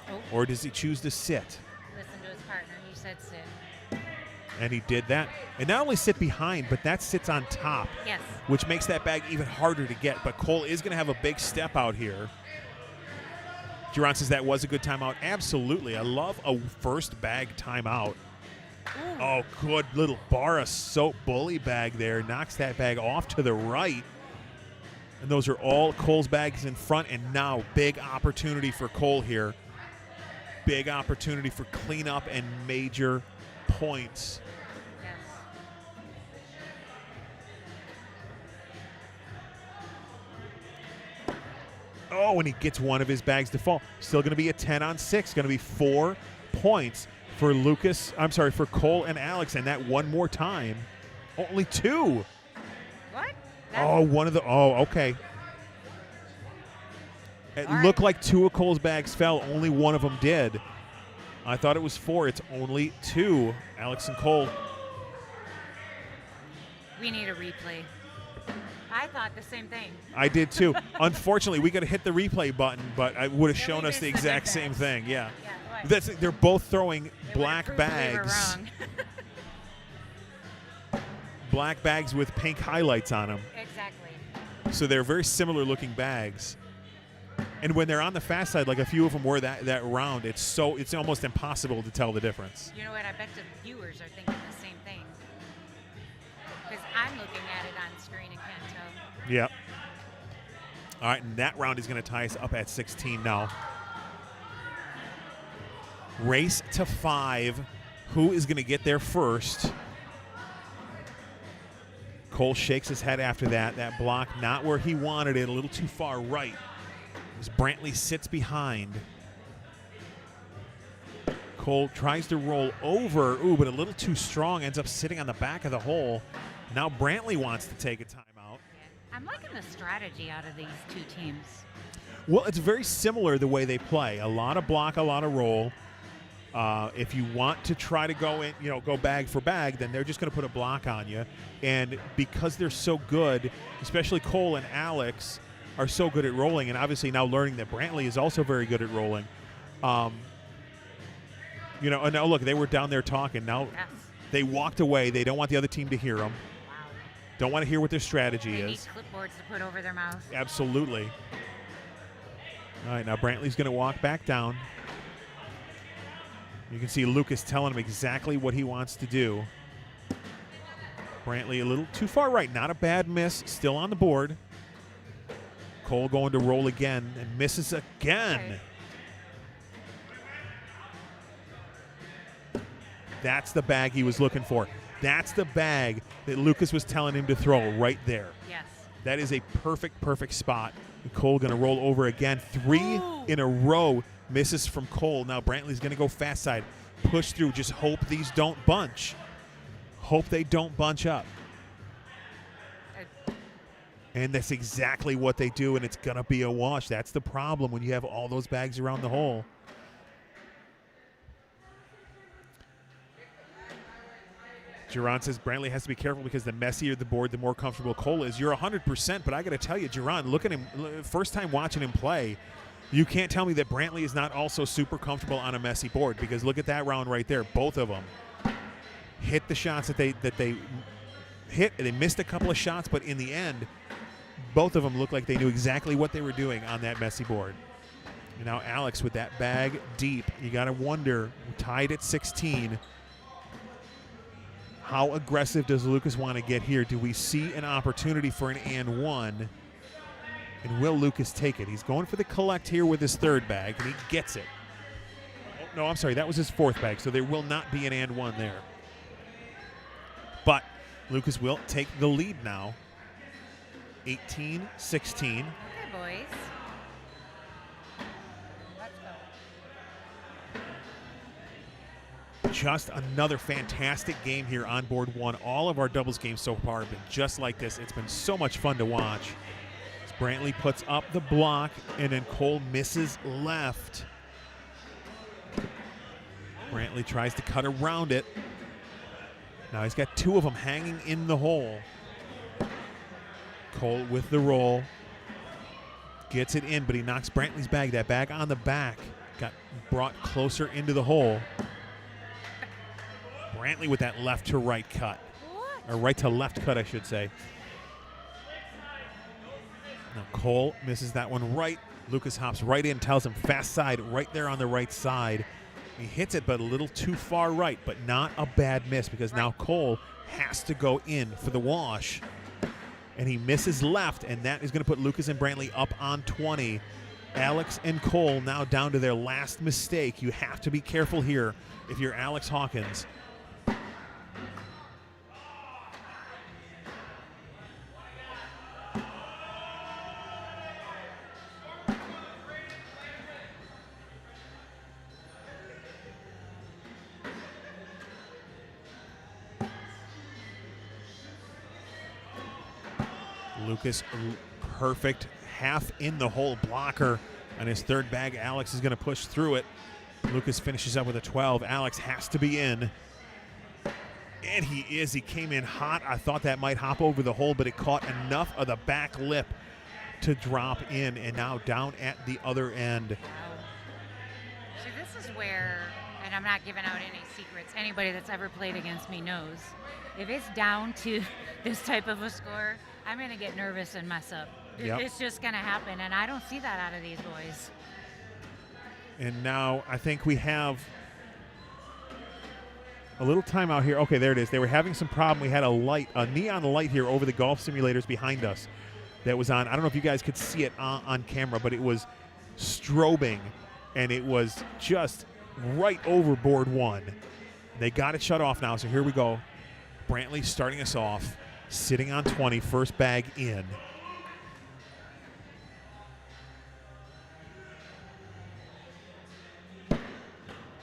Oh. Or does he choose to sit? Listen to his partner. He said sit. And he did that. And not only sit behind, but that sits on top, Yes. which makes that bag even harder to get. But Cole is going to have a big step out here. Geron says that was a good timeout. Absolutely. I love a first bag timeout. Ooh. Oh, good little bar of soap bully bag there. Knocks that bag off to the right. And those are all Cole's bags in front. And now big opportunity for Cole here. Big opportunity for cleanup and major points. Yes. Oh, and he gets one of his bags to fall. Still going to be a 10-on-6. Going to be 4 points for for Cole and Alex. And that one more time, only 2. What? Okay. It All looked right. like 2 of Cole's bags fell. Only one of them did. I thought it was 4. It's only 2. Alex and Cole. We need a replay. I thought the same thing. I did too. Unfortunately, we got to hit the replay button, but it would have Yeah, shown we us the missed the good exact same bags. thing. Yeah. Yeah. What? They're both throwing It would've black proved we were bags. wrong. Black bags with pink highlights on them. Exactly. So they're very similar looking bags. And when they're on the fast side, like a few of them were that round, it's almost impossible to tell the difference. You know what? I bet the viewers are thinking the same thing. Because I'm looking at it on screen and can't tell. Yep. All right, and that round is going to tie us up at 16 now. Race to 5. Who is going to get there first? Cole shakes his head after that. That block not where he wanted it, a little too far right. As Brantley sits behind. Cole tries to roll over, but a little too strong, ends up sitting on the back of the hole. Now Brantley wants to take a timeout. Yeah. I'm liking the strategy out of these two teams. Well, it's very similar the way they play. A lot of block, a lot of roll. If you want to try to go bag for bag, then they're just going to put a block on you. And because they're so good, especially Cole and Alex are so good at rolling, and obviously now learning that Brantley is also very good at rolling. And now look, they were down there talking. Now Yes. they walked away. They don't want the other team to hear them. Wow. Don't want to hear what their strategy They need is. clipboards to put over their mouth. Absolutely. All right, now Brantley's going to walk back down. You can see Lucas telling him exactly what he wants to do. Brantley a little too far right. Not a bad miss. Still on the board. Cole going to roll again and misses again. Okay. That's the bag he was looking for. That's the bag that Lucas was telling him to throw right there. Yes. That is a perfect spot. And Cole going to roll over again. 3 Ooh. in a row misses from Cole. Now Brantley's going to go fast side. Push through. Just hope these don't bunch. Hope they don't bunch up. And that's exactly what they do, and it's going to be a wash. That's the problem when you have all those bags around the hole. Geron says Brantley has to be careful because the messier the board, the more comfortable Cole is. You're 100%, but I got to tell you, Geron, look at him, first time watching him play, You can't tell me that Brantley is not also super comfortable on a messy board, because look at that round right there. Both of them hit the shots that they hit. They missed a couple of shots, but in the end, both of them looked like they knew exactly what they were doing on that messy board. And now Alex with that bag deep. You got to wonder, tied at 16, how aggressive does Lucas want to get here? Do we see an opportunity for an and one? And will Lucas take it? He's going for the collect here with his third bag, and he gets it. Oh, no, I'm sorry. That was his fourth bag, so there will not be an and one there. But Lucas will take the lead now. 18-16. Okay, boys. Let's go. Just another fantastic game here on board one. All of our doubles games so far have been just like this. It's been so much fun to watch. As Brantley puts up the block, and then Cole misses left. Brantley tries to cut around it. Now he's got two of them hanging in the hole. Cole with the roll. Gets it in, but he knocks Brantley's bag. That bag on the back got brought closer into the hole. Brantley with that left to right cut. What? Or right to left cut, I should say. Now Cole misses that one right. Lucas hops right in, tells him fast side right there on the right side. He hits it, but a little too far right, but not a bad miss, because now Cole has to go in for the wash. And he misses left, and that is going to put Lucas and Brantley up on 20. Alex and Cole now down to their last mistake. You have to be careful here if you're Alex Hawkins. Lucas, perfect half in the hole blocker on his third bag. Alex is going to push through it. Lucas finishes up with a 12. Alex has to be in. And he is. He came in hot. I thought that might hop over the hole, but it caught enough of the back lip to drop in, and now down at the other end. See, this is where, and I'm not giving out any secrets, anybody that's ever played against me knows, if it's down to this type of a score, I'm going to get nervous and mess up. Yep. It's just going to happen, and I don't see that out of these boys. And now I think we have a little timeout here. Okay, there it is. They were having some problem. We had a neon light here over the golf simulators behind us that was on. I don't know if you guys could see it on camera, but it was strobing, and it was just right over board one. They got it shut off now, so here we go. Brantley starting us off, sitting on 20, first bag in.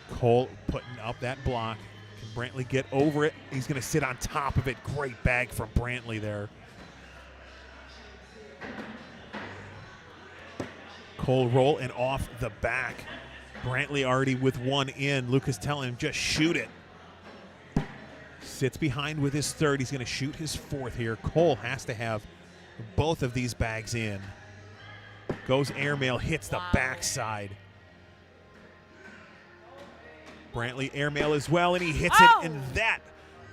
Cole putting up that block. Can Brantley get over it? He's going to sit on top of it. Great bag from Brantley there. Cole rolling off the back. Brantley already with one in. Lucas telling him, just shoot it. Sits behind with his third. He's going to shoot his fourth here. Cole has to have both of these bags in. Goes airmail, hits the backside. Brantley airmail as well, and he hits it, and that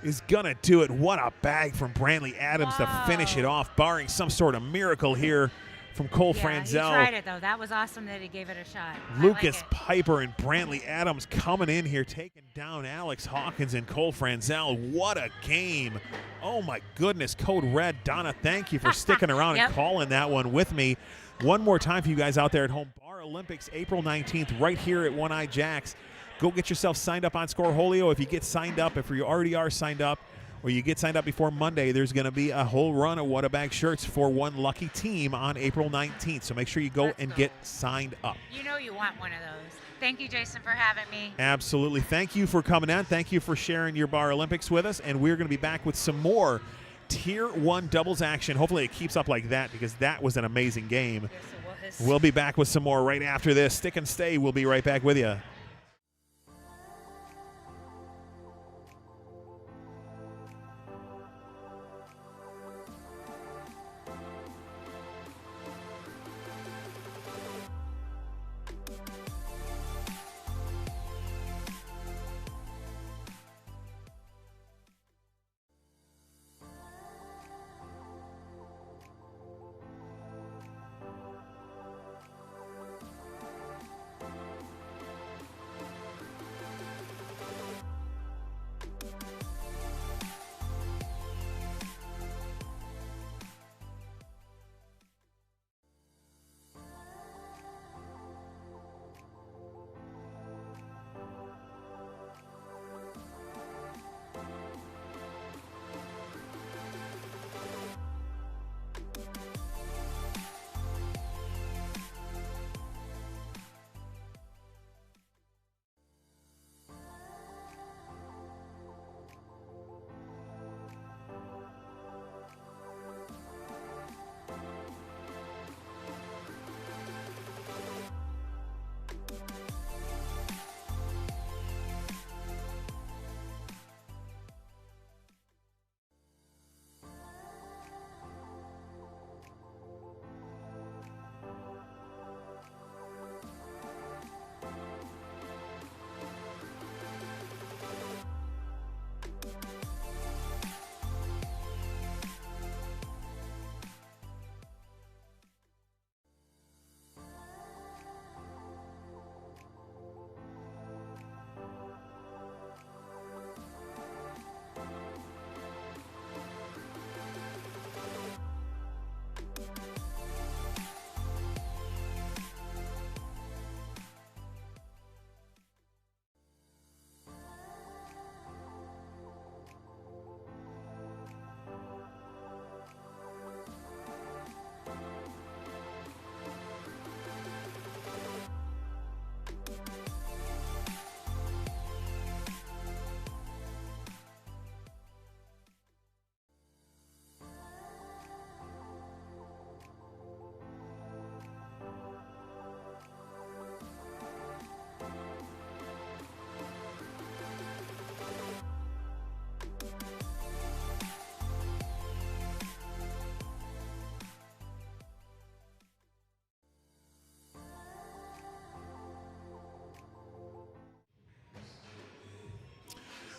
is going to do it. What a bag from Brantley Adams to finish it off, barring some sort of miracle here from Cole Franzel. He tried it, though. That was awesome that he gave it a shot. Lucas Piper and Brantley Adams coming in here, taking down Alex Hawkins and Cole Franzel. What a game. Oh, my goodness. Code Red. Donna, thank you for sticking around and calling that one with me. One more time for you guys out there at home. Bar Olympics, April 19th, right here at One Eye Jacks. Go get yourself signed up on Scoreholio. If you get signed up, if you already are signed up, or you get signed up before Monday, there's going to be a whole run of What-A-Bag shirts for one lucky team on April 19th. So make sure you go and get signed up. You know you want one of those. Thank you, Jason, for having me. Absolutely. Thank you for coming in. Thank you for sharing your Bar Olympics with us. And we're going to be back with some more Tier 1 doubles action. Hopefully it keeps up like that, because that was an amazing game. Yes, it was. We'll be back with some more right after this. Stick and stay. We'll be right back with you.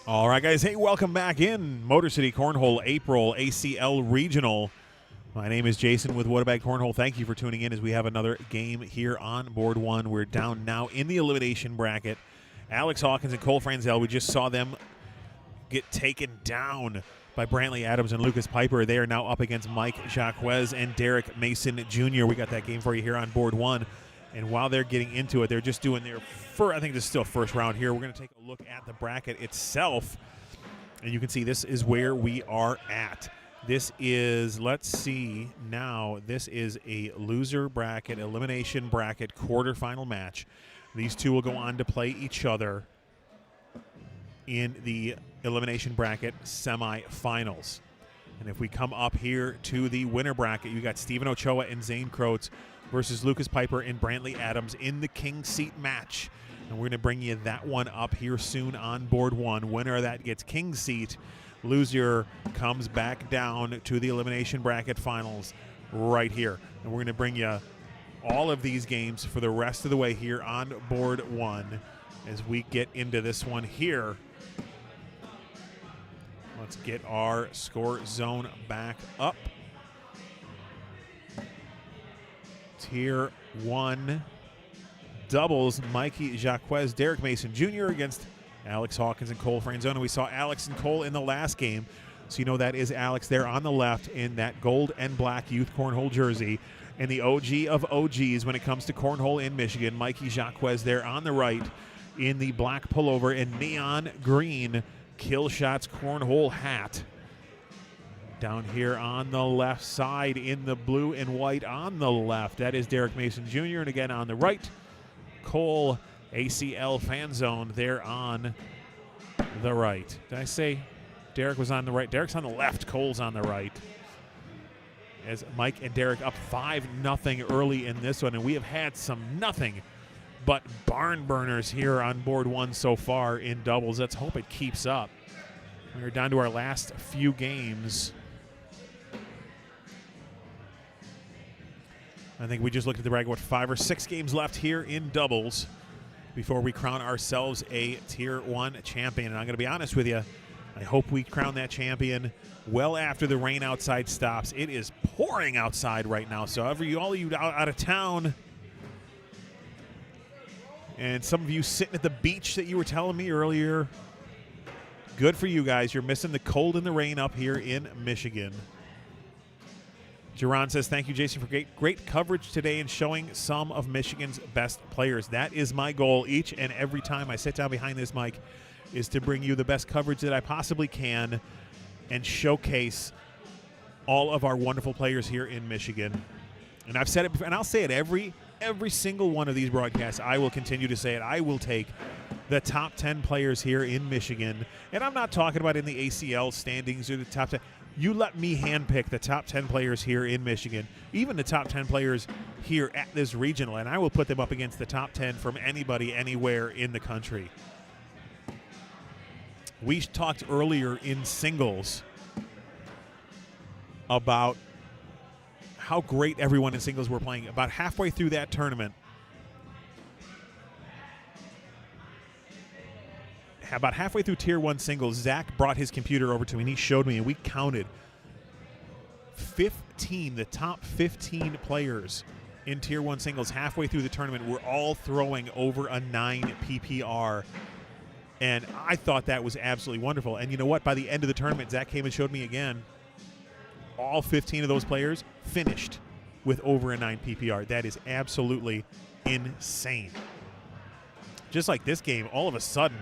All right, guys. Hey, welcome back in MotorCity Cornhole April ACL Regional. My name is Jason with Whatabag Cornhole. Thank you for tuning in as we have another game here on board one. We're down now in the elimination bracket. Alex Hawkins and Cole Franzel, we just saw them get taken down by Brantley Adams and Lucas Piper. They are now up against Mike Jacques and Derek Mason Jr. We got that game for you here on board one. And while they're getting into it, they're just doing their first, I think this is still first round here. We're going to take a look at the bracket itself. And you can see this is where we are at. This is, let's see now, this is a loser bracket, elimination bracket, quarterfinal match. These two will go on to play each other in the elimination bracket semifinals. And if we come up here to the winner bracket, you got Steven Ochoa and Zane Croats versus Lucas Piper and Brantley Adams in the King Seat match. And we're going to bring you that one up here soon on board one. Winner of that gets King Seat. Loser comes back down to the elimination bracket finals right here. And we're going to bring you all of these games for the rest of the way here on board one as we get into this one here. Let's get our score zone back up. Tier 1 doubles, Mikey Jacques, Derek Mason Jr. against Alex Hawkins and Cole Franzone. We saw Alex and Cole in the last game, so you know that is Alex there on the left in that gold and black youth cornhole jersey. And the OG of OGs when it comes to cornhole in Michigan, Mikey Jacques there on the right in the black pullover and neon green Kill Shots cornhole hat. Down here on the left side in the blue and white on the left, that is Derek Mason Jr. And again on the right, Cole ACL Fan Zone there on the right. Did I say Derek was on the right? Derek's on the left, Cole's on the right. As Mike and Derek up 5-0 early in this one, and we have had some nothing but barn burners here on board one so far in doubles. Let's hope it keeps up. We're down to our last few games. I think we just looked at the bracket, what, 5 or 6 games left here in doubles before we crown ourselves a Tier 1 champion. And I'm going to be honest with you, I hope we crown that champion well after the rain outside stops. It is pouring outside right now, so all of you out of town, and some of you sitting at the beach that you were telling me earlier, good for you guys. You're missing the cold and the rain up here in Michigan. Jerron says, thank you, Jason, for great coverage today and showing some of Michigan's best players. That is my goal each and every time I sit down behind this mic, is to bring you the best coverage that I possibly can and showcase all of our wonderful players here in Michigan. And I've said it before, and I'll say it every single one of these broadcasts. I will continue to say it. I will take the top 10 players here in Michigan, and I'm not talking about in the ACL standings or the top 10. You let me handpick the top 10 players here in Michigan, even the top 10 players here at this regional, and I will put them up against the top 10 from anybody, anywhere in the country. We talked earlier in singles about how great everyone in singles were playing. About halfway through that tournament, about halfway through Tier 1 singles, Zach brought his computer over to me, and he showed me, and we counted 15, the top 15 players in Tier 1 singles halfway through the tournament were all throwing over a 9 PPR. And I thought that was absolutely wonderful. And you know what? By the end of the tournament, Zach came and showed me again, all 15 of those players finished with over a 9 PPR. That is absolutely insane. Just like this game, all of a sudden,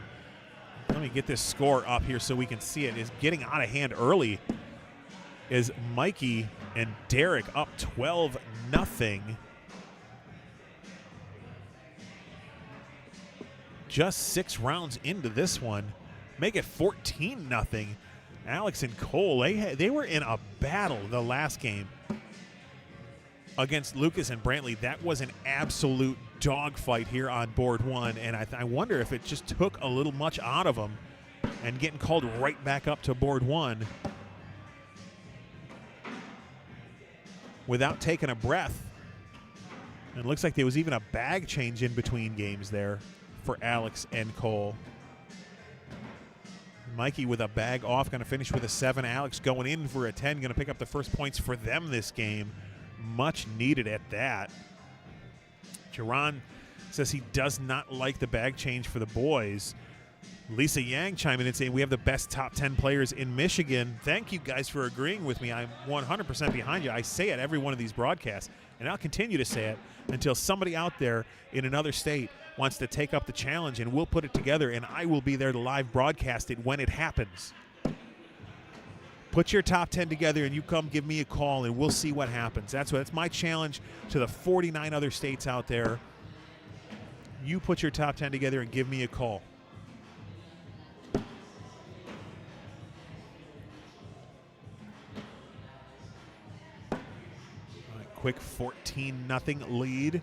let me get this score up here so we can see it, is getting out of hand early. Is Mikey and Derek up 12-0. Just 6 rounds into this one. Make it 14-0. Alex and Cole, they were in a battle the last game against Lucas and Brantley. That was an absolute dogfight here on board one, and I wonder if it just took a little much out of them and getting called right back up to board one without taking a breath. And it looks like there was even a bag change in between games there for Alex and Cole. Mikey with a bag off, going to finish with a 7. Alex going in for a 10, going to pick up the first points for them this game. Much needed at that. Jerron says he does not like the bag change for the boys. Lisa Yang chiming in saying we have the best top 10 players in Michigan. Thank you guys for agreeing with me. I'm 100% behind you. I say it every one of these broadcasts, and I'll continue to say it until somebody out there in another state wants to take up the challenge, and we'll put it together, and I will be there to live broadcast it when it happens. Put your top 10 together, and you come give me a call, and we'll see what happens. That's my challenge to the 49 other states out there. You put your top 10 together and give me a call. Quick 14-0 lead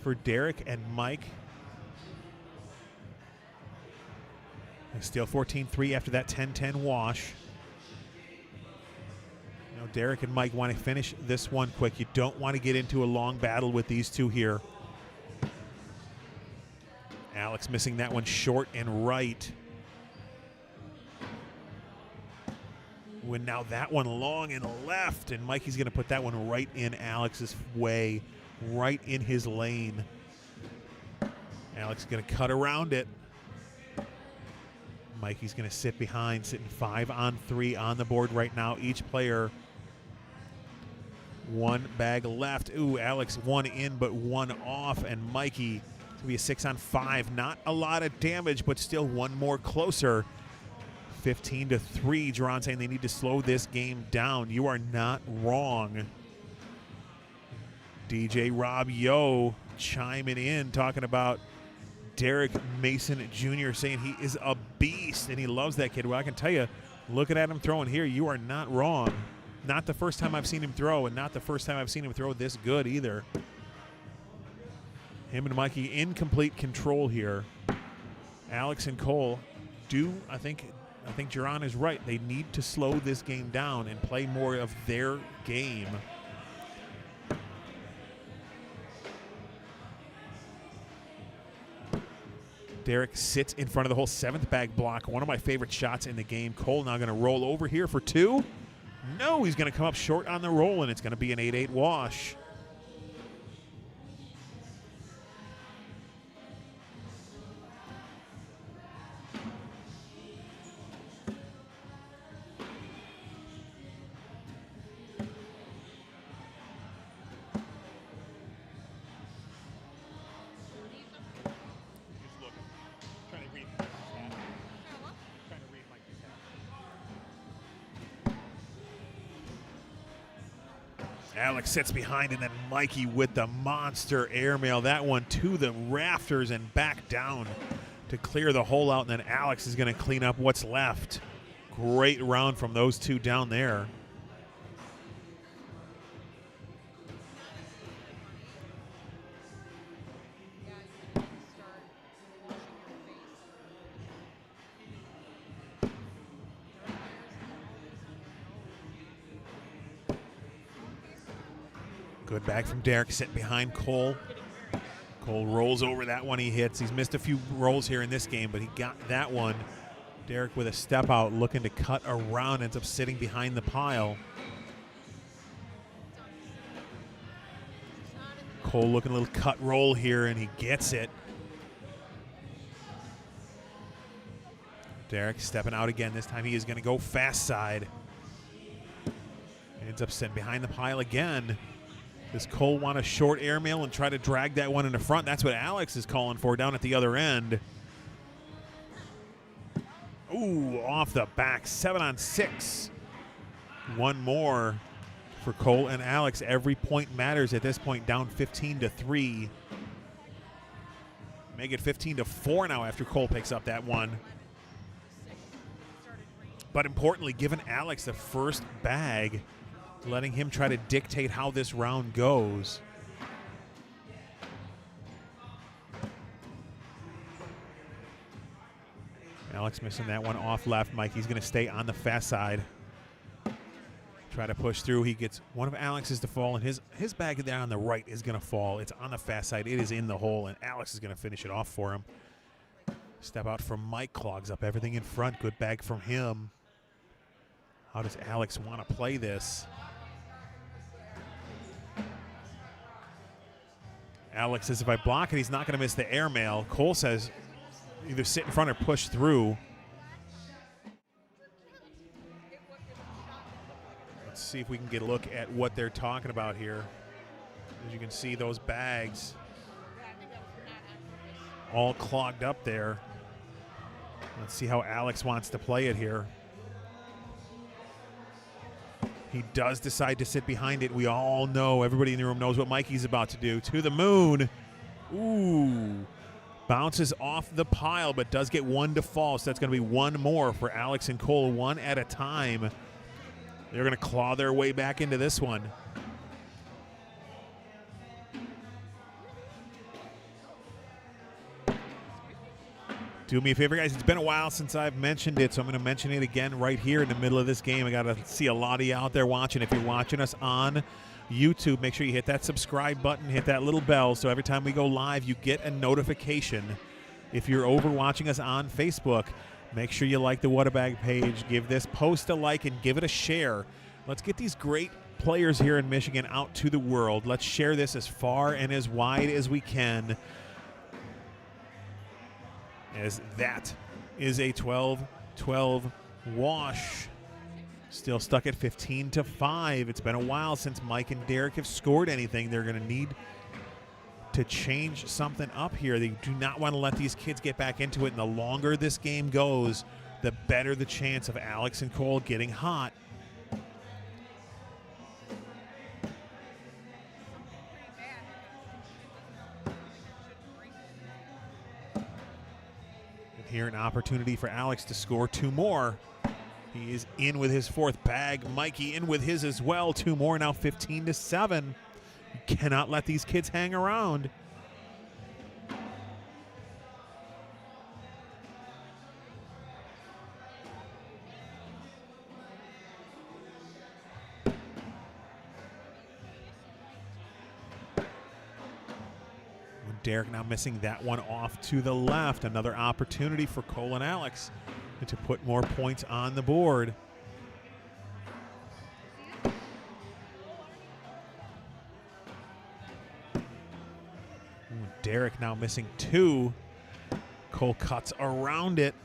for Derek and Mike. They steal 14-3 after that 10-10 wash. You know, Derek and Mike want to finish this one quick. You don't want to get into a long battle with these two here. Alex missing that one short and right. When now that one long and left, and Mikey's going to put that one right in Alex's way, right in his lane. Alex is going to cut around it. Mikey's going to sit behind, sitting 5 on 3 on the board right now. Each player, 1 bag left. Ooh, Alex 1 in but 1 off, and Mikey to be a 6 on 5. Not a lot of damage, but still 1 more closer. 15-3. Jerron saying they need to slow this game down. You are not wrong. DJ Rob Yo chiming in, talking about Derek Mason Jr., saying he is a beast and he loves that kid. Well, I can tell you, looking at him throwing here, you are not wrong. Not the first time I've seen him throw, and not the first time I've seen him throw this good either. Him and Mikey in complete control here. Alex and Cole do, I think Jerron is right. They need to slow this game down and play more of their game. Derek sits in front of the whole 7th bag block. One of my favorite shots in the game. Cole now going to roll over here for 2. No, he's going to come up short on the roll, and it's going to be an 8-8 wash. Alex sits behind, and then Mikey with the monster airmail. That one to the rafters and back down to clear the hole out, and then Alex is going to clean up what's left. Great round from those two down there. Good bag from Derek, sitting behind Cole. Cole rolls over that one, he hits. He's missed a few rolls here in this game, but he got that one. Derek with a step out, looking to cut around, ends up sitting behind the pile. Cole looking a little cut roll here, and he gets it. Derek stepping out again. This time he is going to go fast side. Ends up sitting behind the pile again. Does Cole want a short airmail and try to drag that one in the front? That's what Alex is calling for down at the other end. Ooh, off the back, 7 on 6. One more for Cole and Alex. Every point matters at this point, down 15-3. Make it 15-4 now after Cole picks up that one. But importantly, giving Alex the first bag, letting him try to dictate how this round goes. Alex missing that one off left. Mikey's going to stay on the fast side. Try to push through. He gets one of Alex's to fall, and his bag there on the right is going to fall. It's on the fast side. It is in the hole, and Alex is going to finish it off for him. Step out from Mike, clogs up everything in front. Good bag from him. How does Alex want to play this? Alex says if I block it, he's not going to miss the airmail. Cole says either sit in front or push through. Let's see if we can get a look at what they're talking about here. As you can see, those bags all clogged up there. Let's see how Alex wants to play it here. He does decide to sit behind it. We all know, everybody in the room knows what Mikey's about to do. To the moon. Ooh. Bounces off the pile, but does get one to fall. So that's going to be one more for Alex and Cole, one at a time. They're going to claw their way back into this one. Do me a favor, guys. It's been a while since I've mentioned it, so I'm going to mention it again right here in the middle of this game. I got to see a lot of you out there watching. If you're watching us on YouTube, make sure you hit that subscribe button, hit that little bell, so every time we go live, you get a notification. If you're over watching us on Facebook, make sure you like the Whatabag page. Give this post a like and give it a share. Let's get these great players here in Michigan out to the world. Let's share this as far and as wide as we can, as that is a 12-12 wash. Still stuck at 15-5. It's been a while since Mike and Derek have scored anything. They're going to need to change something up here. They do not want to let these kids get back into it, and the longer this game goes, the better the chance of Alex and Cole getting hot. Here an opportunity for Alex to score two more. He is in with his fourth bag. Mikey in with his as well. Two more now, 15-7. You cannot let these kids hang around. Derek now missing that one off to the left. Another opportunity for Cole and Alex to put more points on the board. Ooh, Derek now missing two. Cole cuts around it.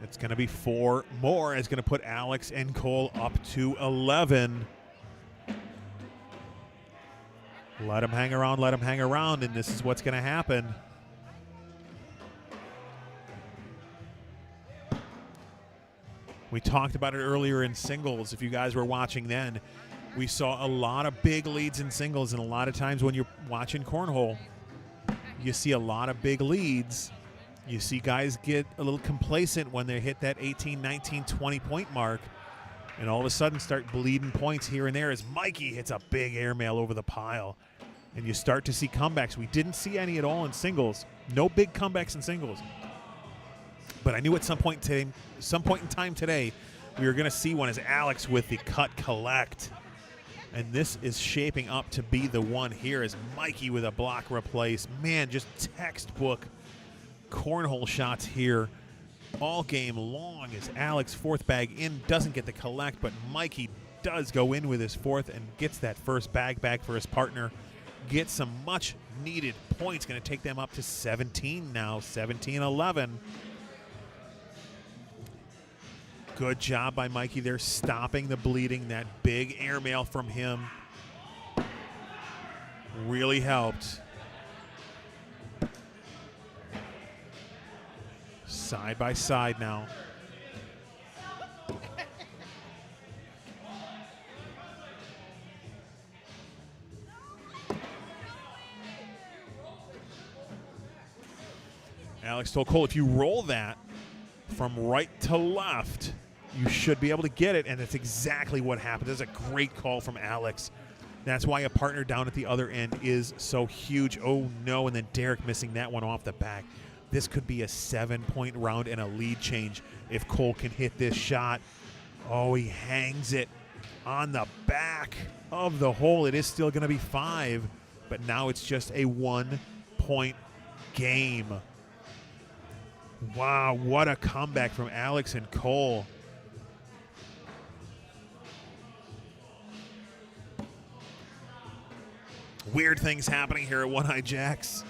It's going to be four more. It's going to put Alex and Cole up to 11. Let him hang around, and this is what's going to happen. We talked about it earlier in singles. If you guys were watching then, we saw a lot of big leads in singles, and a lot of times when you're watching cornhole, you see a lot of big leads. You see guys get a little complacent when they hit that 18, 19, 20-point mark, and all of a sudden start bleeding points here and there as Mikey hits a big airmail over the pile. And you start to see comebacks. We didn't see any at all in singles. No big comebacks in singles. But I knew at some point in time today, we were going to see one as Alex with the cut collect. And this is shaping up to be the one here as Mikey with a block replace. Man, just textbook cornhole shots here all game long as Alex, fourth bag in, doesn't get the collect, but Mikey does go in with his fourth and gets that first bag back for his partner. Gets some much needed points. Going to take them up to 17 now, 17-11. Good job by Mikey there, stopping the bleeding. That big airmail from him really helped. Side by side now. Alex told Cole, if you roll that from right to left, you should be able to get it, and that's exactly what happened. That's a great call from Alex. That's why a partner down at the other end is so huge. Oh, no, and then Derek missing that one off the back. This could be a 7-point round and a lead change if Cole can hit this shot. Oh, he hangs it on the back of the hole. It is still going to be 5 but now it's just a 1-point game. Wow, what a comeback from Alex and Cole. Weird things happening here at One Eye Jacks.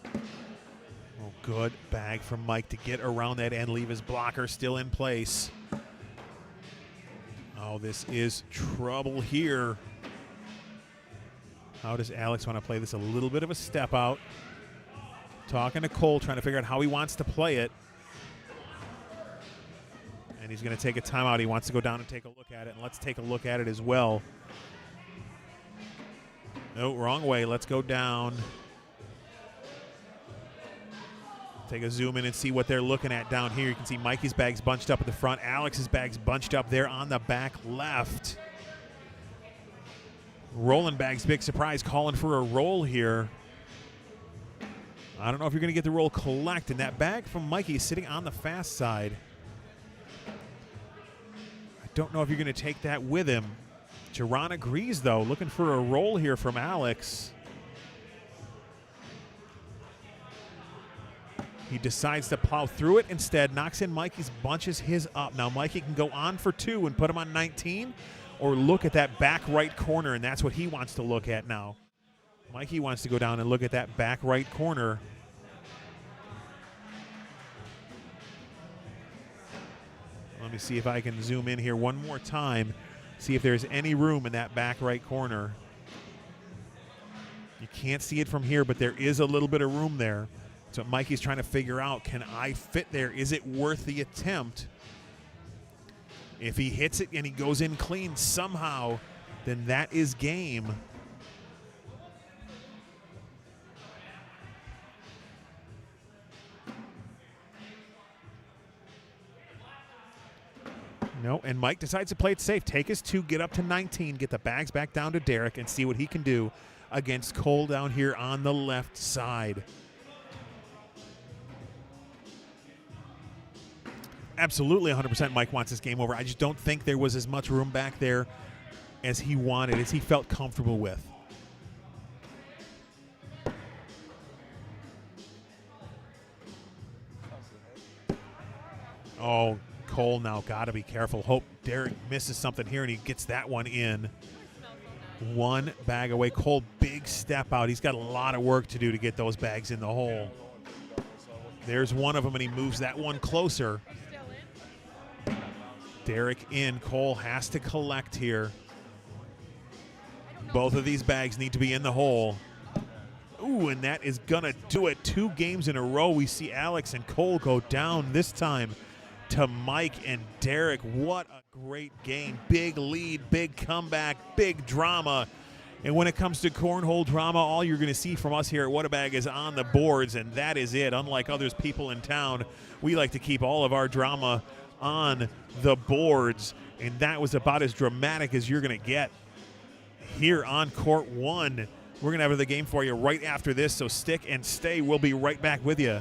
Oh, good bag from Mike to get around that and leave his blocker still in place. Oh, this is trouble here. How does Alex want to play this? A little bit of a step out. Talking to Cole, trying to figure out how he wants to play it. And he's going to take a timeout. He wants to go down and take a look at it. And let's take a look at it as well. No, wrong way. Let's go down. Take a zoom in and see what they're looking at down here. You can see Mikey's bag's bunched up at the front. Alex's bag's bunched up there on the back left. Rolling bag's big surprise, calling for a roll here. I don't know if you're going to get the roll collect. And that bag from Mikey is sitting on the fast side. I don't know if you're going to take that with him. Jerron agrees, though, looking for a roll here from Alex. He decides to plow through it instead, knocks in Mikey's, bunches his up. Now Mikey can go on for 2 and put him on 19, or look at that back right corner, and that's what he wants to look at now. Mikey wants to go down and look at that back right corner. Let me see if I can zoom in here one more time, see if there's any room in that back right corner. You can't see it from here, but there is a little bit of room there. So Mikey's trying to figure out, can I fit there? Is it worth the attempt? If he hits it and he goes in clean somehow, then that is game. No, and Mike decides to play it safe. Take his 2, get up to 19, get the bags back down to Derek, and see what he can do against Cole down here on the left side. Absolutely 100% Mike wants this game over. I just don't think there was as much room back there as he wanted, as he felt comfortable with. Oh, Cole now got to be careful. Hope Derek misses something here and he gets that one in. 1 bag away. Cole, big step out. He's got a lot of work to do to get those bags in the hole. There's one of them, and he moves that one closer. Derek in. Cole has to collect here. Both of these bags need to be in the hole. Ooh, and that is going to do it. 2 games in a row. We see Alex and Cole go down, this time to Mike and Derek. What a great game. Big lead, big comeback, big drama. And when it comes to cornhole drama, all you're going to see from us here at What-A-Bag is on the boards, and that is it. Unlike other people in town, we like to keep all of our drama on the boards, and that was about as dramatic as you're going to get here on Court 1. We're going to have the game for you right after this, so stick and stay. We'll be right back with you.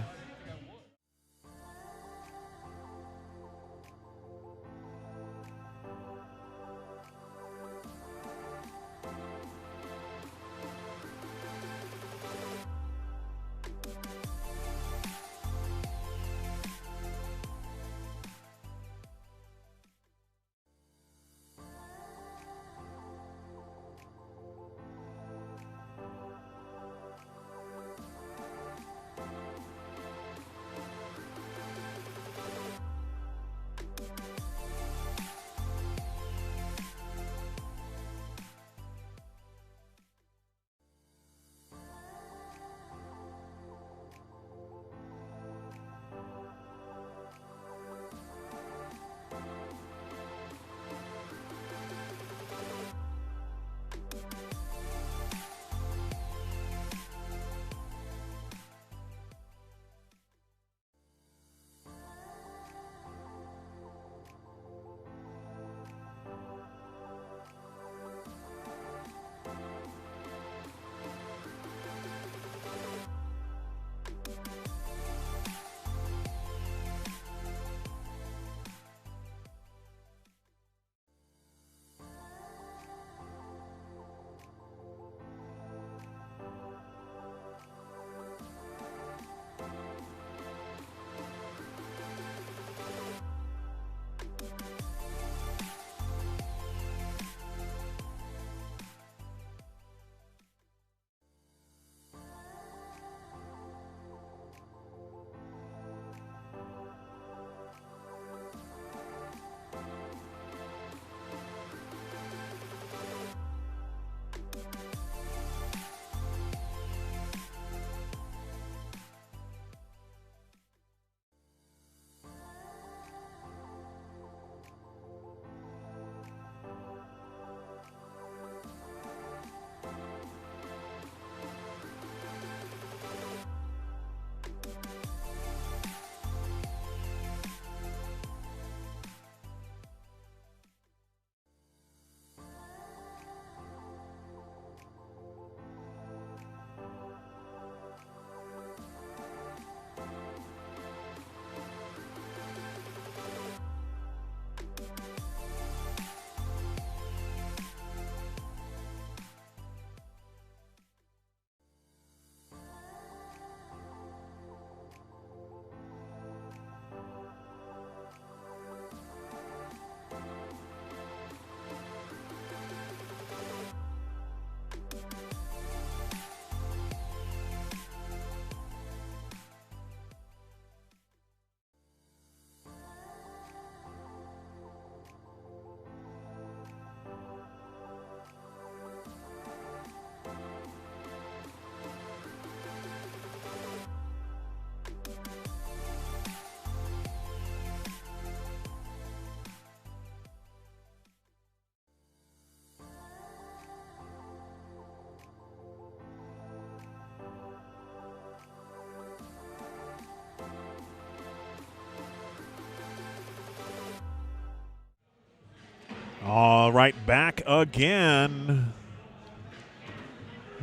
All right, back again.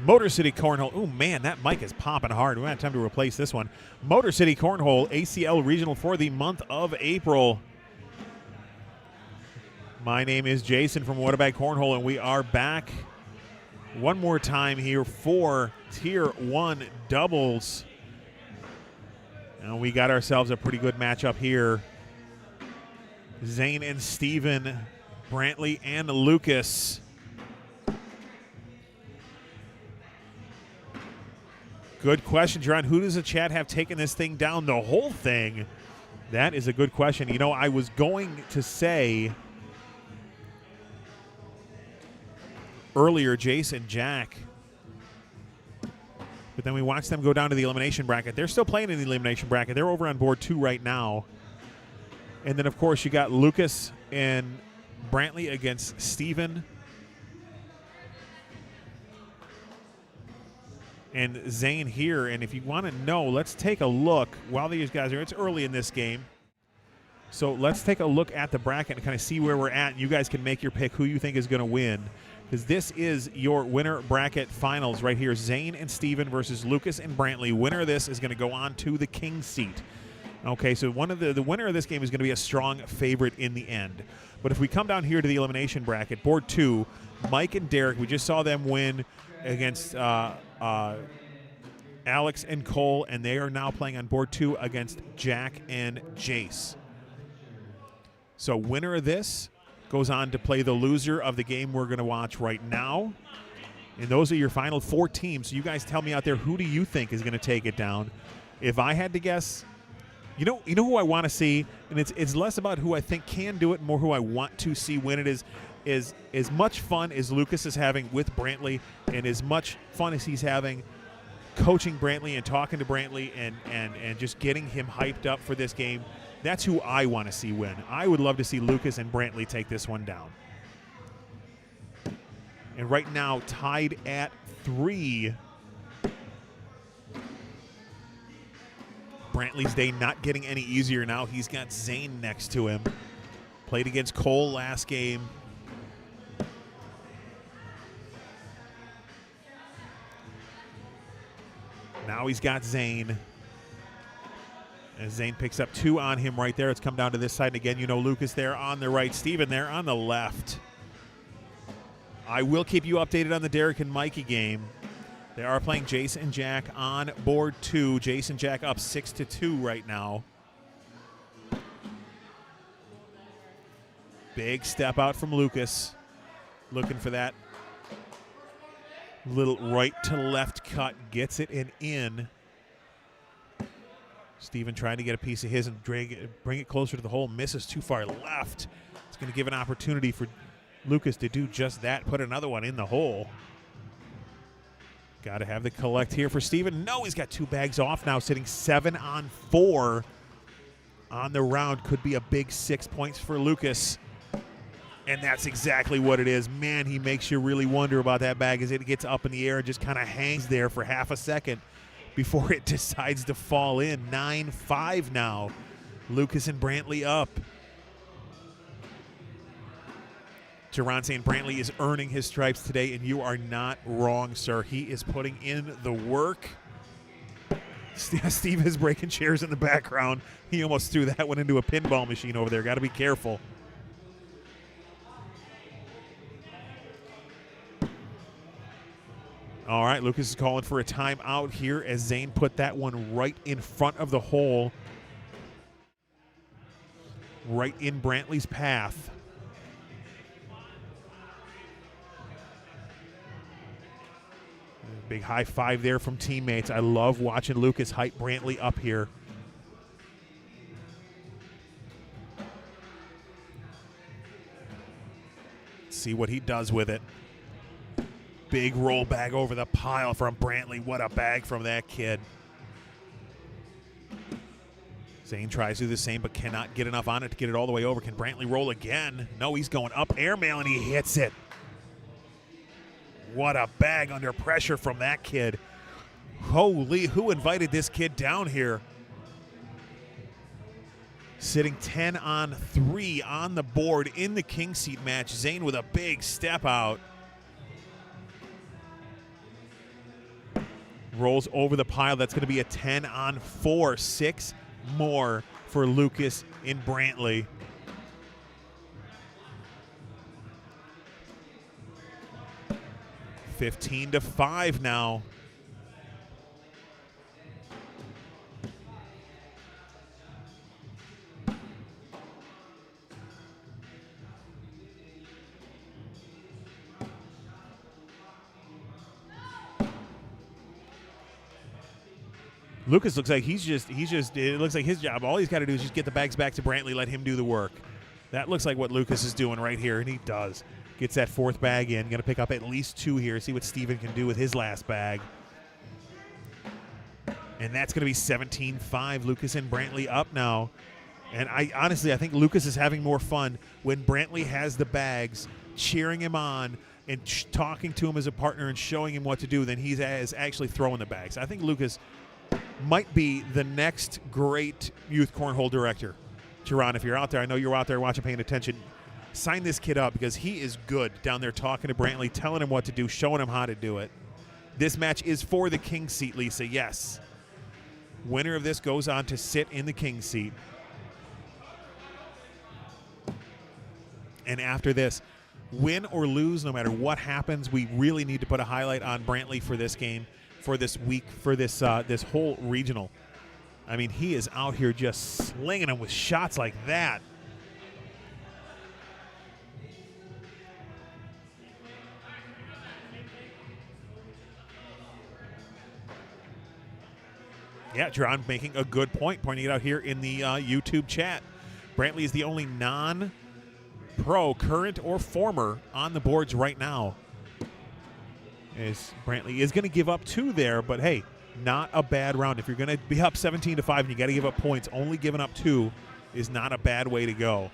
MotorCity Cornhole. Oh, man, that mic is popping hard. We don't have time to replace this one. MotorCity Cornhole ACL Regional for the month of April. My name is Jason from What About Cornhole, and we are back one more time here for Tier 1 doubles. And we got ourselves a pretty good matchup here. Zane and Steven, Brantley and Lucas. Good question, John. Who does the chat have taken this thing down? The whole thing? That is a good question. You know, I was going to say earlier, Jace and Jack, but then we watched them go down to the elimination bracket. They're still playing in the elimination bracket. They're over on board 2 right now. And then, of course, you got Lucas and Brantley against Steven. And Zane here. And if you want to know, let's take a look while these guys are, it's early in this game. So let's take a look at the bracket and kind of see where we're at. And you guys can make your pick who you think is going to win. Because this is your winner bracket finals right here. Zane and Steven versus Lucas and Brantley. Winner of this is going to go on to the king seat. Okay, so one of the winner of this game is going to be a strong favorite in the end. But if we come down here to the elimination bracket, board 2, Mike and Derek, we just saw them win against Alex and Cole, and they are now playing on board 2 against Jack and Jace. So winner of this goes on to play the loser of the game we're going to watch right now. And those are your final 4 teams. So you guys tell me out there, who do you think is going to take it down? If I had to guess, you know who I want to see, and it's less about who I think can do it, more who I want to see win it is as much fun as Lucas is having with Brantley, and as much fun as he's having coaching Brantley and talking to Brantley and just getting him hyped up for this game. That's who I want to see win. I would love to see Lucas and Brantley take this one down. And right now, tied at 3. Brantley's day not getting any easier now. He's got Zane next to him. Played against Cole last game. Now he's got Zane. As Zane picks up 2 on him right there. It's come down to this side. And again, you know, Lucas there on the right. Steven there on the left. I will keep you updated on the Derek and Mikey game. They are playing Jace and Jack on board 2. Jace and Jack up 6-2 right now. Big step out from Lucas. Looking for that little right to left cut. Gets it and in. Steven trying to get a piece of his and bring it closer to the hole. Misses too far left. It's going to give an opportunity for Lucas to do just that. Put another one in the hole. Got to have the collect here for Steven. No, he's got 2 bags off now, sitting 7 on 4 on the round. Could be a big 6 points for Lucas. And that's exactly what it is. Man, he makes you really wonder about that bag as it gets up in the air and just kind of hangs there for half a second before it decides to fall in. 9-5 now. Lucas and Brantley up. Jerron saying Brantley is earning his stripes today, and you are not wrong, sir. He is putting in the work. Steve is breaking chairs in the background. He almost threw that one into a pinball machine over there. Got to be careful. All right, Lucas is calling for a timeout here as Zane put that one right in front of the hole. Right in Brantley's path. Big high five there from teammates. I love watching Lucas hype Brantley up here. See what he does with it. Big roll bag over the pile from Brantley. What a bag from that kid. Zane tries to do the same but cannot get enough on it to get it all the way over. Can Brantley roll again? No, he's going up airmail and he hits it. What a bag under pressure from that kid. Holy, who invited this kid down here? sitting 10-on-3 on the board in the king seat match. Zane with a big step out. Rolls over the pile. That's going to be a 10-on-4. 6 more for Lucas in Brantley. $15-5 now. Lucas looks like it looks like his job. All he's got to do is just get the bags back to Brantley, let him do the work. That looks like what Lucas is doing right here, and he does. Gets that 4th bag in. Going to pick up at least 2 here, see what Steven can do with his last bag. And that's going to be 17-5. Lucas and Brantley up now. And I think Lucas is having more fun when Brantley has the bags, cheering him on and talking to him as a partner and showing him what to do than he's actually throwing the bags. I think Lucas might be the next great youth cornhole director. Jerron, if you're out there, I know you're out there watching, paying attention, sign this kid up because he is good down there talking to Brantley, telling him what to do, showing him how to do it. This match is for the king seat, Lisa, yes. Winner of this goes on to sit in the king seat. And after this, win or lose, no matter what happens, we really need to put a highlight on Brantley for this game, for this week, for this this whole regional. I mean, he is out here just slinging them with shots like that. Yeah, John making a good point, pointing it out here in the YouTube chat. Brantley is the only non-pro, current or former, on the boards right now. As Brantley is going to give up 2 there, but hey, not a bad round. If you're going to be up 17-5 and you got to give up points, only giving up 2 is not a bad way to go.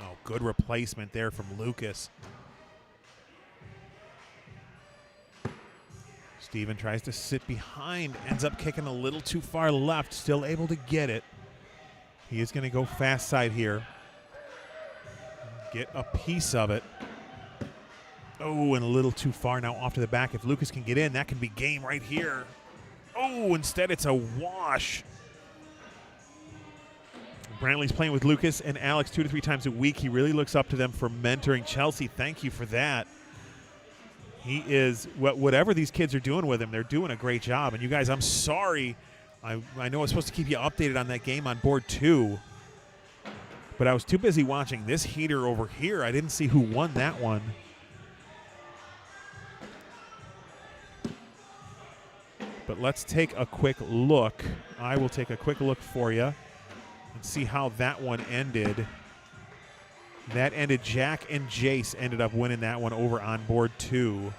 Oh, good replacement there from Lucas. Steven tries to sit behind, ends up kicking a little too far left, still able to get it. He is going to go fast side here. Get a piece of it. Oh, and a little too far now off to the back. If Lucas can get in, that can be game right here. Oh, instead it's a wash. Brantley's playing with Lucas and Alex 2 to 3 times a week. He really looks up to them for mentoring. Chelsea, thank you for that. He is, whatever these kids are doing with him, they're doing a great job. And you guys, I'm sorry. I know I was supposed to keep you updated on that game on board 2. But I was too busy watching this heater over here. I didn't see who won that one. But let's take a quick look. I will take a quick look for you and see how that one ended. That ended, Jack and Jace ended up winning that one over on board 2.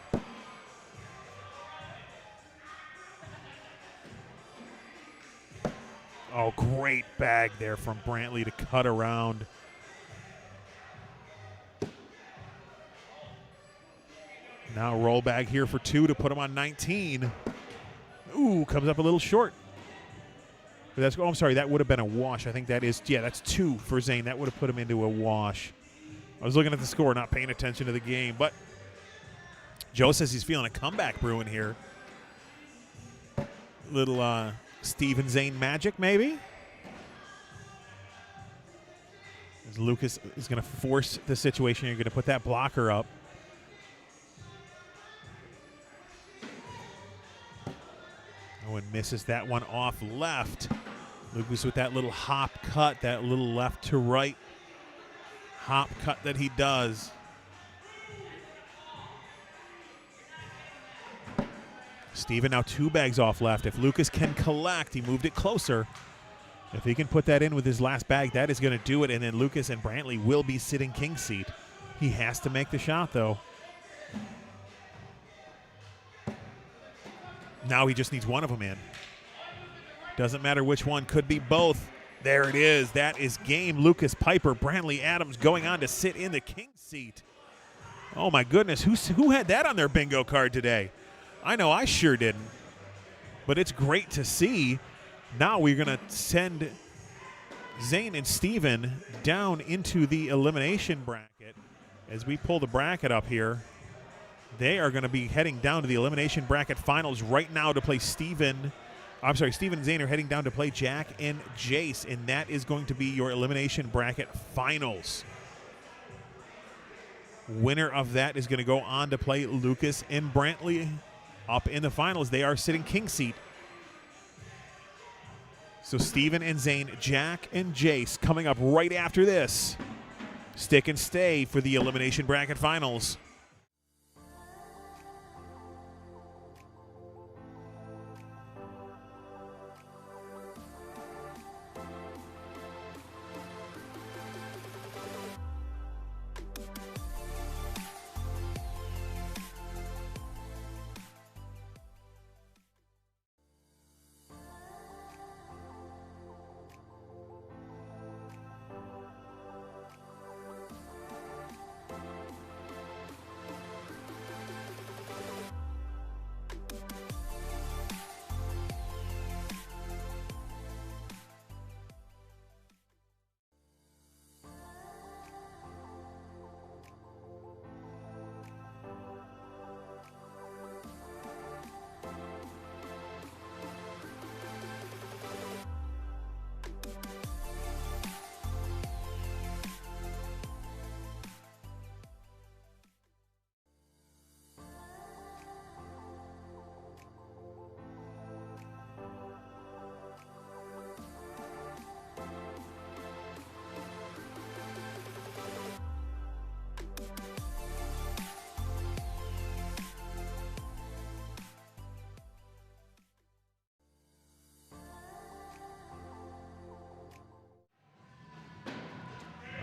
Oh, great bag there from Brantley to cut around. Now roll bag here for 2 to put him on 19. Ooh, comes up a little short. But that's, oh, I'm sorry, that would have been a wash. I think that is, yeah, that's 2 for Zane. That would have put him into a wash. I was looking at the score, not paying attention to the game. But Joe says he's feeling a comeback brewing here. Little Steve and Zane magic, maybe? As Lucas is going to force the situation. You're going to put that blocker up. Oh, and misses that one off left. Lucas with that little hop cut, that little left to right hop cut that he does. Steven now 2 bags off left. If Lucas can collect, he moved it closer. If he can put that in with his last bag, that is going to do it. And then Lucas and Brantley will be sitting king seat. He has to make the shot, though. Now he just needs one of them in. Doesn't matter which one. Could be both. There it is. That is game. Lucas Piper, Brantley Adams going on to sit in the king seat. Oh, my goodness. Who had that on their bingo card today? I know I sure didn't. But it's great to see. Now we're going to send Zane and Steven down into the elimination bracket. As we pull the bracket up here, they are going to be heading down to the elimination bracket finals right now to play Steven and Zane are heading down to play Jack and Jace, and that is going to be your elimination bracket finals. Winner of that is going to go on to play Lucas and Brantley up in the finals. They are sitting king seat. So Steven and Zane, Jack and Jace coming up right after this. Stick and stay for the elimination bracket finals.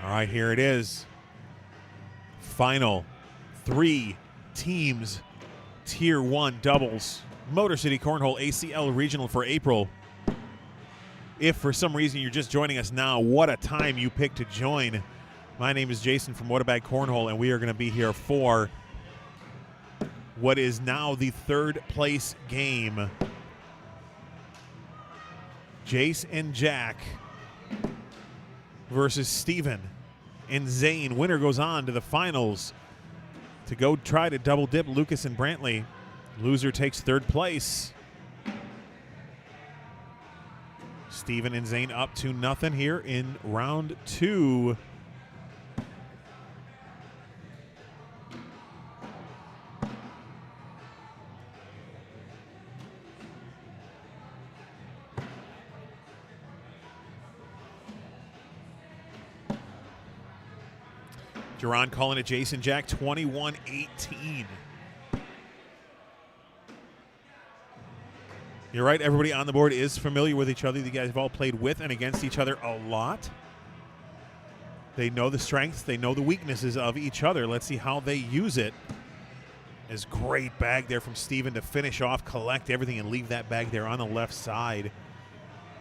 All right, here it is. Final 3 teams, Tier 1 doubles, MotorCity Cornhole ACL Regional for April. If for some reason you're just joining us now, what a time you picked to join. My name is Jason from Waterbag Cornhole, and we are going to be here for what is now the 3rd place game. Jace and Jack versus Steven and Zane. Winner goes on to the finals to go try to double dip Lucas and Brantley. Loser takes 3rd place. Steven and Zane up to nothing here in round 2. Duran calling it Jason Jack 21-18. You're right, everybody on the board is familiar with each other. You guys have all played with and against each other a lot. They know the strengths, they know the weaknesses of each other. Let's see how they use it. This great bag there from Steven to finish off, collect everything, and leave that bag there on the left side.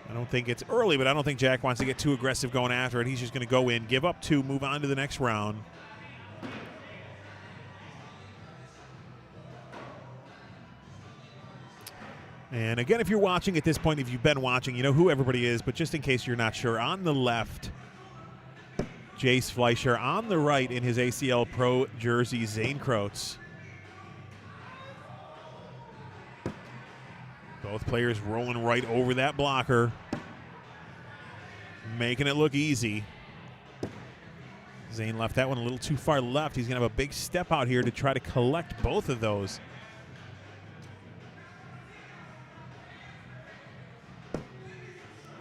I don't think it's early, but I don't think Jack wants to get too aggressive going after it. He's just going to go in, give up 2, move on to the next round. And again, if you're watching at this point, if you've been watching, you know who everybody is, but just in case you're not sure, on the left, Jace Fleischer. On the right, in his ACL Pro jersey, Zane Croats. Both players rolling right over that blocker, making it look easy. Zane left that one a little too far left. He's going to have a big step out here to try to collect both of those.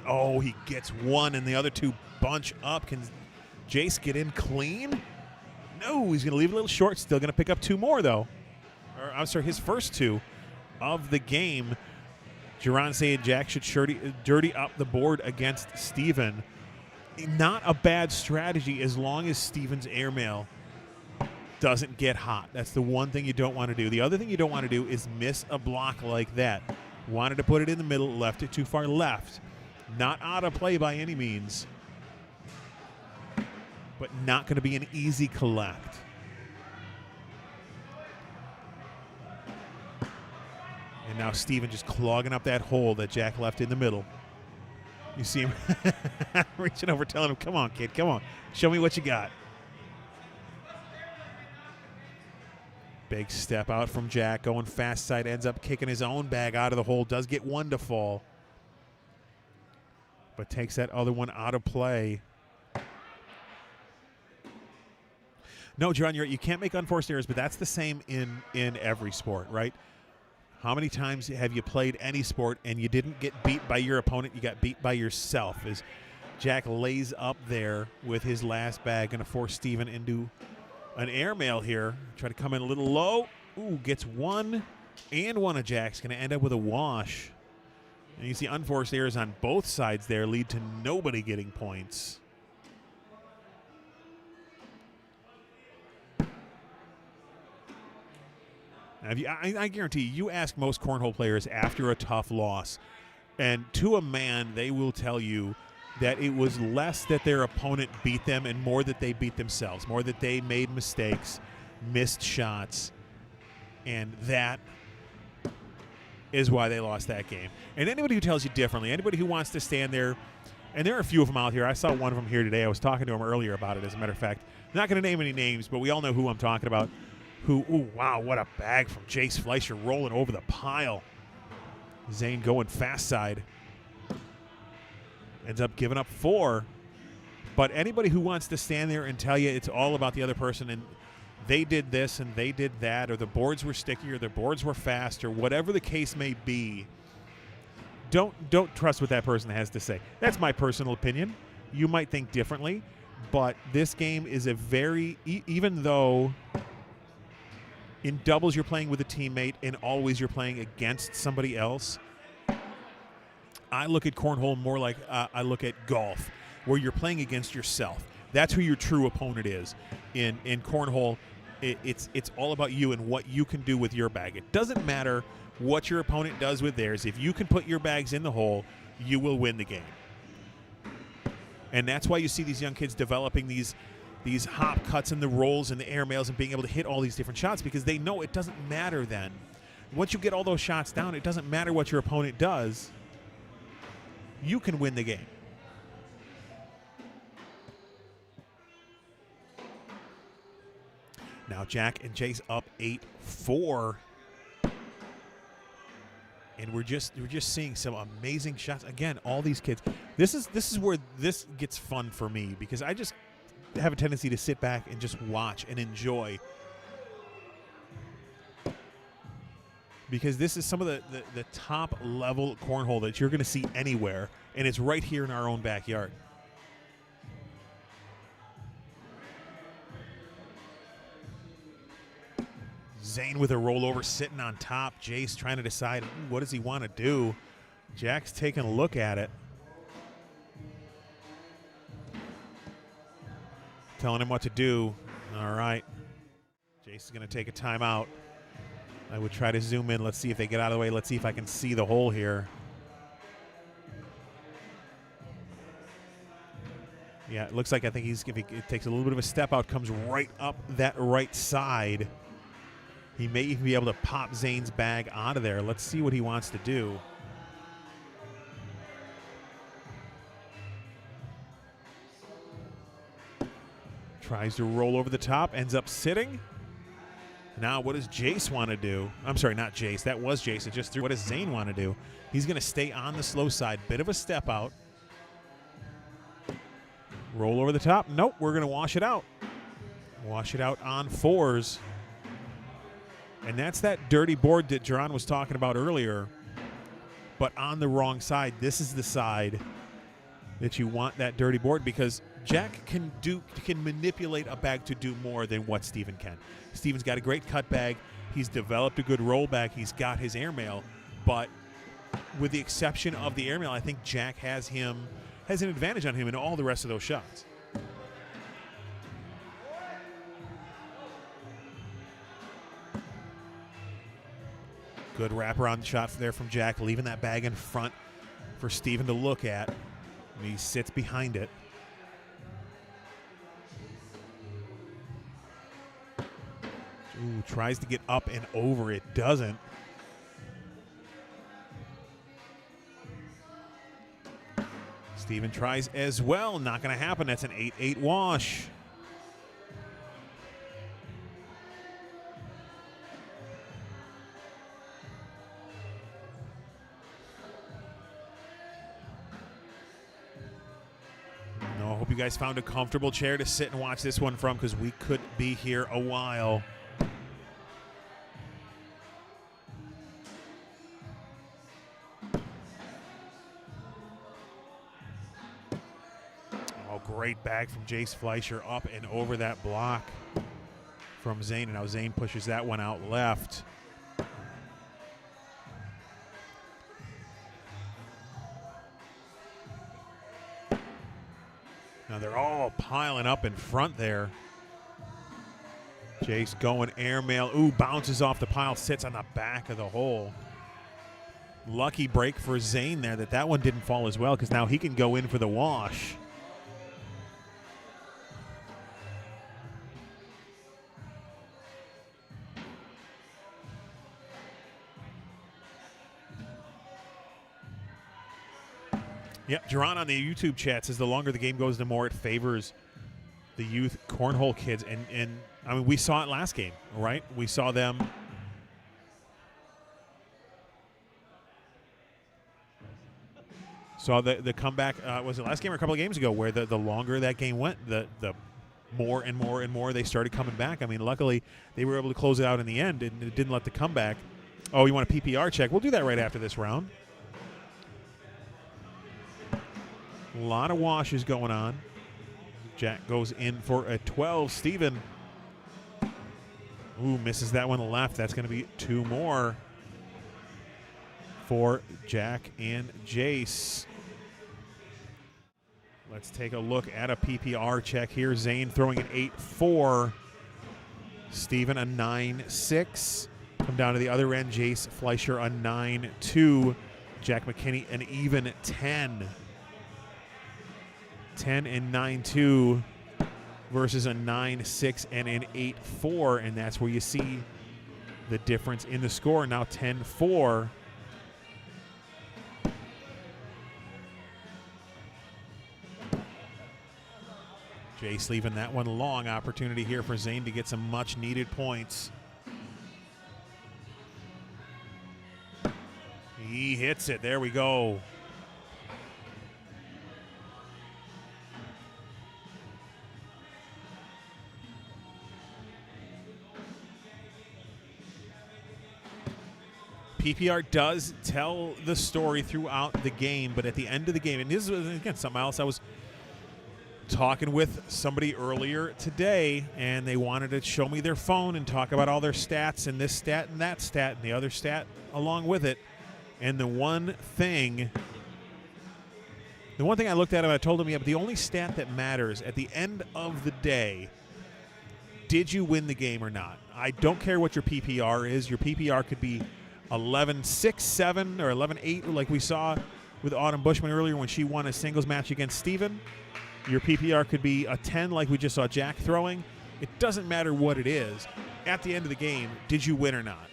Oh, he gets one and the other 2 bunch up. Can Jace get in clean? No, he's going to leave it a little short. Still going to pick up 2 more, though. Or, I'm sorry, his first 2 of the game. Duran saying Jack should dirty up the board against Steven. Not a bad strategy as long as Steven's airmail doesn't get hot. That's the one thing you don't want to do. The other thing you don't want to do is miss a block like that. Wanted to put it in the middle, left it too far left. Not out of play by any means, but not going to be an easy collect. And now Steven just clogging up that hole that Jack left in the middle. You see him reaching over, telling him, come on, kid, come on. Show me what you got. Big step out from Jack, going fast side, ends up kicking his own bag out of the hole, does get one to fall, but takes that other one out of play. No, John, you can't make unforced errors, but that's the same in every sport, right? How many times have you played any sport and you didn't get beat by your opponent, you got beat by yourself? As Jack lays up there with his last bag, going to force Steven into an airmail here. Try to come in a little low. Ooh, gets one, and one of Jack's going to end up with a wash. And you see unforced errors on both sides there lead to nobody getting points. I guarantee you ask most cornhole players after a tough loss, and to a man, they will tell you that it was less that their opponent beat them and more that they beat themselves, more that they made mistakes, missed shots, and that is why they lost that game. And anybody who tells you differently, anybody who wants to stand there, and there are a few of them out here. I saw one of them here today. I was talking to him earlier about it, as a matter of fact. I'm not going to name any names, but we all know who I'm talking about. Ooh, wow, what a bag from Jace Fleischer rolling over the pile. Zane going fast side. Ends up giving up 4. But anybody who wants to stand there and tell you it's all about the other person and they did this and they did that, or the boards were sticky or the boards were fast, or whatever the case may be, don't trust what that person has to say. That's my personal opinion. You might think differently, but this game is a very, even though in doubles you're playing with a teammate and always you're playing against somebody else, I look at cornhole more like I look at golf, where you're playing against yourself. That's who your true opponent is. In cornhole, it's all about you and what you can do with your bag. It doesn't matter what your opponent does with theirs. If you can put your bags in the hole, you will win the game. And that's why you see these young kids developing these hop cuts and the rolls and the airmails and being able to hit all these different shots, because they know it doesn't matter then. Once you get all those shots down, it doesn't matter what your opponent does. You can win the game. Now Jack and Jace up 8-4. And we're just seeing some amazing shots. Again, all these kids. This is where this gets fun for me, because I just have a tendency to sit back and just watch and enjoy, because this is some of the top level cornhole that you're going to see anywhere, and it's right here in our own backyard. Zane with a rollover sitting on top. Jace trying to decide, what does he want to do? Jack's taking a look at it, telling him what to do. All right. Jace is going to take a timeout. I would try to zoom in. Let's see if they get out of the way. Let's see if I can see the hole here. Yeah, it looks like, I think if he takes a little bit of a step out, comes right up that right side. He may even be able to pop Zane's bag out of there. Let's see what he wants to do. Tries to roll over the top, ends up sitting. Now what does Jace want to do? I'm sorry, not Jace. That was Jace. It just threw. What does Zane want to do? He's going to stay on the slow side. Bit of a step out. Roll over the top. Nope, we're going to wash it out. Wash it out on 4s. And that's that dirty board that Jaron was talking about earlier, but on the wrong side. This is the side that you want that dirty board, because Jack can manipulate a bag to do more than what Steven can. Steven's got a great cut bag. He's developed a good roll bag. He's got his airmail, but with the exception of the airmail, I think Jack has an advantage on him in all the rest of those shots. Good wraparound shot there from Jack, leaving that bag in front for Steven to look at. And he sits behind it. Ooh, tries to get up and over. It doesn't. Steven tries as well. Not going to happen. That's an 8-8 wash. No, I hope you guys found a comfortable chair to sit and watch this one from, because we could be here a while. Great bag from Jace Fleischer up and over that block from Zane. And now Zane pushes that one out left. Now they're all piling up in front there. Jace going airmail. Ooh, bounces off the pile, sits on the back of the hole. Lucky break for Zane there that one didn't fall as well, because now he can go in for the wash. Yep, Jerron on the YouTube chat says the longer the game goes, the more it favors the youth cornhole kids. And I mean, we saw it last game, right? We saw them. Saw the comeback, was it last game or a couple of games ago, where the longer that game went, the more and more and more they started coming back. I mean, luckily they were able to close it out in the end, and it didn't let the comeback. Oh, you want a PPR check? We'll do that right after this round. A lot of washes going on. Jack goes in for a 12. Steven. Ooh, misses that one left. That's going to be 2 more for Jack and Jace. Let's take a look at a PPR check here. Zane throwing an 8-4. Steven a 9-6. Come down to the other end. Jace Fleischer a 9-2. Jack McKinney an even 10. 10 and 9-2 versus a 9-6 and an 8-4, and that's where you see the difference in the score. Now 10-4. Jace leaving that one long. Opportunity here for Zane to get some much needed points. He hits it. There we go. PPR does tell the story throughout the game, but at the end of the game, and this is, again, something else. I was talking with somebody earlier today, and they wanted to show me their phone and talk about all their stats and this stat and that stat and the other stat along with it. And the one thing I looked at him, I told him, yeah, but the only stat that matters at the end of the day, did you win the game or not? I don't care what your PPR is. Your PPR could be 11-6-7 or 11-8, like we saw with Autumn Bushman earlier when she won a singles match against Steven. Your PPR could be a 10, like we just saw Jack throwing. It doesn't matter what it is. At the end of the game, did you win or not?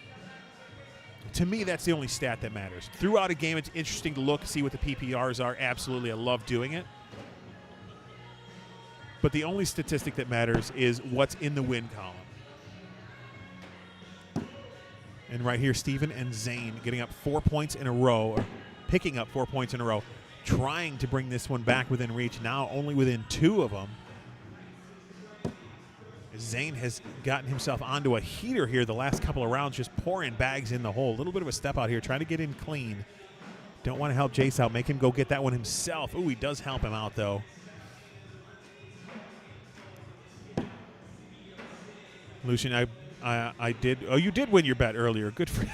To me, that's the only stat that matters. Throughout a game, it's interesting to look, see what the PPRs are. Absolutely, I love doing it. But the only statistic that matters is what's in the win column. And right here, Steven and Zane getting up 4 points in a row, or picking up 4 points in a row, trying to bring this one back within reach, now only within 2 of them. Zane has gotten himself onto a heater here the last couple of rounds, just pouring bags in the hole. A little bit of a step out here, trying to get in clean. Don't want to help Jace out, make him go get that one himself. Ooh, he does help him out, though. Lucian, I did. Oh, you did win your bet earlier. Good for you.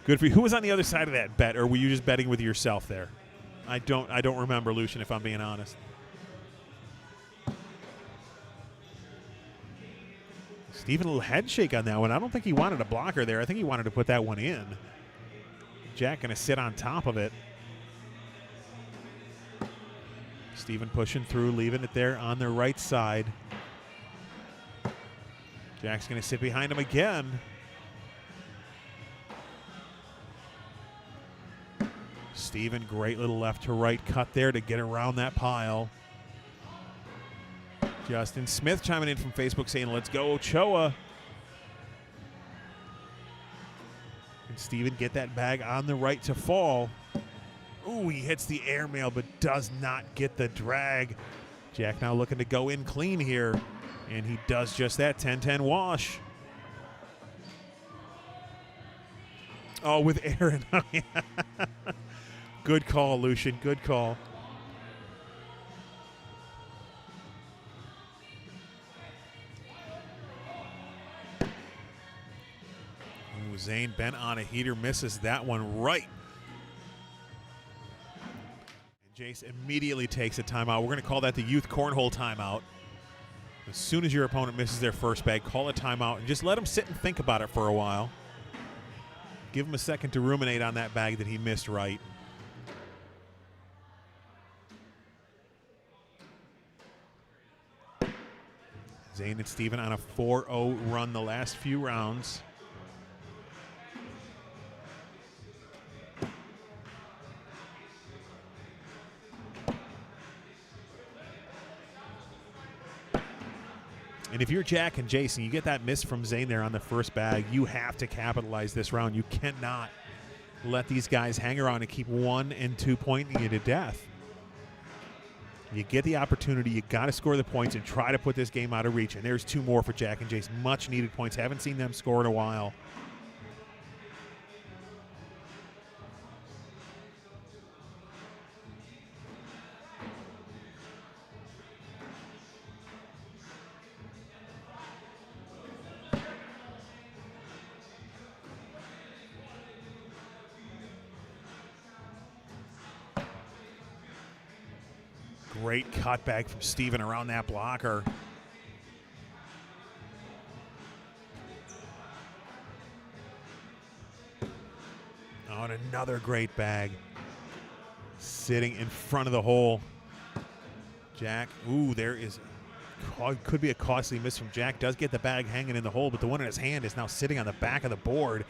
Good for you. Who was on the other side of that bet, or were you just betting with yourself there? I don't remember, Lucian, if I'm being honest. Steven, a little head shake on that one. I don't think he wanted a blocker there. I think he wanted to put that one in. Jack going to sit on top of it. Steven pushing through, leaving it there on the right side. Jack's going to sit behind him again. Steven, great little left to right cut there to get around that pile. Justin Smith chiming in from Facebook saying, let's go, Ochoa. And Steven get that bag on the right to fall. Ooh, he hits the airmail but does not get the drag. Jack now looking to go in clean here. And he does just that, 10-10 wash. Oh, with Aaron. Good call, Lucian, good call. Ooh, Zane bent on a heater, misses that one right. And Jace immediately takes a timeout. We're going to call that the youth cornhole timeout. As soon as your opponent misses their first bag, call a timeout and just let them sit and think about it for a while. Give him a second to ruminate on that bag that he missed right. Zane and Steven on a 4-0 run the last few rounds. And if you're Jack and Jason, you get that miss from Zane there on the first bag, you have to capitalize this round. You cannot let these guys hang around and keep 1 and 2 pointing you to death. You get the opportunity, you got to score the points and try to put this game out of reach. And there's 2 more for Jack and Jason. Much needed points. Haven't seen them score in a while. Great cutback from Steven around that blocker. Oh, and another great bag. Sitting in front of the hole. Jack, ooh, there is, could be a costly miss from Jack. Does get the bag hanging in the hole, but the one in his hand is now sitting on the back of the board.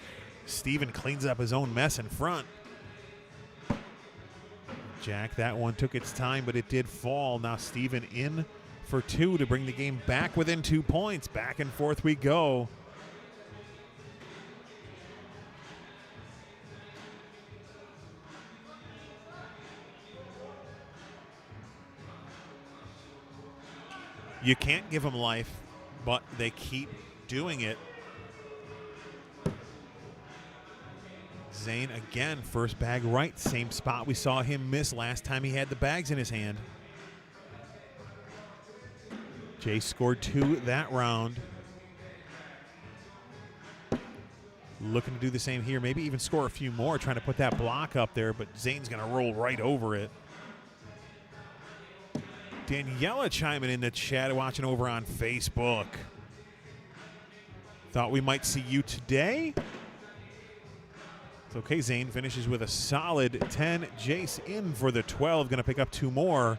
Steven cleans up his own mess in front. Jack, that one took its time, but it did fall. Now Steven in for 2 to bring the game back within 2 points. Back and forth we go. You can't give them life, but they keep doing it. Zane again, first bag right, same spot we saw him miss last time he had the bags in his hand. Jay scored 2 that round. Looking to do the same here, maybe even score a few more, trying to put that block up there, but Zane's going to roll right over it. Daniela chiming in the chat, watching over on Facebook. Thought we might see you today. It's okay, Zane finishes with a solid 10. Jace in for the 12, going to pick up 2 more.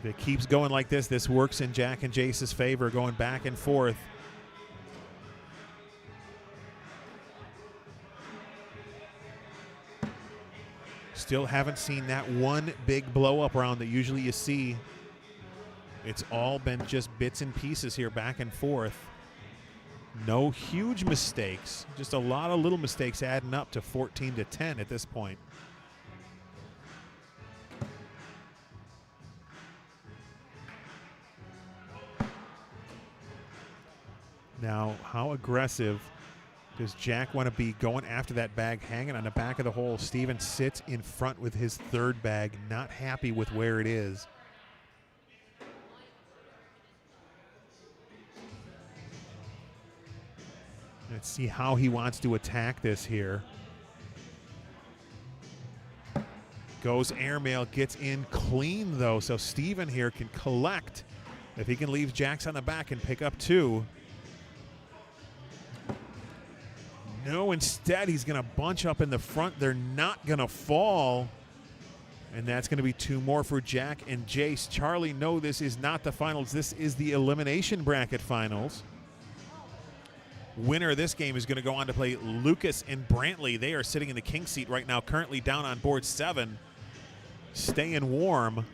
If it keeps going like this, this works in Jack and Jace's favor, going back and forth. Still haven't seen that one big blow-up round that usually you see. It's all been just bits and pieces here, back and forth. No huge mistakes, just a lot of little mistakes adding up to 14-10 at this point. Now, how aggressive does Jack want to be going after that bag hanging on the back of the hole? Steven sits in front with his 3rd bag, not happy with where it is. Let's see how he wants to attack this here. Goes airmail, gets in clean though, so Steven here can collect. If he can leave Jax on the back and pick up 2. No, instead he's going to bunch up in the front. They're not going to fall. And that's going to be 2 more for Jack and Jace. Charlie, no, this is not the finals. This is the elimination bracket finals. Winner of this game is going to go on to play Lucas and Brantley. They are sitting in the king seat right now, currently down on board 7, staying warm.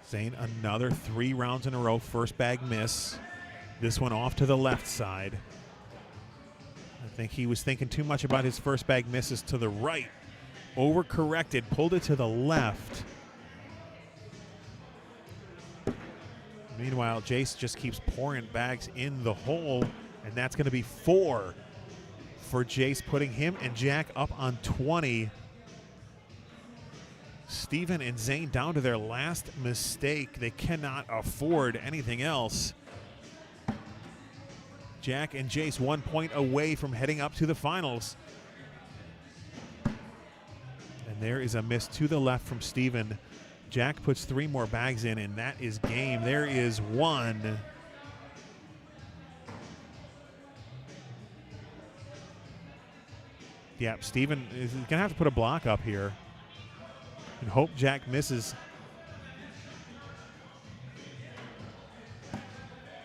Zane, another 3 rounds in a row, first bag miss. This one off to the left side. I think he was thinking too much about his first bag misses to the right. Overcorrected, pulled it to the left. Meanwhile, Jace just keeps pouring bags in the hole, and that's going to be 4 for Jace, putting him and Jack up on 20. Steven and Zane down to their last mistake. They cannot afford anything else. Jack and Jace 1 point away from heading up to the finals. And there is a miss to the left from Steven. Jack puts 3 more bags in, and that is game. There is 1. Yep, Steven is going to have to put a block up here and hope Jack misses.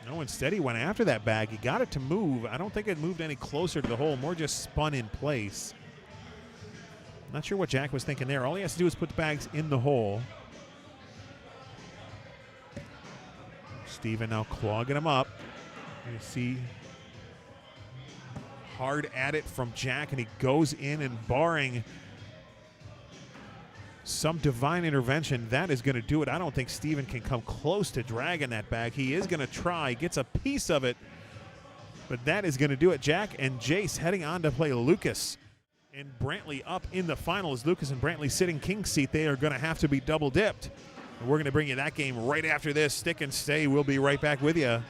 No, instead he went after that bag. He got it to move. I don't think it moved any closer to the hole, more just spun in place. Not sure what Jack was thinking there. All he has to do is put the bags in the hole. Steven now clogging him up. You see hard at it from Jack, and he goes in, and barring some divine intervention, that is going to do it. I don't think Steven can come close to dragging that bag. He is going to try, gets a piece of it, but that is going to do it. Jack and Jace heading on to play Lucas and Brantley up in the finals. Lucas and Brantley sitting king seat. They are going to have to be double dipped. And we're going to bring you that game right after this. Stick and stay. We'll be right back with you.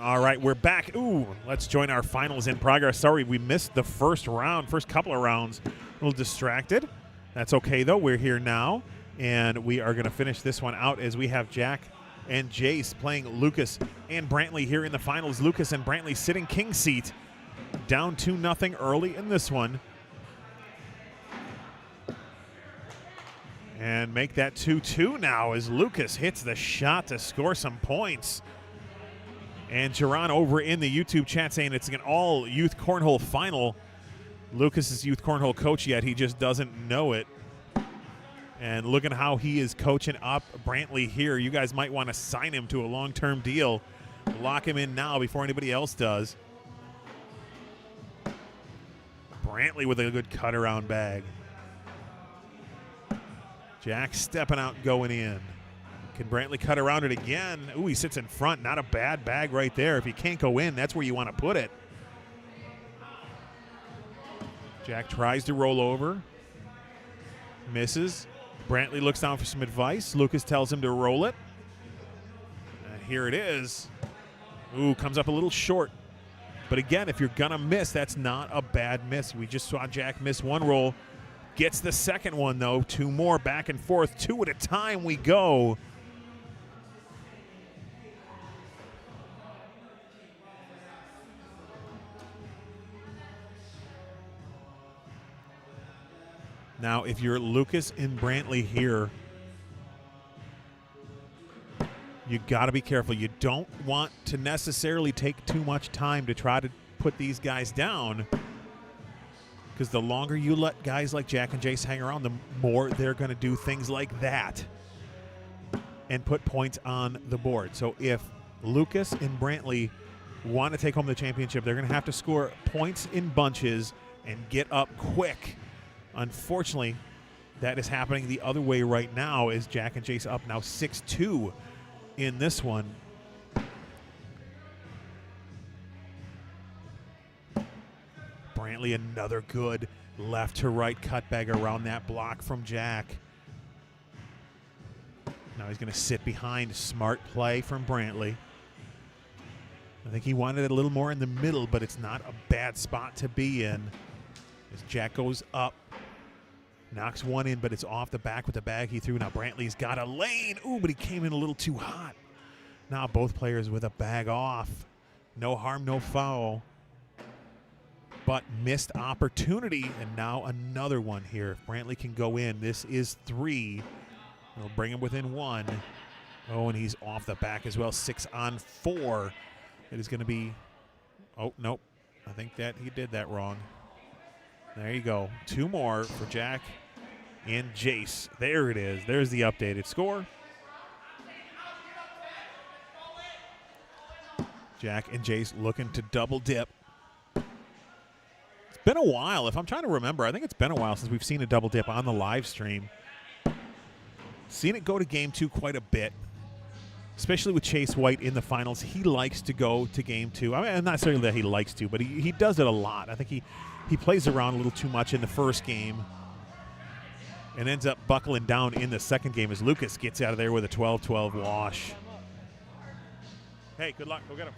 All right, we're back. Ooh, let's join our finals in progress. Sorry, we missed the first couple of rounds. A little distracted. That's okay, though. We're here now, and we are going to finish this one out as we have Jack and Jace playing Lucas and Brantley here in the finals. Lucas and Brantley sitting king seat, down 2-0 early in this one. And make that 2-2 now as Lucas hits the shot to score some points. And Jerron over in the YouTube chat saying it's an all-youth cornhole final. Lucas is youth cornhole coach yet. He just doesn't know it. And look at how he is coaching up Brantley here. You guys might want to sign him to a long-term deal. Lock him in now before anybody else does. Brantley with a good cut-around bag. Jack stepping out, going in. Can Brantley cut around it again? Ooh, he sits in front. Not a bad bag right there. If he can't go in, that's where you want to put it. Jack tries to roll over. Misses. Brantley looks down for some advice. Lucas tells him to roll it. And here it is. Ooh, comes up a little short. But again, if you're going to miss, that's not a bad miss. We just saw Jack miss one roll. Gets the second one, though. Two more back and forth. Two at a time we go. Now, if you're Lucas and Brantley here, you got to be careful. You don't want to necessarily take too much time to try to put these guys down, because the longer you let guys like Jack and Jace hang around, the more they're going to do things like that and put points on the board. So if Lucas and Brantley want to take home the championship, they're going to have to score points in bunches and get up quick. Unfortunately, that is happening the other way right now as Jack and Jace up now 6-2 in this one. Brantley, another good left to right cutbag around that block from Jack. Now he's going to sit behind. Smart play from Brantley. I think he wanted it a little more in the middle, but it's not a bad spot to be in. As Jack goes up, knocks one in, but it's off the back with the bag he threw. Now Brantley's got a lane. Ooh, but he came in a little too hot. Now both players with a bag off. No harm, no foul. But missed opportunity, and now another one here. If Brantley can go in, this is 3. It'll bring him within 1. Oh, and he's off the back as well. 6 on 4. It is going to be, oh, nope. I think that he did that wrong. There you go. 2 more for Jack and Jace. There it is. There's the updated score. Jack and Jace looking to double dip. It's been a while. If I'm trying to remember, I think it's been a while since we've seen a double dip on the live stream. Seen it go to game 2 quite a bit, especially with Chase White in the finals. He likes to go to game 2. I mean, not necessarily that he likes to, but he does it a lot. I think he plays around a little too much in the first game and ends up buckling down in the second game as Lucas gets out of there with a 12-12 wash. Hey, good luck. Go get him.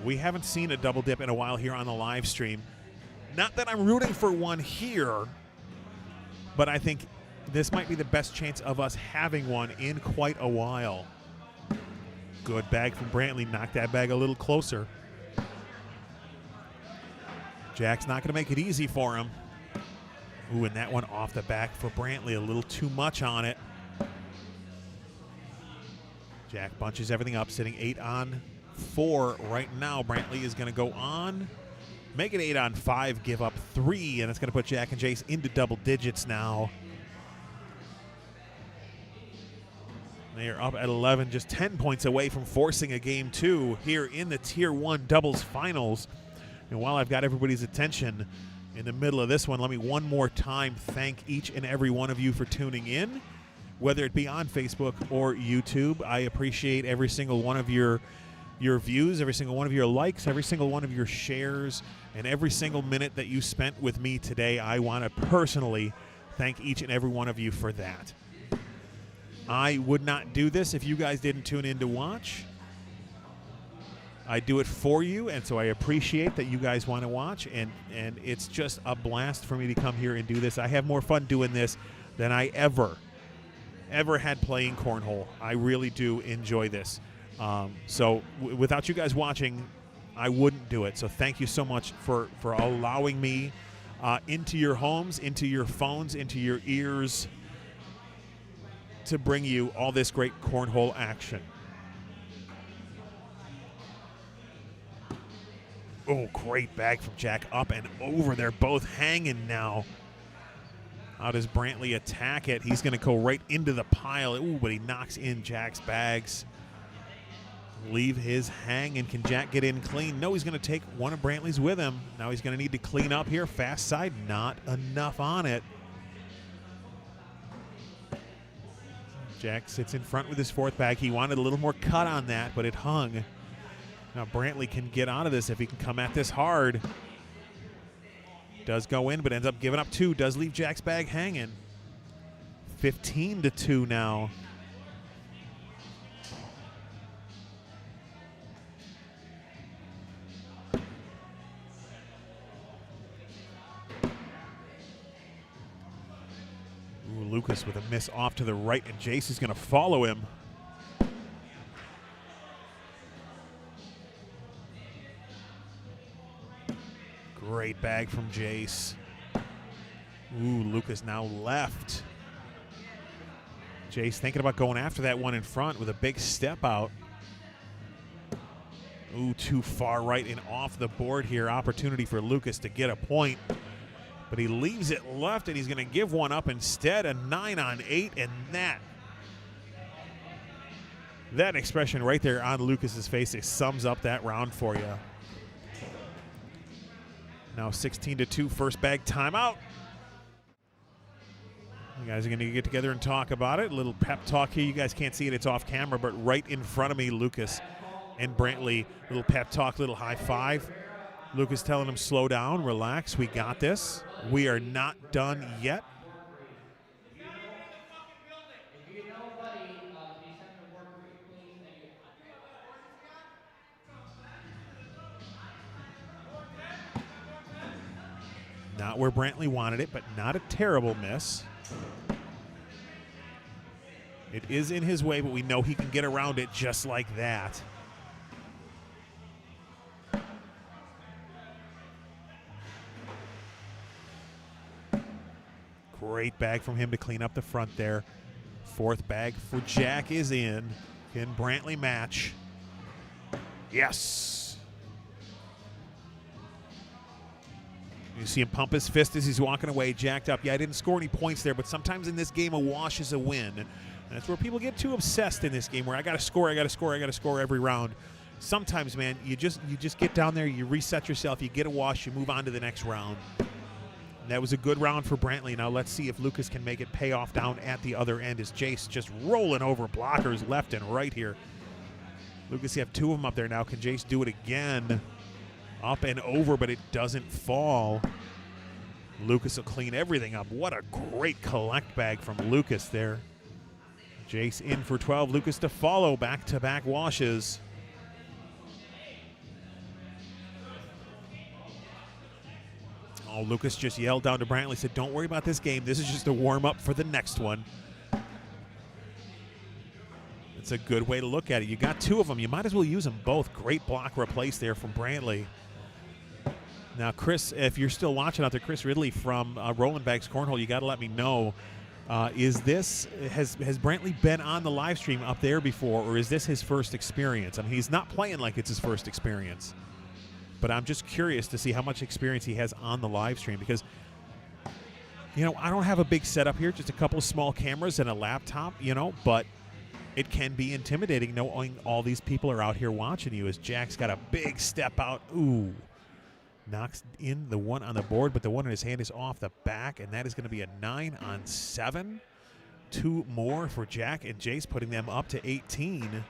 We haven't seen a double dip in a while here on the live stream. Not that I'm rooting for one here, but I think this might be the best chance of us having one in quite a while. Good bag from Brantley. Knocked that bag a little closer. Jack's not going to make it easy for him. Ooh, and that one off the back for Brantley. A little too much on it. Jack bunches everything up, sitting 8 on 4 right now. Brantley is going to go on, make it 8 on 5, give up 3, and it's going to put Jack and Jace into double digits now. They are up at 11, just 10 points away from forcing a game 2 here in the Tier 1 doubles finals. And while I've got everybody's attention in the middle of this one, let me one more time thank each and every one of you for tuning in, whether it be on Facebook or YouTube. I appreciate every single one of your views, every single one of your likes, every single one of your shares, and every single minute that you spent with me today. I want to personally Thank each and every one of you for that. I would not do this if you guys didn't tune in to watch. I do it for you, and so I appreciate that you guys want to watch, and it's just a blast for me to come here and do this. I have more fun doing this than I ever had playing cornhole. I really do enjoy this. So without you guys watching, I wouldn't do it. So thank you so much for allowing me into your homes, into your phones, into your ears, to bring you all this great cornhole action. Oh, great bag from Jack, up and over. They're both hanging now. How does Brantley attack it? He's going to go right into the pile. Ooh, but he knocks in Jack's bags. Leave his hanging. Can Jack get in clean? No, he's going to take one of Brantley's with him. Now he's going to need to clean up here. Fast side, not enough on it. Jack sits in front with his fourth bag. He wanted a little more cut on that, but it hung. Now Brantley can get out of this if he can come at this hard. Does go in, but ends up giving up two. Does leave Jack's bag hanging. 15-2 now. Ooh, Lucas with a miss off to the right, and Jace is going to follow him. Great bag from Jace. Ooh, Lucas now left. Jace thinking about going after that one in front with a big step out. Ooh, too far right and off the board here. Opportunity for Lucas to get a point. But he leaves it left, and he's going to give one up instead. A 9-on-8, and that expression right there on Lucas's face, it sums up that round for you. Now 16-2, first bag timeout. You guys are going to get together and talk about it. A little pep talk here. You guys can't see it, it's off camera, but right in front of me, Lucas and Brantley. Little pep talk, little high five. Lucas telling him, slow down, relax, we got this. We are not done yet. Not where Brantley wanted it, but not a terrible miss. It is in his way, but we know he can get around it just like that. Great bag from him to clean up the front there. Fourth bag for Jack is in. Can Brantley match? Yes. You see him pump his fist as he's walking away, jacked up. Yeah, I didn't score any points there, but sometimes in this game, a wash is a win. And that's where people get too obsessed in this game, where I got to score, I got to score, I got to score every round. Sometimes, man, you just get down there, you reset yourself, you get a wash, you move on to the next round. And that was a good round for Brantley. Now let's see if Lucas can make it pay off down at the other end as Jace just rolling over blockers left and right here. Lucas, you have two of them up there now. Can Jace do it again? Up and over, but it doesn't fall. Lucas will clean everything up. What a great collect bag from Lucas there. Jace in for 12. Lucas to follow. Back-to-back washes. Oh, Lucas just yelled down to Brantley, said, don't worry about this game. This is just a warm-up for the next one. It's a good way to look at it. You got two of them. You might as well use them both. Great block replace there from Brantley. Now, Chris, if you're still watching out there, Chris Ridley from Rolling Bags Cornhole, you got to let me know. Has Brantley been on the live stream up there before, or is this his first experience? I mean, he's not playing like it's his first experience, but I'm just curious to see how much experience he has on the live stream, because, you know, I don't have a big setup here, just a couple of small cameras and a laptop, you know, but it can be intimidating knowing all these people are out here watching you as Jack's got a big step out. Ooh. Knocks in the one on the board, but the one in his hand is off the back, and that is going to be a 9-on-7. Two more for Jack and Jace, putting them up to 18.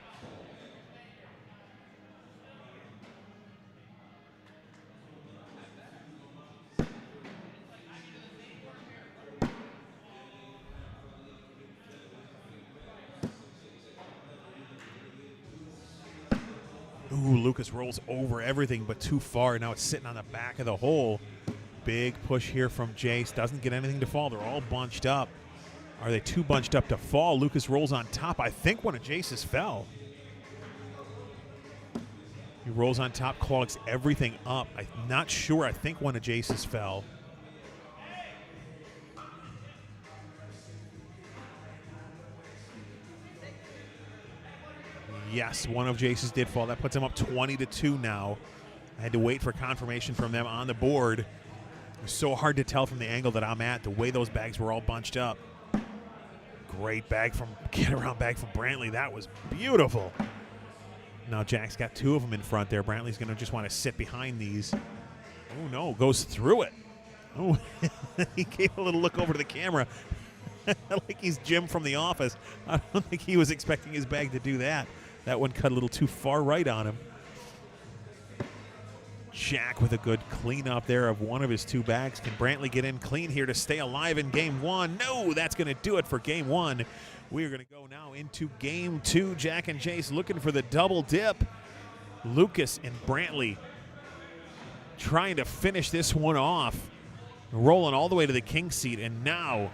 Ooh, Lucas rolls over everything but too far. Now it's sitting on the back of the hole. Big push here from Jace. Doesn't get anything to fall. They're all bunched up. Are they too bunched up to fall? Lucas rolls on top. I think one of Jace's fell. He rolls on top, clogs everything up. I'm not sure. I think one of Jace's fell. Yes, one of Jace's did fall. That puts him up 20-2 now. I had to wait for confirmation from them on the board. It was so hard to tell from the angle that I'm at, the way those bags were all bunched up. Great get-around bag from Brantley. That was beautiful. Now Jack's got two of them in front there. Brantley's going to just want to sit behind these. Oh, no, goes through it. Oh, he gave a little look over to the camera like he's Jim from The Office. I don't think he was expecting his bag to do that. That one cut a little too far right on him. Jack with a good cleanup there of one of his two bags. Can Brantley get in clean here to stay alive in game one? No, that's going to do it for game one. We are going to go now into game two. Jack and Jace looking for the double dip. Lucas and Brantley trying to finish this one off. Rolling all the way to the king seat. And now,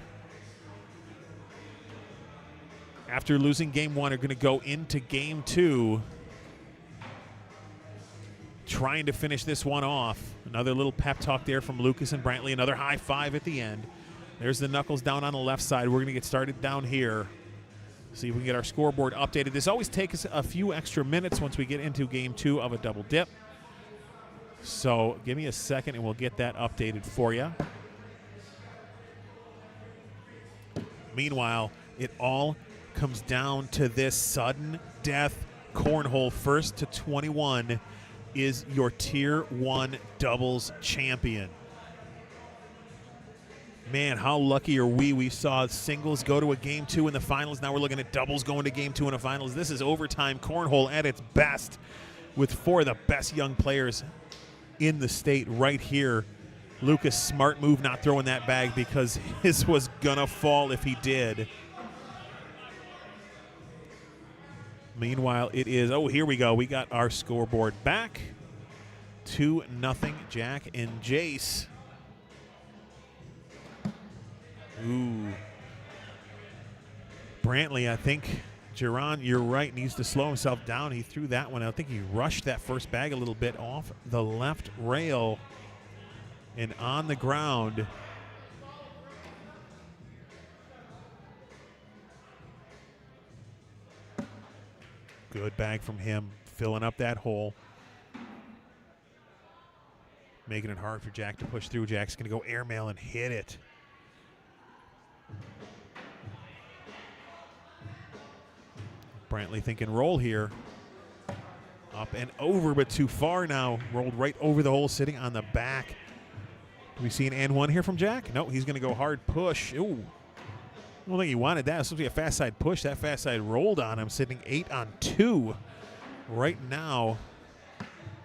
after losing game one, are going to go into game two, trying to finish this one off. Another little pep talk there from Lucas and Brantley. Another high five at the end. There's the knuckles down on the left side. We're going to get started down here. See if we can get our scoreboard updated. This always takes us a few extra minutes once we get into game two of a double dip. So give me a second and we'll get that updated for you. Meanwhile, it all comes down to this sudden death cornhole. First to 21 is your Tier 1 doubles champion. Man, how lucky are we? We saw singles go to a game two in the finals. Now we're looking at doubles going to game two in the finals. This is overtime cornhole at its best, with four of the best young players in the state right here. Lucas, smart move not throwing that bag because his was gonna fall if he did. Meanwhile, it is, oh, here we go. We got our scoreboard back. 2-0, Jack and Jace. Ooh. Brantley, I think, Geron, you're right, needs to slow himself down. He threw that one. I think he rushed that first bag a little bit off the left rail and on the ground. Good bag from him, filling up that hole. Making it hard for Jack to push through. Jack's going to go airmail and hit it. Brantley thinking roll here. Up and over, but too far now. Rolled right over the hole, sitting on the back. Do we see an and one here from Jack? No, he's going to go hard push. Ooh. I don't think he wanted that. It was supposed to be a fast side push. That fast side rolled on him, sitting 8-2 right now.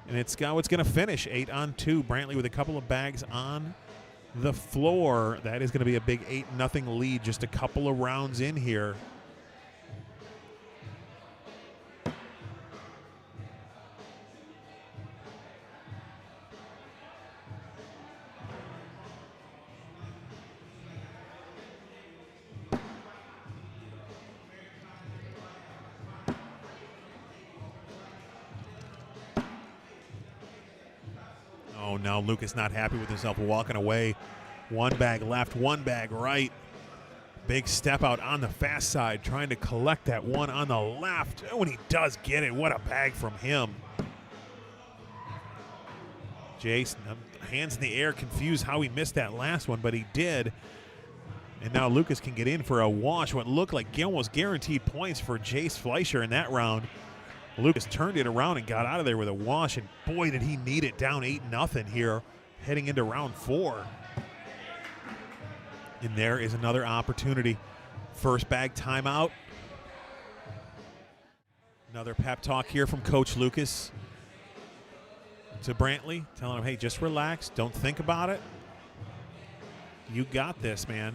And it's what's going to finish 8-2. Brantley with a couple of bags on the floor. That is going to be a big 8-0 lead just a couple of rounds in here. Oh, now Lucas not happy with himself, walking away. One bag left, one bag right. Big step out on the fast side, trying to collect that one on the left. Oh, and he does get it. What a bag from him. Jason, hands in the air, confused how he missed that last one, but he did. And now Lucas can get in for a wash. What looked like almost guaranteed points for Jace Fleischer in that round. Lucas turned it around and got out of there with a wash, and boy, did he need it, down 8-0 here, heading into round 4. And there is another opportunity. First bag timeout. Another pep talk here from Coach Lucas to Brantley, telling him, hey, just relax, don't think about it. You got this, man.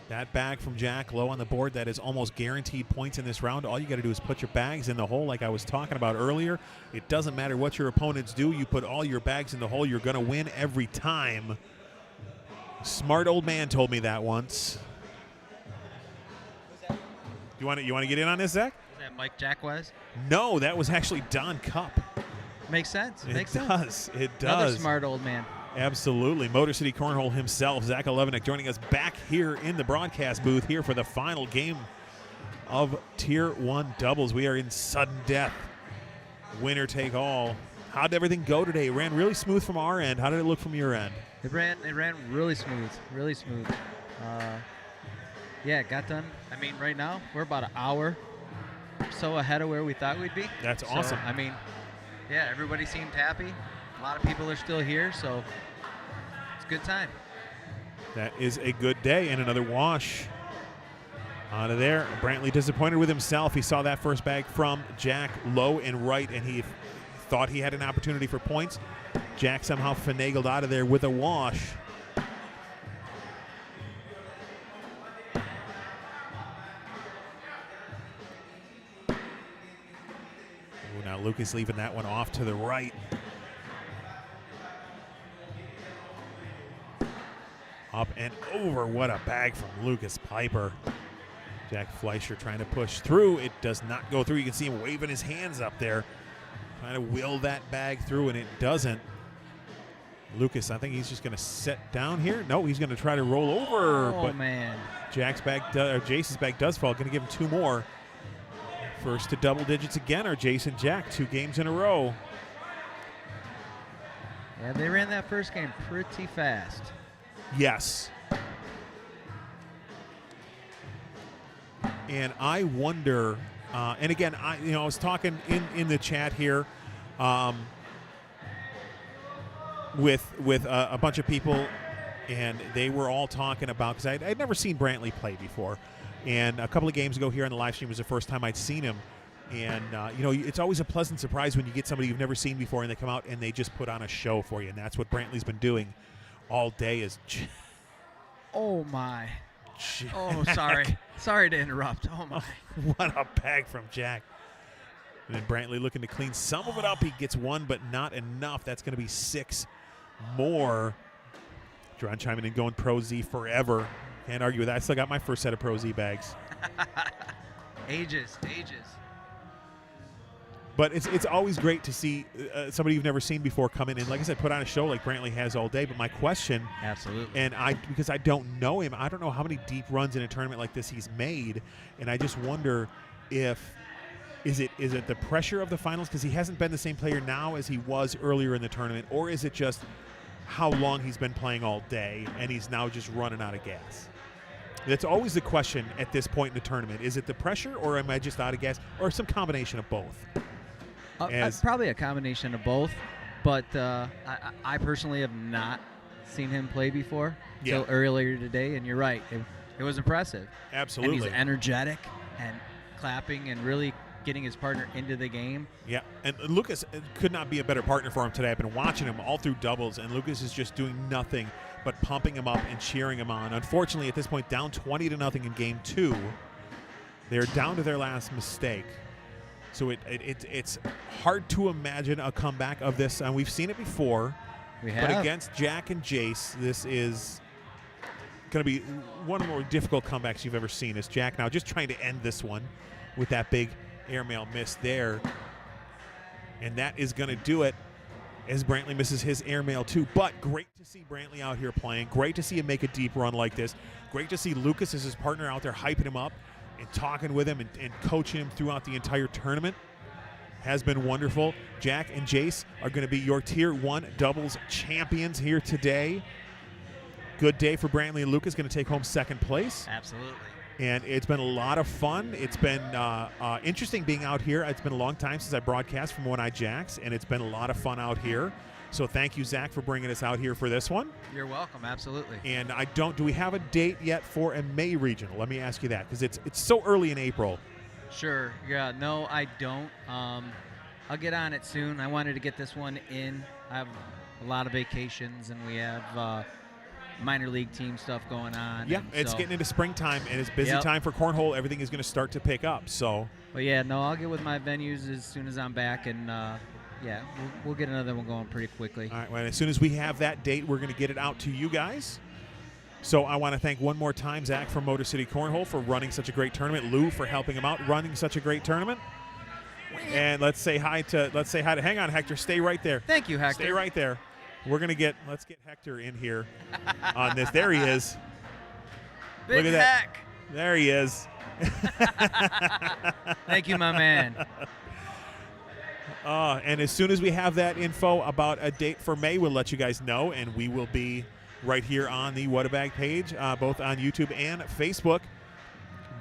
That bag from Jack low on the board, that is almost guaranteed points in this round. All you got to do is put your bags in the hole like I was talking about earlier. It doesn't matter what your opponents do. You put all your bags in the hole, you're going to win every time. Smart old man told me that once. You want to get in on this, Zach? Is that Mike Jacquez? No, that was actually Don Cupp. Makes sense. Makes It sense. does. It Another does. smart old man. Absolutely. Motor City Cornhole himself, Zach Elevenick, joining us back here in the broadcast booth here for the final game of Tier 1 doubles. We are in sudden death. Winner take all. How did everything go today? It ran really smooth from our end. How did it look from your end? It ran really smooth. Really smooth. Yeah, it got done. I mean, right now, we're about an hour or so ahead of where we thought we'd be. That's So, awesome. I mean, yeah, everybody seemed happy. A lot of people are still here, so it's a good time. That is a good day, and another wash out of there. Brantley disappointed with himself. He saw that first bag from Jack low and right, and he thought he had an opportunity for points. Jack somehow finagled out of there with a wash. Ooh, now Lucas leaving that one off to the right. Up and over. What a bag from Lucas Piper. Jack Fleischer trying to push through. It does not go through. You can see him waving his hands up there, trying to will that bag through, and it doesn't. Lucas, I think he's just going to sit down here. No, he's going to try to roll over. Oh, but man. Jack's bag, or Jason's bag does fall. Going to give him two more. First to double digits again are Jason Jack, 2 games in a row. Yeah, they ran that first game pretty fast. Yes. And I wonder, and again, I was talking in the chat here with a bunch of people, and they were all talking about, because I'd never seen Brantley play before, and a couple of games ago here on the live stream was the first time I'd seen him. And, it's always a pleasant surprise when you get somebody you've never seen before and they come out and they just put on a show for you, and that's what Brantley's been doing all day. Oh, my. Jack. Oh, sorry. Sorry to interrupt. Oh, my. What a bag from Jack. And then Brantley looking to clean some of it up. He gets one, but not enough. That's going to be 6 more. John chiming in, going Pro Z forever. Can't argue with that. I still got my first set of Pro Z bags. Ages. But it's always great to see somebody you've never seen before come in and, like I said, put on a show like Brantley has all day. But my question, Absolutely. and because I don't know him, I don't know how many deep runs in a tournament like this he's made, and I just wonder if is it the pressure of the finals because he hasn't been the same player now as he was earlier in the tournament, or is it just how long he's been playing all day and he's now just running out of gas? That's always the question at this point in the tournament. Is it the pressure, or am I just out of gas, or some combination of both? Probably a combination of both, but I personally have not seen him play before until earlier today, and you're right. It was impressive. Absolutely. And he's energetic and clapping and really getting his partner into the game. Yeah, and Lucas could not be a better partner for him today. I've been watching him all through doubles, and Lucas is just doing nothing but pumping him up and cheering him on. Unfortunately, at this point, down 20-0 in game 2. They're down to their last mistake. So it's hard to imagine a comeback of this, and we've seen it before. We have. But against Jack and Jace, this is going to be one of the more difficult comebacks you've ever seen. Is Jack now just trying to end this one with that big airmail miss there. And that is going to do it as Brantley misses his airmail too. But great to see Brantley out here playing. Great to see him make a deep run like this. Great to see Lucas as his partner out there hyping him up and talking with him and coaching him throughout the entire tournament. Has been wonderful. Jack and Jace are going to be your Tier 1 doubles champions here today. Good day for Brantley and Lucas, going to take home second place. Absolutely. And it's been a lot of fun. It's been interesting being out here. It's been a long time since I broadcast from One Eye Jacks, and it's been a lot of fun out here. So thank you, Zach, for bringing us out here for this one. You're welcome. Absolutely. And do we have a date yet for a May regional? Let me ask you that, because it's so early in April. Sure. Yeah. No, I don't. I'll get on it soon. I wanted to get this one in. I have a lot of vacations, and we have minor league team stuff going on. Yeah, and it's so- getting into springtime, and it's busy Yep. time for cornhole. Everything is going to start to pick up. So, But yeah, no, I'll get with my venues as soon as I'm back, and yeah, we'll get another one going pretty quickly. all right, well, as soon as we have that date, we're going to get it out to you guys. So I want to thank one more time Zach from Motor City Cornhole for running such a great tournament, Lou for helping him out running such a great tournament. And let's say hi to hang on, Hector, stay right there. Thank you, Hector. Stay right there. Let's get Hector in here on this. There he is. Big Look at that. Heck. There he is. Thank you, my man. And as soon as we have that info about a date for May, we'll let you guys know, and we will be right here on the What a Bag page, both on YouTube and Facebook,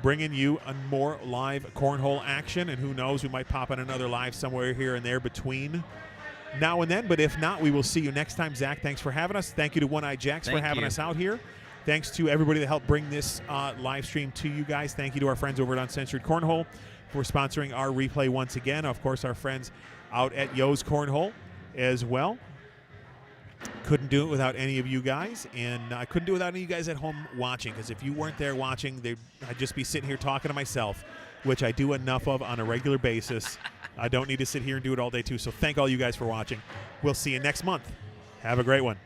bringing you a more live cornhole action. And who knows, we might pop on another live somewhere here and there between now and then. But if not, we will see you next time. Zach, thanks for having us. Thank you to One-Eyed Jacks for Thank having you. us out here. Thanks to everybody that helped bring this live stream to you guys. Thank you to our friends over at Uncensored Cornhole for sponsoring our replay once again. Of course, our friends out at Yo's Cornhole as well. Couldn't do it without any of you guys, and I couldn't do it without any of you guys at home watching, because if you weren't there watching, I'd just be sitting here talking to myself, which I do enough of on a regular basis. I don't need to sit here and do it all day, too. So thank all you guys for watching. We'll see you next month. Have a great one.